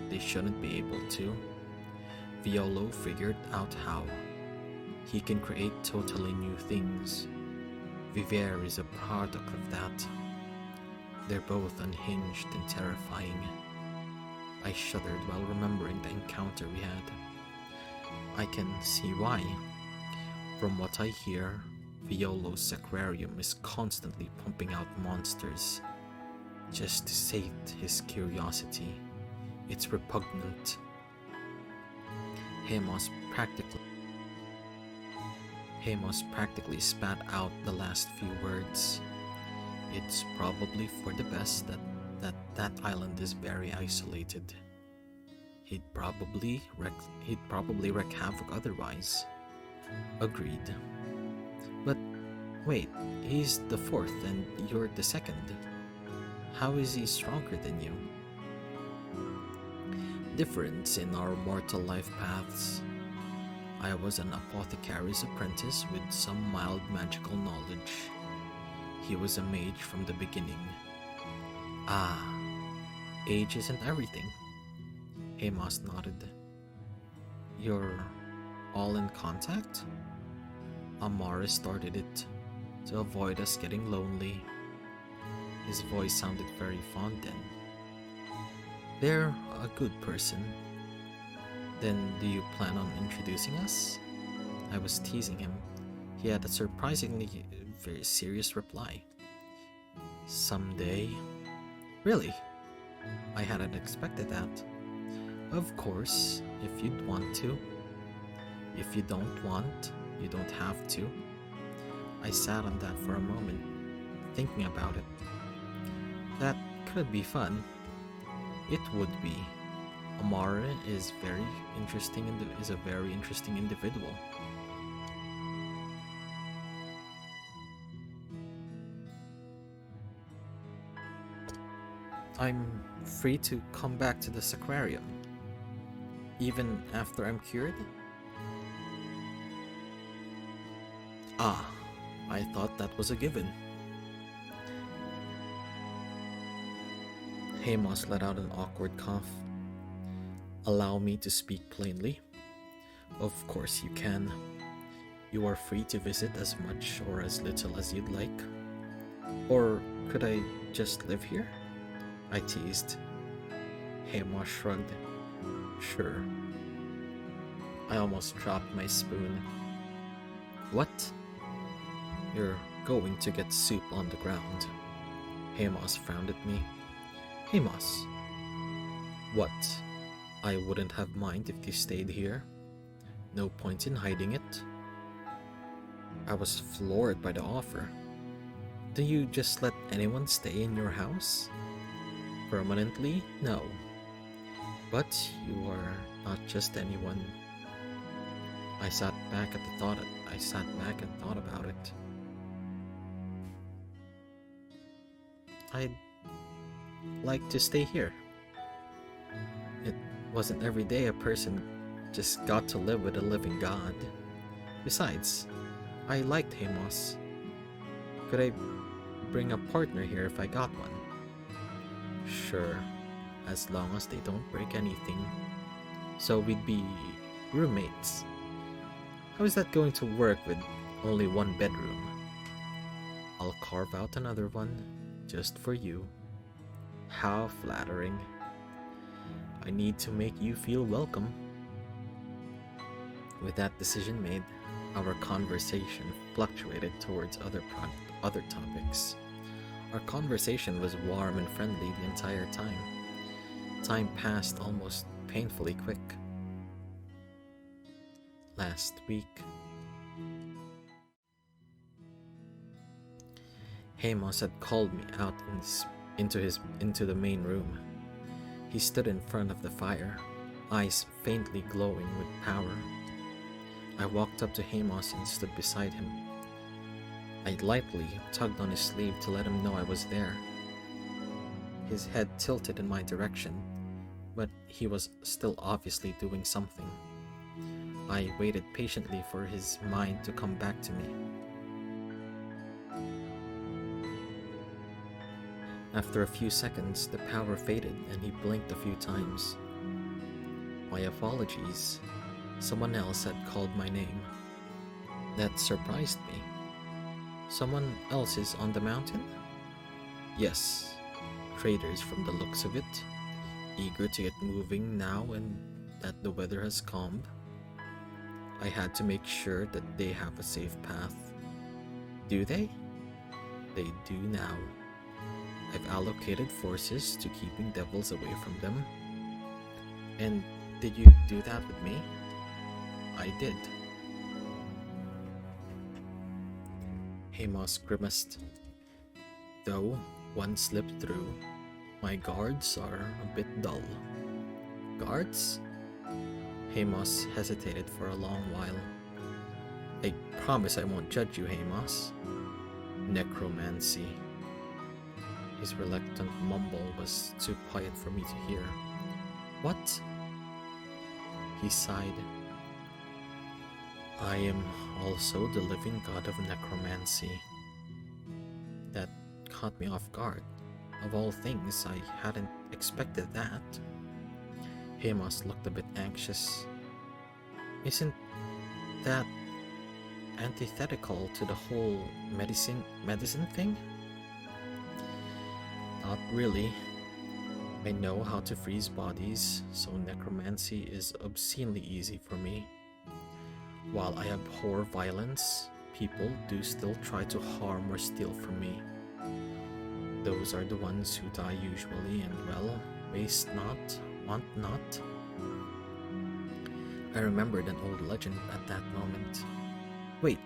they shouldn't be able to. Violo figured out how. He can create totally new things. Viver is a product of that. They're both unhinged and terrifying. I shuddered while remembering the encounter we had. I can see why. From what I hear, Violo's Sacrarium is constantly pumping out monsters just to sate his curiosity. It's repugnant. Hamas practically spat out the last few words. It's probably for the best that island is very isolated. He'd probably wreak havoc otherwise. Agreed. But wait, he's the fourth and you're the second. How is he stronger than you? Difference in our mortal life paths. I was an apothecary's apprentice with some mild magical knowledge. He was a mage from the beginning. Ah, age isn't everything. Hamas nodded. You're all in contact? Amara started it, to avoid us getting lonely. His voice sounded very fond then. They're a good person. Then do you plan on introducing us? I was teasing him. He had a surprisingly very serious reply. Someday. Really? I hadn't expected that. Of course, if you'd want to. If you don't want, you don't have to. I sat on that for a moment, thinking about it. That could be fun. It would be. Amara is a very interesting individual. I'm free to come back to the Sacrarium, even after I'm cured? Ah, I thought that was a given. Hamas let out an awkward cough. Allow me to speak plainly. Of course you can. You are free to visit as much or as little as you'd like. Or could I just live here? I teased. Hamas shrugged. Sure. I almost dropped my spoon. What? You're going to get soup on the ground. Hamas frowned at me. Hamas. What? I wouldn't have mind if you stayed here. No point in hiding it. I was floored by the offer. Do you just let anyone stay in your house? Permanently? No. But you are not just anyone. I sat back and thought about it. I'd like to stay here. It wasn't every day a person just got to live with a living god. Besides, I liked Hamas. Could I bring a partner here if I got one? Sure, as long as they don't break anything. So we'd be roommates. How is that going to work with only one bedroom? I'll carve out another one, just for you. How flattering. I need to make you feel welcome. With that decision made, our conversation fluctuated towards other topics. Our conversation was warm and friendly the entire time. Time passed almost painfully quick. Last week, Hamas had called me out into the main room. He stood in front of the fire, eyes faintly glowing with power. I walked up to Hamas and stood beside him. I lightly tugged on his sleeve to let him know I was there. His head tilted in my direction, but he was still obviously doing something. I waited patiently for his mind to come back to me. After a few seconds, the power faded and he blinked a few times. My apologies. Someone else had called my name. That surprised me. Someone else is on the mountain? Yes, traders from the looks of it, eager to get moving now and that the weather has calmed. I had to make sure that they have a safe path. Do they? They do now. I've allocated forces to keeping devils away from them. And did you do that with me? I did. Hamas grimaced. Though one slipped through, my guards are a bit dull. Guards? Hamas hesitated for a long while. I promise I won't judge you, Hamas. Necromancy. His reluctant mumble was too quiet for me to hear. What? He sighed. I am also the living god of necromancy. That caught me off guard. Of all things, I hadn't expected that. Hamas looked a bit anxious. Isn't that antithetical to the whole medicine thing? Not really. I know how to freeze bodies, so necromancy is obscenely easy for me. While I abhor violence, people do still try to harm or steal from me. Those are the ones who die usually, and well, waste not, want not. I remembered an old legend at that moment. Wait,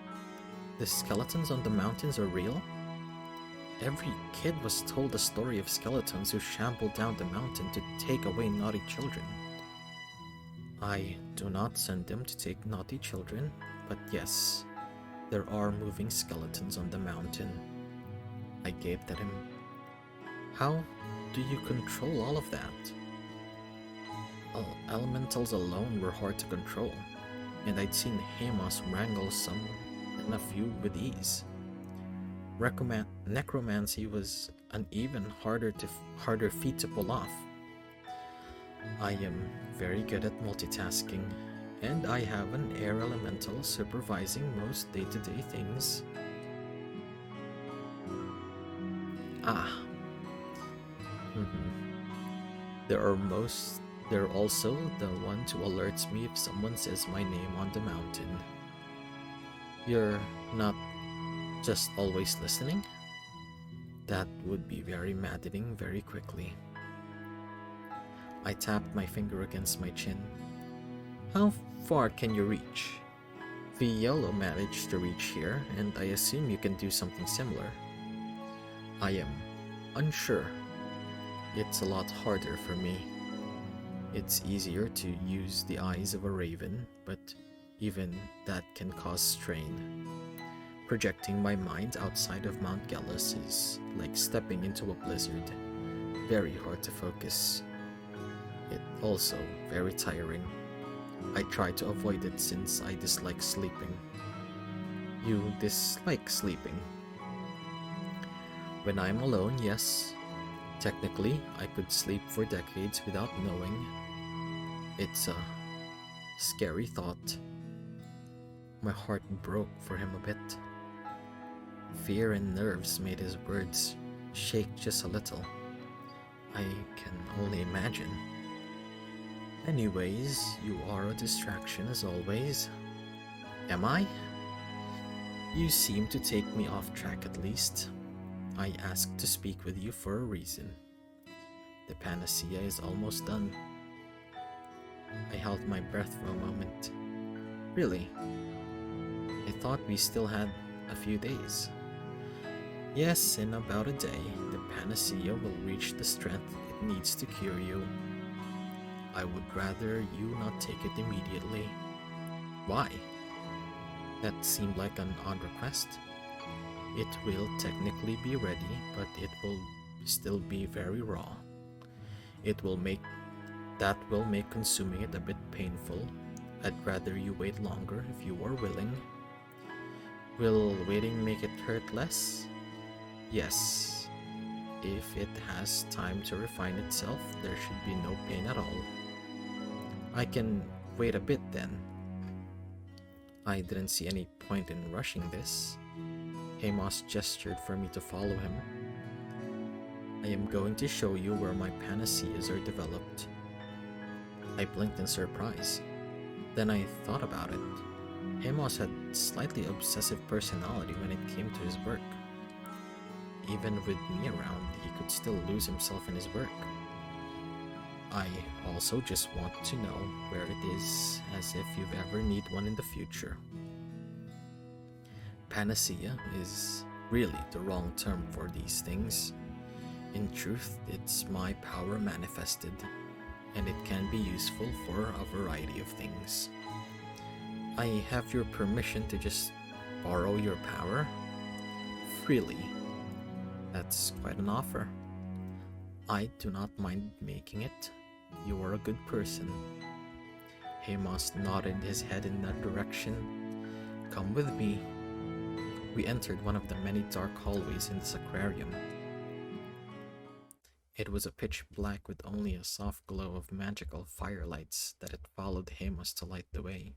the skeletons on the mountains are real? Every kid was told the story of skeletons who shambled down the mountain to take away naughty children. I do not send them to take naughty children, but yes, there are moving skeletons on the mountain. I gaped at him. How do you control all of that? Elementals alone were hard to control, and I'd seen Hamas wrangle some and a few with ease. Necromancy was an even harder feat to pull off. I am very good at multitasking, and I have an air elemental supervising most day-to-day things. Ah. They're also the one who alerts me if someone says my name on the mountain. You're not just always listening? That would be very maddening very quickly. I tapped my finger against my chin. How far can you reach? The yellow managed to reach here, and I assume you can do something similar. I am unsure. It's a lot harder for me. It's easier to use the eyes of a raven, but even that can cause strain. Projecting my mind outside of Mount Gellus is like stepping into a blizzard. Very hard to focus. It also very tiring. I try to avoid it since I dislike sleeping. You dislike sleeping? When I'm alone, yes. Technically, I could sleep for decades without knowing. It's a scary thought. My heart broke for him a bit. Fear and nerves made his words shake just a little. I can only imagine. Anyways, you are a distraction as always. Am I? You seem to take me off track at least. I asked to speak with you for a reason. The panacea is almost done. I held my breath for a moment. Really? I thought we still had a few days. Yes, in about a day, the panacea will reach the strength it needs to cure you. I would rather you not take it immediately. Why? That seemed like an odd request. It will technically be ready, but it will still be very raw. That will make consuming it a bit painful. I'd rather you wait longer if you are willing. Will waiting make it hurt less? Yes. If it has time to refine itself, there should be no pain at all. I can wait a bit then. I didn't see any point in rushing this. Hamas gestured for me to follow him. I am going to show you where my panaceas are developed. I blinked in surprise. Then I thought about it. Hamas had slightly obsessive personality when it came to his work. Even with me around, he could still lose himself in his work. I also just want to know where it is, as if you've ever need one in the future. Panacea is really the wrong term for these things. In truth, it's my power manifested, and it can be useful for a variety of things. I have your permission to just borrow your power? Freely. That's quite an offer. I do not mind making it. You are a good person. Hamas nodded his head in that direction. Come with me. We entered one of the many dark hallways in the Sacrarium. It was a pitch black with only a soft glow of magical firelights that had followed Hamas to light the way.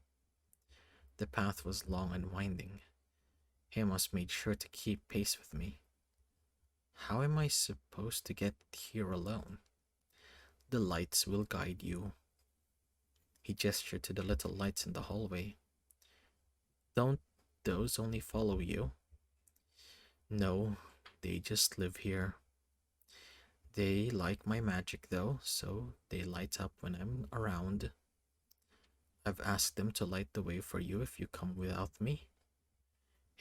The path was long and winding. Hamas made sure to keep pace with me. How am I supposed to get here alone? The lights will guide you. He gestured to the little lights in the hallway. Don't those only follow you? No, they just live here. They like my magic though, so they light up when I'm around. I've asked them to light the way for you if you come without me.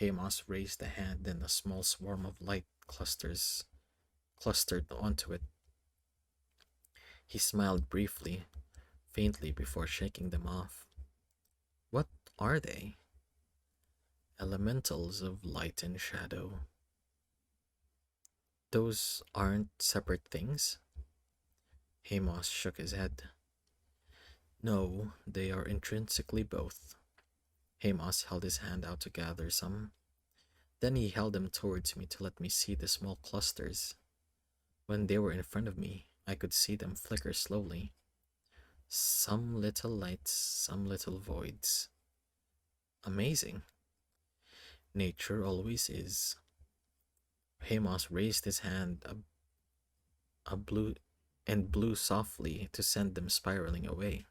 Hamas raised a hand and a small swarm of light clustered onto it. He smiled briefly, faintly before shaking them off. What are they? Elementals of light and shadow. Those aren't separate things? Hamas shook his head. No, they are intrinsically both. Hamas held his hand out to gather some. Then he held them towards me to let me see the small clusters. When they were in front of me, I could see them flicker slowly. Some little lights, some little voids. Amazing. Nature always is. Hamas raised his hand blew softly to send them spiraling away.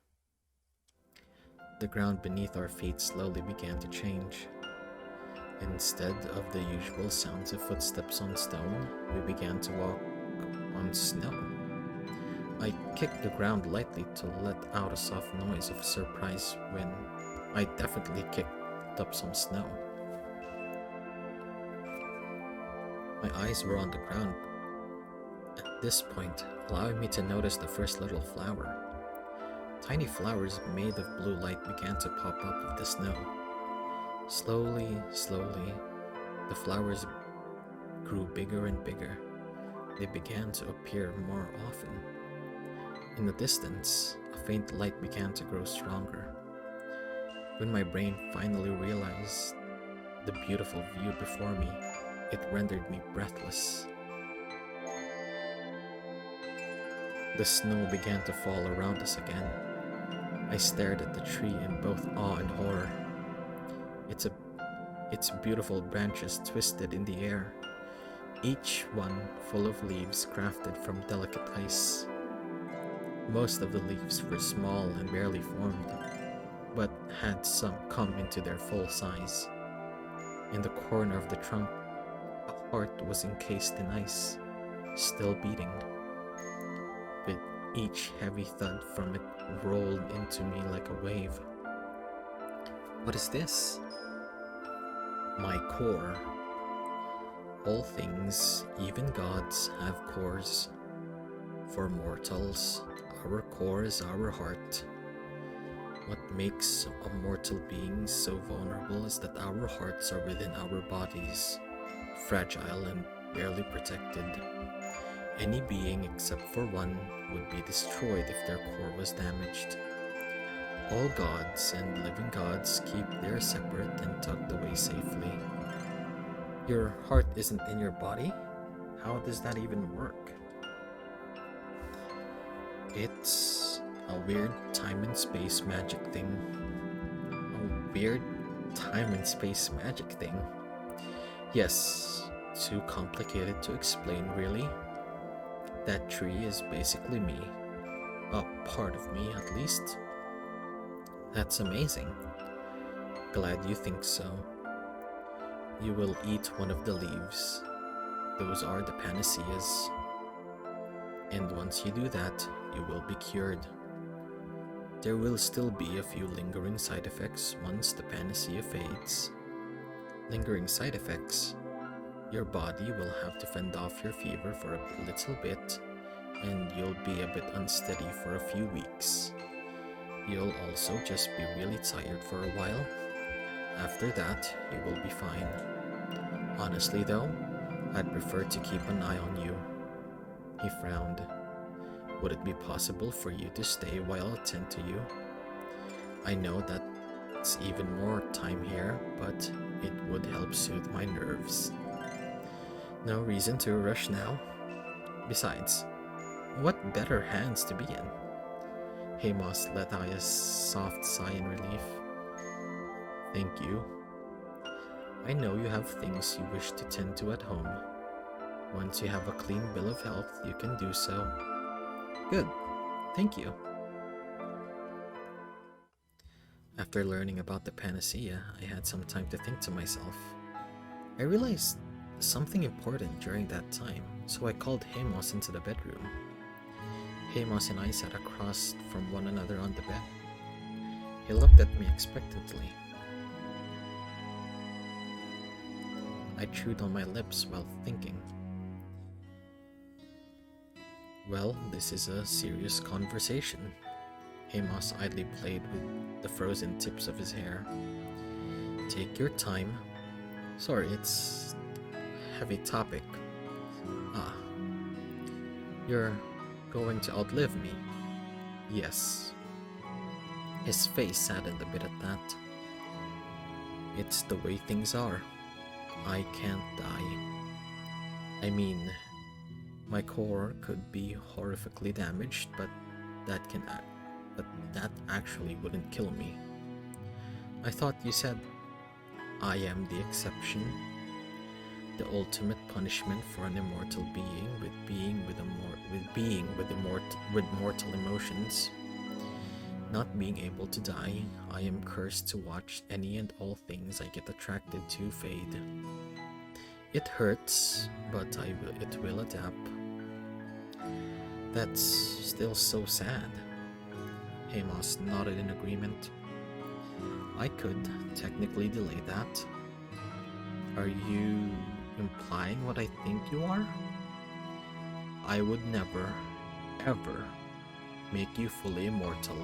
The ground beneath our feet slowly began to change. Instead of the usual sounds of footsteps on stone, we began to walk on snow. I kicked the ground lightly to let out a soft noise of surprise when I definitely kicked up some snow. My eyes were on the ground at this point, allowing me to notice the first little flower. Tiny flowers made of blue light began to pop up of the snow. Slowly, the flowers grew bigger and bigger. They began to appear more often. In the distance, a faint light began to grow stronger. When my brain finally realized the beautiful view before me, it rendered me breathless. The snow began to fall around us again. I stared at the tree in both awe and horror. Its beautiful branches twisted in the air, each one full of leaves crafted from delicate ice. Most of the leaves were small and barely formed, but had some come into their full size. In the corner of the trunk, heart was encased in ice, still beating. With each heavy thud from it rolled into me like a wave. What is this? My core. All things, even gods, have cores. For mortals, our core is our heart. What makes a mortal being so vulnerable is that our hearts are within our bodies, fragile and barely protected. Any being except for one would be destroyed if their core was damaged. All gods and living gods keep theirs separate and tucked away safely. Your heart isn't in your body? How does that even work? It's a weird time and space magic thing. A weird time and space magic thing? Yes, too complicated to explain, really. That tree is basically me. A part of me, at least. That's amazing. Glad you think so. You will eat one of the leaves. Those are the panaceas. And once you do that, you will be cured. There will still be a few lingering side effects once the panacea fades. Lingering side effects? Your body will have to fend off your fever for a little bit, and you'll be a bit unsteady for a few weeks. You'll also just be really tired for a while. After that, you will be fine. Honestly though, I'd prefer to keep an eye on you. He frowned. Would it be possible for you to stay while I tend to you? I know that's even more time here, but it would help soothe my nerves. No reason to rush now. Besides, what better hands to be in? Hamas let out a soft sigh in relief. Thank you. I know you have things you wish to tend to at home. Once you have a clean bill of health, you can do so. Good. Thank you. After learning about the panacea, I had some time to think to myself. I realized something important during that time, so I called Hamas into the bedroom. Hamas and I sat across from one another on the bed. He looked at me expectantly. I chewed on my lips while thinking. Well, this is a serious conversation. Hamas idly played with the frozen tips of his hair. Take your time. Sorry, it's a heavy topic. You're going to outlive me. Yes. His face saddened a bit at that. It's the way things are. I can't die. I mean, my core could be horrifically damaged, but that actually wouldn't kill me. I thought you said I am the exception, the ultimate punishment for an immortal being with mortal emotions. Not being able to die, I am cursed to watch any and all things I get attracted to fade. It hurts, but it will adapt. That's still so sad. Hamas nodded in agreement. I could technically delay that. Are you implying what I think you are? I would never, ever make you fully immortal.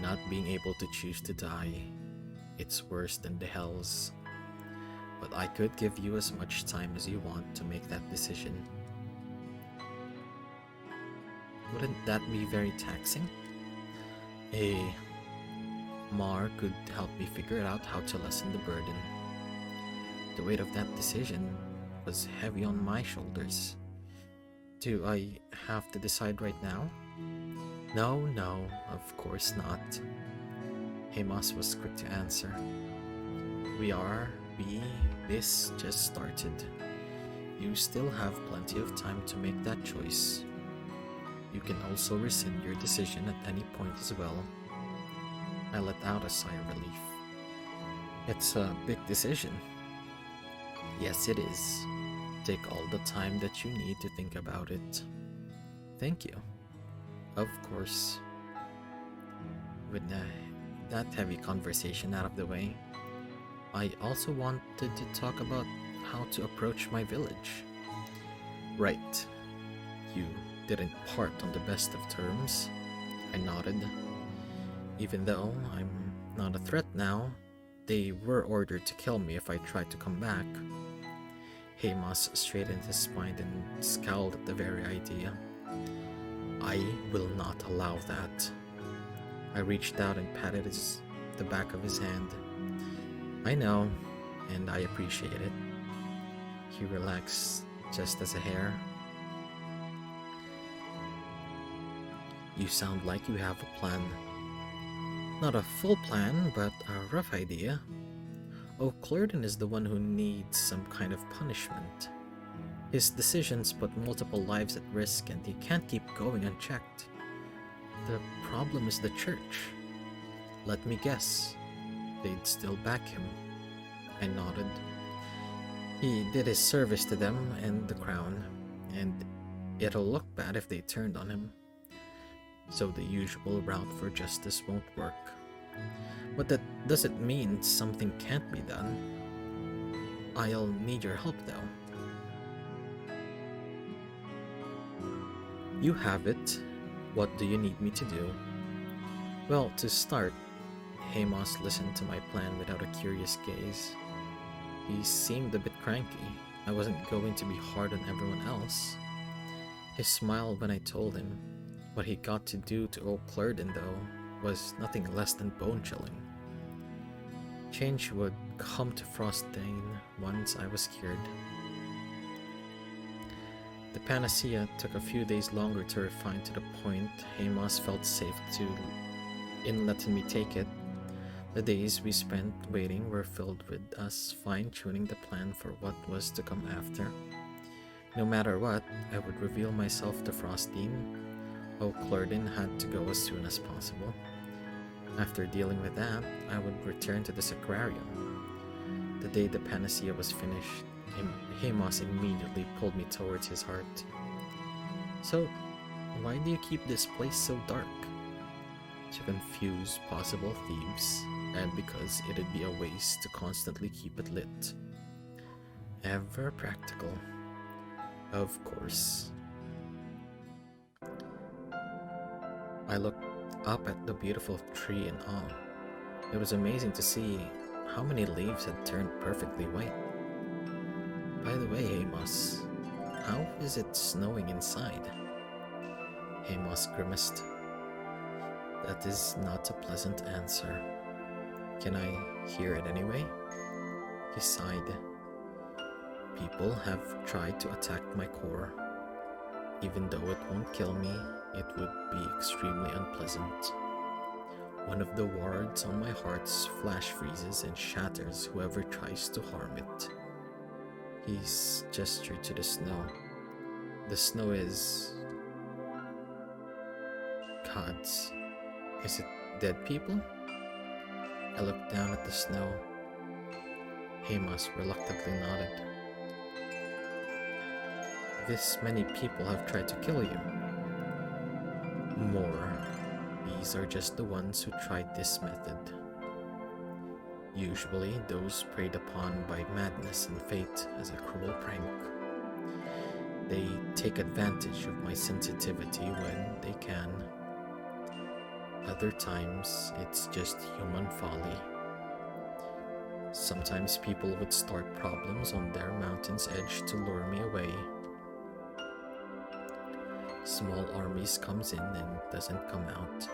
Not being able to choose to die, it's worse than the hells. But I could give you as much time as you want to make that decision. Wouldn't that be very taxing? A Mar could help me figure out how to lessen the burden. The weight of that decision was heavy on my shoulders. Do I have to decide right now? No, of course not. Hamas was quick to answer. This just started. You still have plenty of time to make that choice. You can also rescind your decision at any point as well. I let out a sigh of relief. It's a big decision. Yes, it is. Take all the time that you need to think about it. Thank you. Of course. With that heavy conversation out of the way, I also wanted to talk about how to approach my village. Right. You didn't part on the best of terms. I nodded. Even though I'm not a threat now, they were ordered to kill me if I tried to come back. Hamas straightened his spine and scowled at the very idea. I will not allow that. I reached out and patted the back of his hand. I know, and I appreciate it. He relaxed just as a hair. You sound like you have a plan. Not a full plan, but a rough idea. O'Clurden is the one who needs some kind of punishment. His decisions put multiple lives at risk and he can't keep going unchecked. The problem is the church. Let me guess. They'd still back him. I nodded. He did his service to them and the crown, and it'll look bad if they turned on him. So the usual route for justice won't work. But that doesn't mean something can't be done. I'll need your help though. You have it. What do you need me to do? Well, to start, Hamas listened to my plan without a curious gaze. He seemed a bit cranky. I wasn't going to be hard on everyone else. His smile when I told him what he got to do to O'Clurden, though, was nothing less than bone-chilling. Change would come to Frostbane once I was cured. The panacea took a few days longer to refine to the point Hamas felt safe in letting me take it. The days we spent waiting were filled with us fine-tuning the plan for what was to come after. No matter what, I would reveal myself to Frostine. O'Clurden had to go as soon as possible. After dealing with that, I would return to the Sacrarium. The day the panacea was finished, Hamas immediately pulled me towards his heart. So, why do you keep this place so dark? To confuse possible thieves, and because it'd be a waste to constantly keep it lit. Ever practical. Of course. I looked up at the beautiful tree in awe. It was amazing to see how many leaves had turned perfectly white. By the way, Amos, how is it snowing inside? Amos grimaced. That is not a pleasant answer. Can I hear it anyway? He sighed. People have tried to attack my core. Even though it won't kill me, it would be extremely unpleasant. One of the wards on my heart's flash freezes and shatters whoever tries to harm it. He's gestured to the snow. The snow is... gods. Is it dead people? I looked down at the snow. Hamas reluctantly nodded. This many people have tried to kill you. More. These are just the ones who tried this method. Usually those preyed upon by madness and fate as a cruel prank. They take advantage of my sensitivity when they can. Other times, it's just human folly. Sometimes people would start problems on their mountain's edge to lure me away. Small armies comes in and doesn't come out.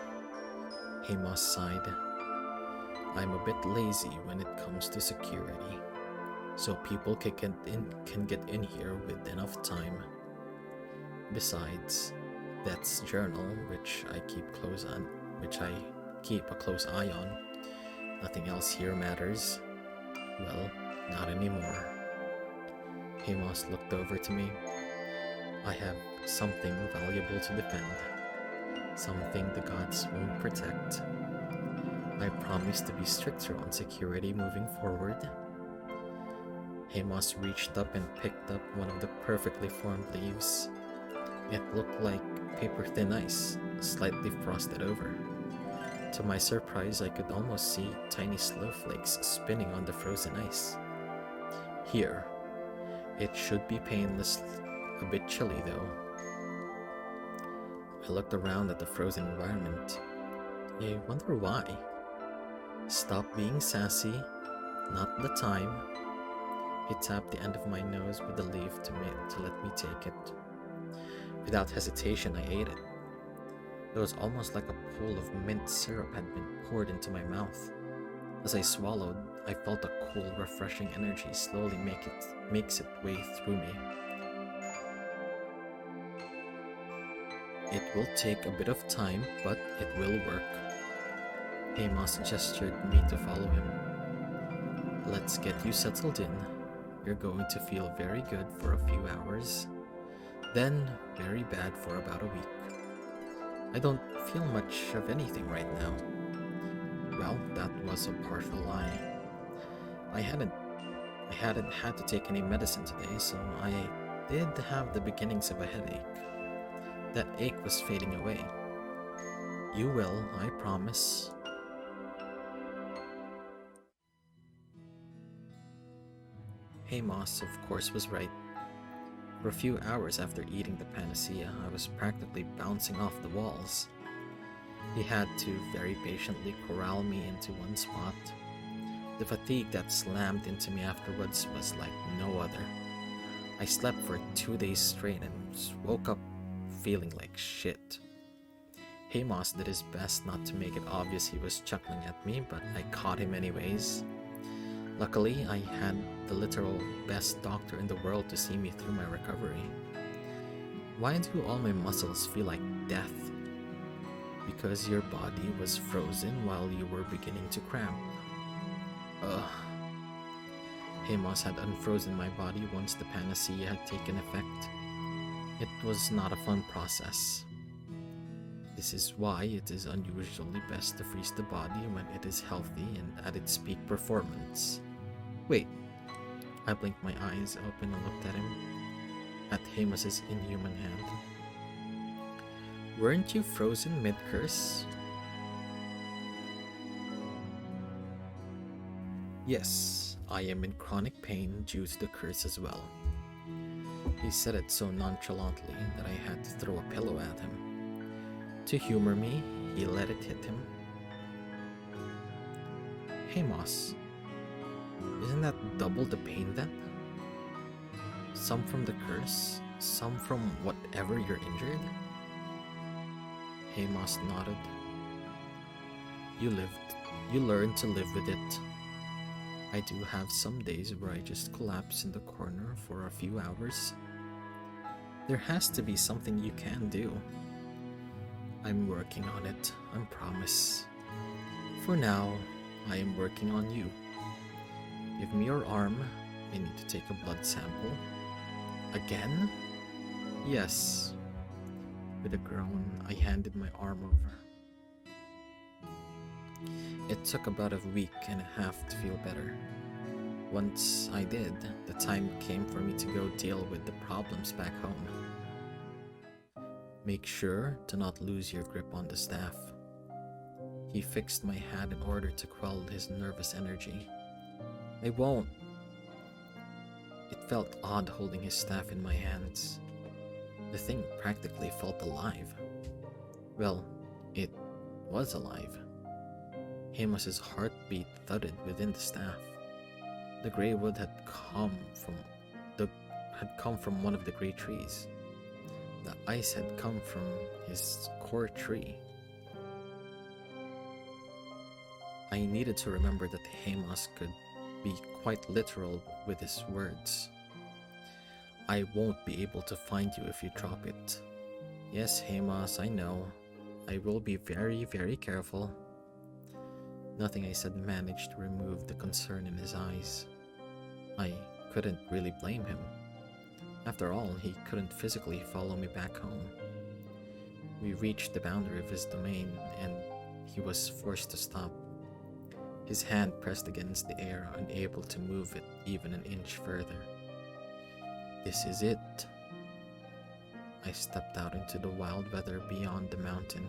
Hamas sighed. I'm a bit lazy when it comes to security, so people can get in here with enough time. Besides, Death's journal, which I keep a close eye on. Nothing else here matters. Well, not anymore. Hamas looked over to me. I have something valuable to defend. Something the gods won't protect. I promise to be stricter on security moving forward. Hamas reached up and picked up one of the perfectly formed leaves. It looked like paper-thin ice, slightly frosted over. To my surprise, I could almost see tiny snowflakes spinning on the frozen ice. Here. It should be painless, a bit chilly though. I looked around at the frozen environment. I wonder why. Stop being sassy. Not the time. He tapped the end of my nose with the leaf to let me take it. Without hesitation, I ate it. It was almost like a pool of mint syrup had been poured into my mouth. As I swallowed, I felt a cool, refreshing energy slowly makes its way through me. It will take a bit of time, but it will work. Hamas gestured me to follow him. Let's get you settled in. You're going to feel very good for a few hours, then very bad for about a week. I don't feel much of anything right now. Well, that was a partial lie. I hadn't had to take any medicine today, so I did have the beginnings of a headache. That ache was fading away. You will, I promise. Hamas, of course, was right. For a few hours after eating the panacea, I was practically bouncing off the walls. He had to very patiently corral me into one spot. The fatigue that slammed into me afterwards was like no other. I slept for 2 days straight and woke up feeling like shit. Hamas did his best not to make it obvious he was chuckling at me, but I caught him anyways. Luckily, I had the literal best doctor in the world to see me through my recovery. Why do all my muscles feel like death? Because your body was frozen while you were beginning to cramp. Ugh. Hamas had unfrozen my body once the panacea had taken effect. It was not a fun process. This is why it is unusually best to freeze the body when it is healthy and at its peak performance. Wait. I blinked my eyes open and looked at him. At Hamas's inhuman hand. Weren't you frozen mid-curse? Yes, I am in chronic pain due to the curse as well. He said it so nonchalantly that I had to throw a pillow at him. To humor me, he let it hit him. Hamas, isn't that double the pain then? Some from the curse, some from whatever you're injured? Hamas nodded. You learned to live with it. I do have some days where I just collapse in the corner for a few hours. There has to be something you can do. I'm working on it, I promise. For now, I am working on you. Give me your arm. I need to take a blood sample. Again? Yes. With a groan, I handed my arm over. It took about a week and a half to feel better. Once I did, the time came for me to go deal with the problems back home. Make sure to not lose your grip on the staff. He fixed my hand in order to quell his nervous energy. I won't. It felt odd holding his staff in my hands. The thing practically felt alive. Well, it was alive. Hamas's heartbeat thudded within the staff. The grey wood had come from one of the grey trees. The ice had come from his core tree. I needed to remember that Hamas could be quite literal with his words. I won't be able to find you if you drop it. Yes, Hamas, I know. I will be very, very careful. Nothing I said managed to remove the concern in his eyes. I couldn't really blame him. After all, he couldn't physically follow me back home. We reached the boundary of his domain, and he was forced to stop. his hand pressed against the air, unable to move it even an inch further. This is it. I stepped out into the wild weather beyond the mountain.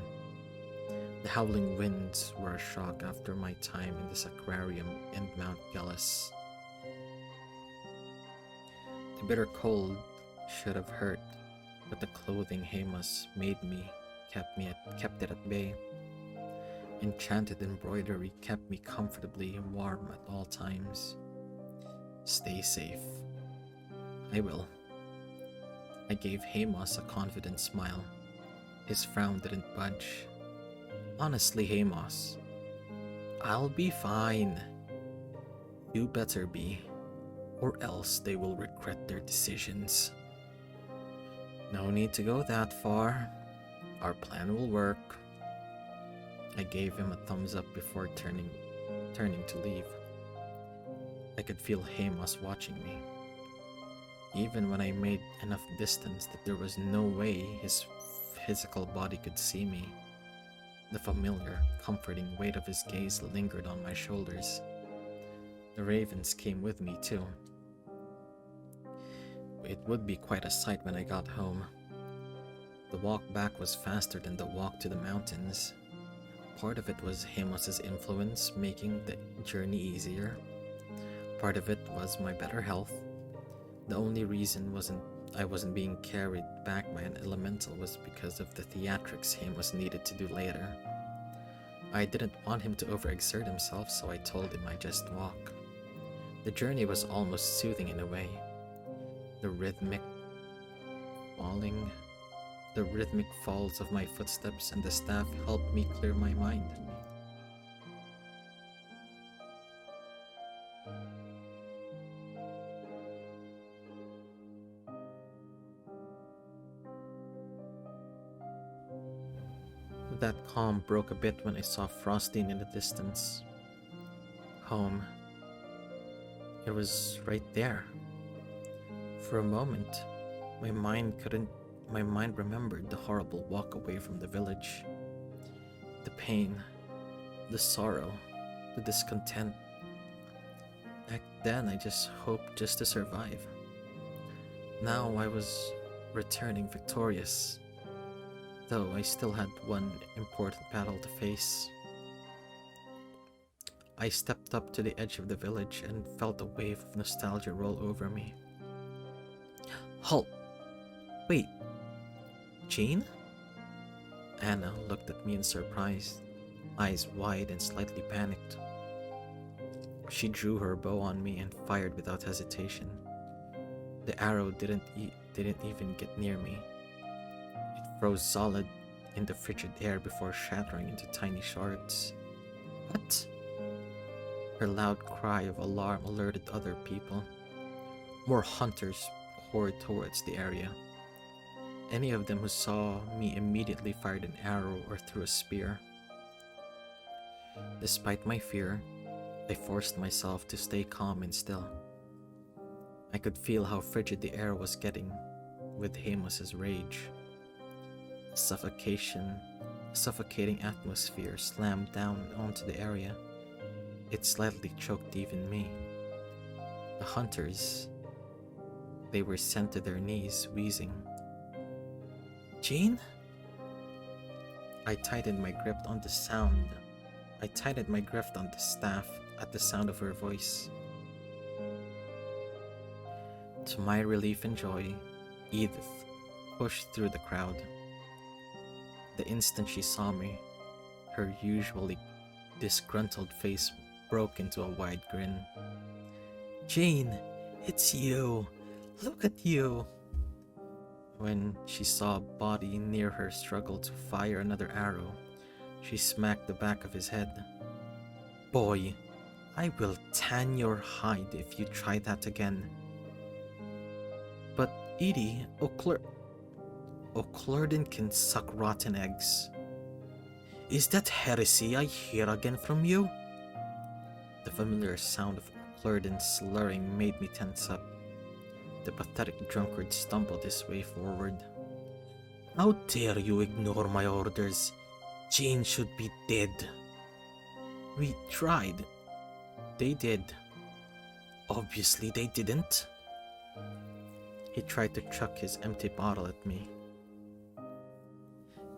The howling winds were a shock after my time in the Sacrarium and Mount Gellus. The bitter cold should have hurt, but the clothing Hamas made me kept it at bay. Enchanted embroidery kept me comfortably warm at all times. Stay safe. I will. I gave Hamas a confident smile. His frown didn't budge. Honestly, Hamas, I'll be fine. You better be, or else they will regret their decisions. No need to go that far. Our plan will work. I gave him a thumbs up before turning to leave. I could feel Hamas watching me. Even when I made enough distance that there was no way his physical body could see me, the familiar, comforting weight of his gaze lingered on my shoulders. The ravens came with me too. It would be quite a sight when I got home. The walk back was faster than the walk to the mountains. Part of it was Hamas's influence making the journey easier. Part of it was my better health. The only reason I wasn't being carried back by an elemental was because of the theatrics Hamas needed to do later. I didn't want him to overexert himself, so I told him I'd just walk. The journey was almost soothing in a way. The rhythmic falls of my footsteps and the staff helped me clear my mind. That calm broke a bit when I saw Frostine in the distance. Home. It was right there. For a moment, my mind remembered the horrible walk away from the village. The pain, the sorrow, the discontent. Back then, I just hoped just to survive. Now I was returning victorious, though I still had one important battle to face. I stepped up to the edge of the village and felt a wave of nostalgia roll over me. Halt! Wait, Jean? Anna looked at me in surprise, eyes wide and slightly panicked. She drew her bow on me and fired without hesitation. The arrow didn't even get near me. It froze solid in the frigid air before shattering into tiny shards. What? Her loud cry of alarm alerted other people. More hunters poured towards the area. Any of them who saw me immediately fired an arrow or threw a spear. Despite my fear, I forced myself to stay calm and still. I could feel how frigid the air was getting with Hamas's rage. A suffocating atmosphere slammed down onto the area. It slightly choked even me. The hunters, they were sent to their knees, wheezing. Jean? I tightened my grip on the staff at the sound of her voice. To my relief and joy, Edith pushed through the crowd. The instant she saw me, her usually disgruntled face broke into a wide grin. Jean, it's you! Look at you! When she saw a body near her struggle to fire another arrow, she smacked the back of his head. Boy, I will tan your hide if you try that again. But Edie, O'Clurdon can suck rotten eggs. Is that heresy I hear again from you? The familiar sound of O'Clurdon slurring made me tense up. The pathetic drunkard stumbled his way forward. How dare you ignore my orders? Jean should be dead. We tried. They did. Obviously they didn't. He tried to chuck his empty bottle at me.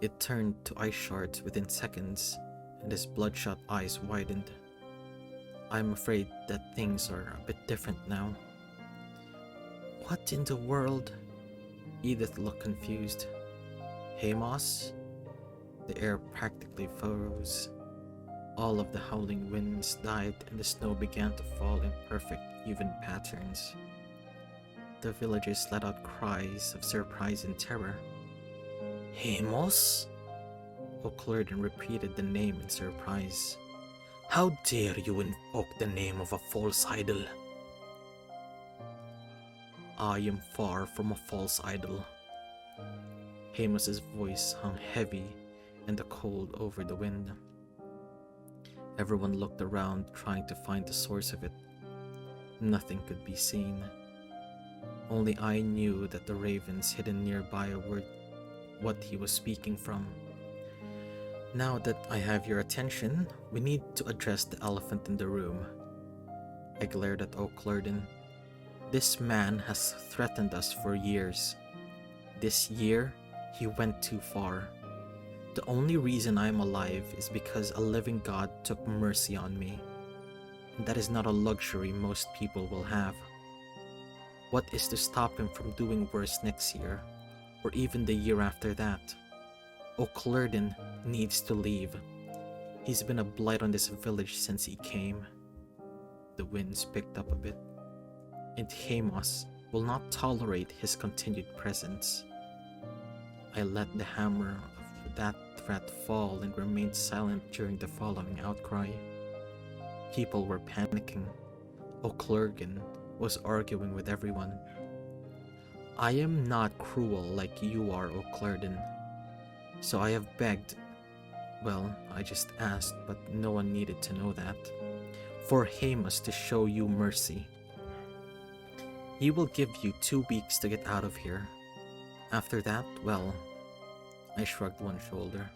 It turned to ice shards within seconds, and his bloodshot eyes widened. I'm afraid that things are a bit different now. What in the world? Edith looked confused. Hamas? The air practically froze. All of the howling winds died and the snow began to fall in perfect, even patterns. The villagers let out cries of surprise and terror. Hamas? O'Clurden repeated the name in surprise. How dare you invoke the name of a false idol? I am far from a false idol. Hamas's voice hung heavy in the cold over the wind. Everyone looked around trying to find the source of it. Nothing could be seen. Only I knew that the ravens hidden nearby were what he was speaking from. Now that I have your attention, we need to address the elephant in the room. I glared at O'Clurden. This man has threatened us for years. This year, he went too far. The only reason I am alive is because a living God took mercy on me. And that is not a luxury most people will have. What is to stop him from doing worse next year, or even the year after that? O'Clurden needs to leave. He's been a blight on this village since he came. The winds picked up a bit, and Hamas will not tolerate his continued presence. I let the hammer of that threat fall and remained silent during the following outcry. People were panicking. O'Clurden was arguing with everyone. I am not cruel like you are, O'Clurden. So I have begged, well, I just asked, but no one needed to know that, for Hamas to show you mercy. He will give you 2 weeks to get out of here. After that, well, I shrugged one shoulder.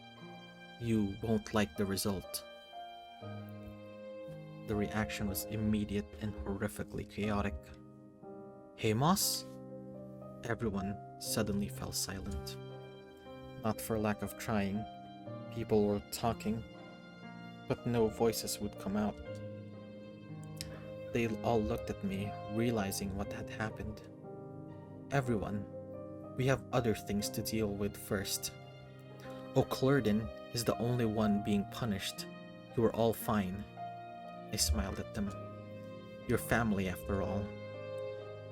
You won't like the result. The reaction was immediate and horrifically chaotic. Hamas? Everyone suddenly fell silent. Not for lack of trying. People were talking, but no voices would come out. They all looked at me, realizing what had happened. Everyone, we have other things to deal with first. O'Clurden is the only one being punished. You are all fine. I smiled at them. Your family, after all.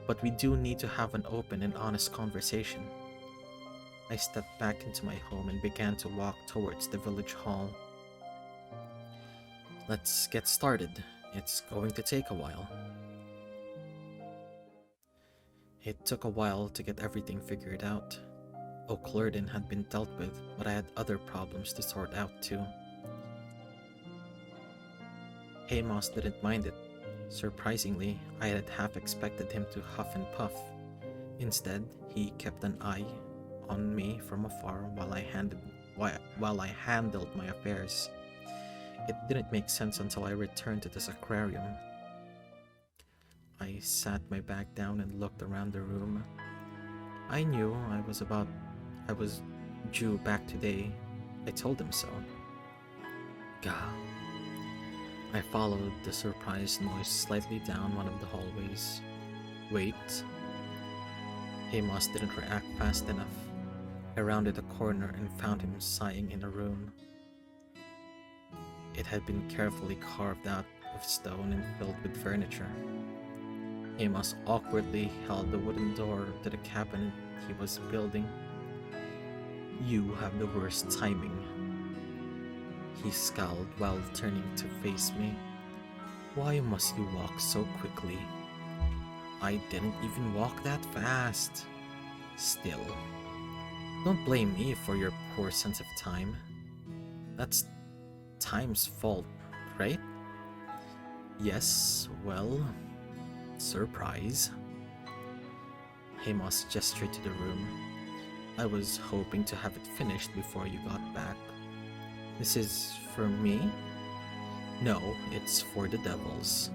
But we do need to have an open and honest conversation. I stepped back into my home and began to walk towards the village hall. Let's get started. It's going to take a while. It took a while to get everything figured out. O'Clurden had been dealt with, but I had other problems to sort out too. Hamas didn't mind it. Surprisingly, I had half expected him to huff and puff. Instead, he kept an eye on me from afar while I handled my affairs. It didn't make sense until I returned to the Sacrarium. I sat my back down and looked around the room. I knew I was due back today. I told him so. Gah. I followed the surprised noise slightly down one of the hallways. Wait. Hamas didn't react fast enough. I rounded a corner and found him sighing in a room. It had been carefully carved out of stone and filled with furniture. Hamas awkwardly held the wooden door to the cabinet he was building. You have the worst timing. He scowled while turning to face me. Why must you walk so quickly? I didn't even walk that fast. Still, don't blame me for your poor sense of time. That's time's fault, right? Yes, well, surprise. Hamas gestured to the room. I was hoping to have it finished before you got back. This is for me? No, it's for the devils.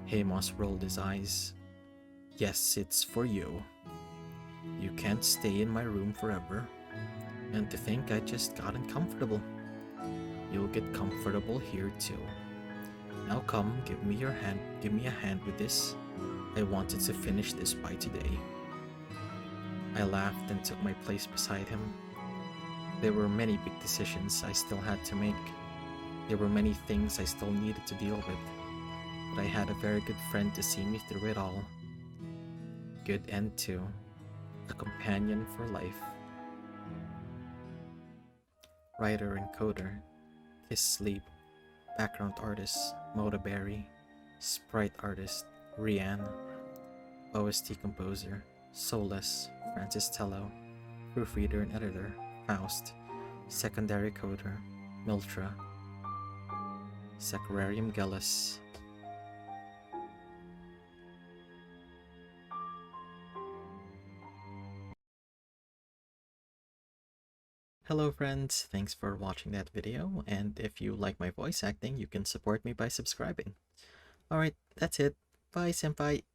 Hamas rolled his eyes. Yes, it's for you. You can't stay in my room forever. And to think I just got uncomfortable. You'll get comfortable here too. Now come, give me your hand. Give me a hand with this. I wanted to finish this by today. I laughed and took my place beside him. There were many big decisions I still had to make. There were many things I still needed to deal with. But I had a very good friend to see me through it all. Good end too. A companion for life. Writer and coder. Kiss Sleep. Background artist, Moda Berry. Sprite artist, Rianne. OST composer, Solus, Francis Tello. Proofreader and editor, Faust. Secondary coder, Miltra. Sacrarium Gellus. Hello friends, thanks for watching that video, and if you like my voice acting, you can support me by subscribing. Alright, that's it. Bye senpai!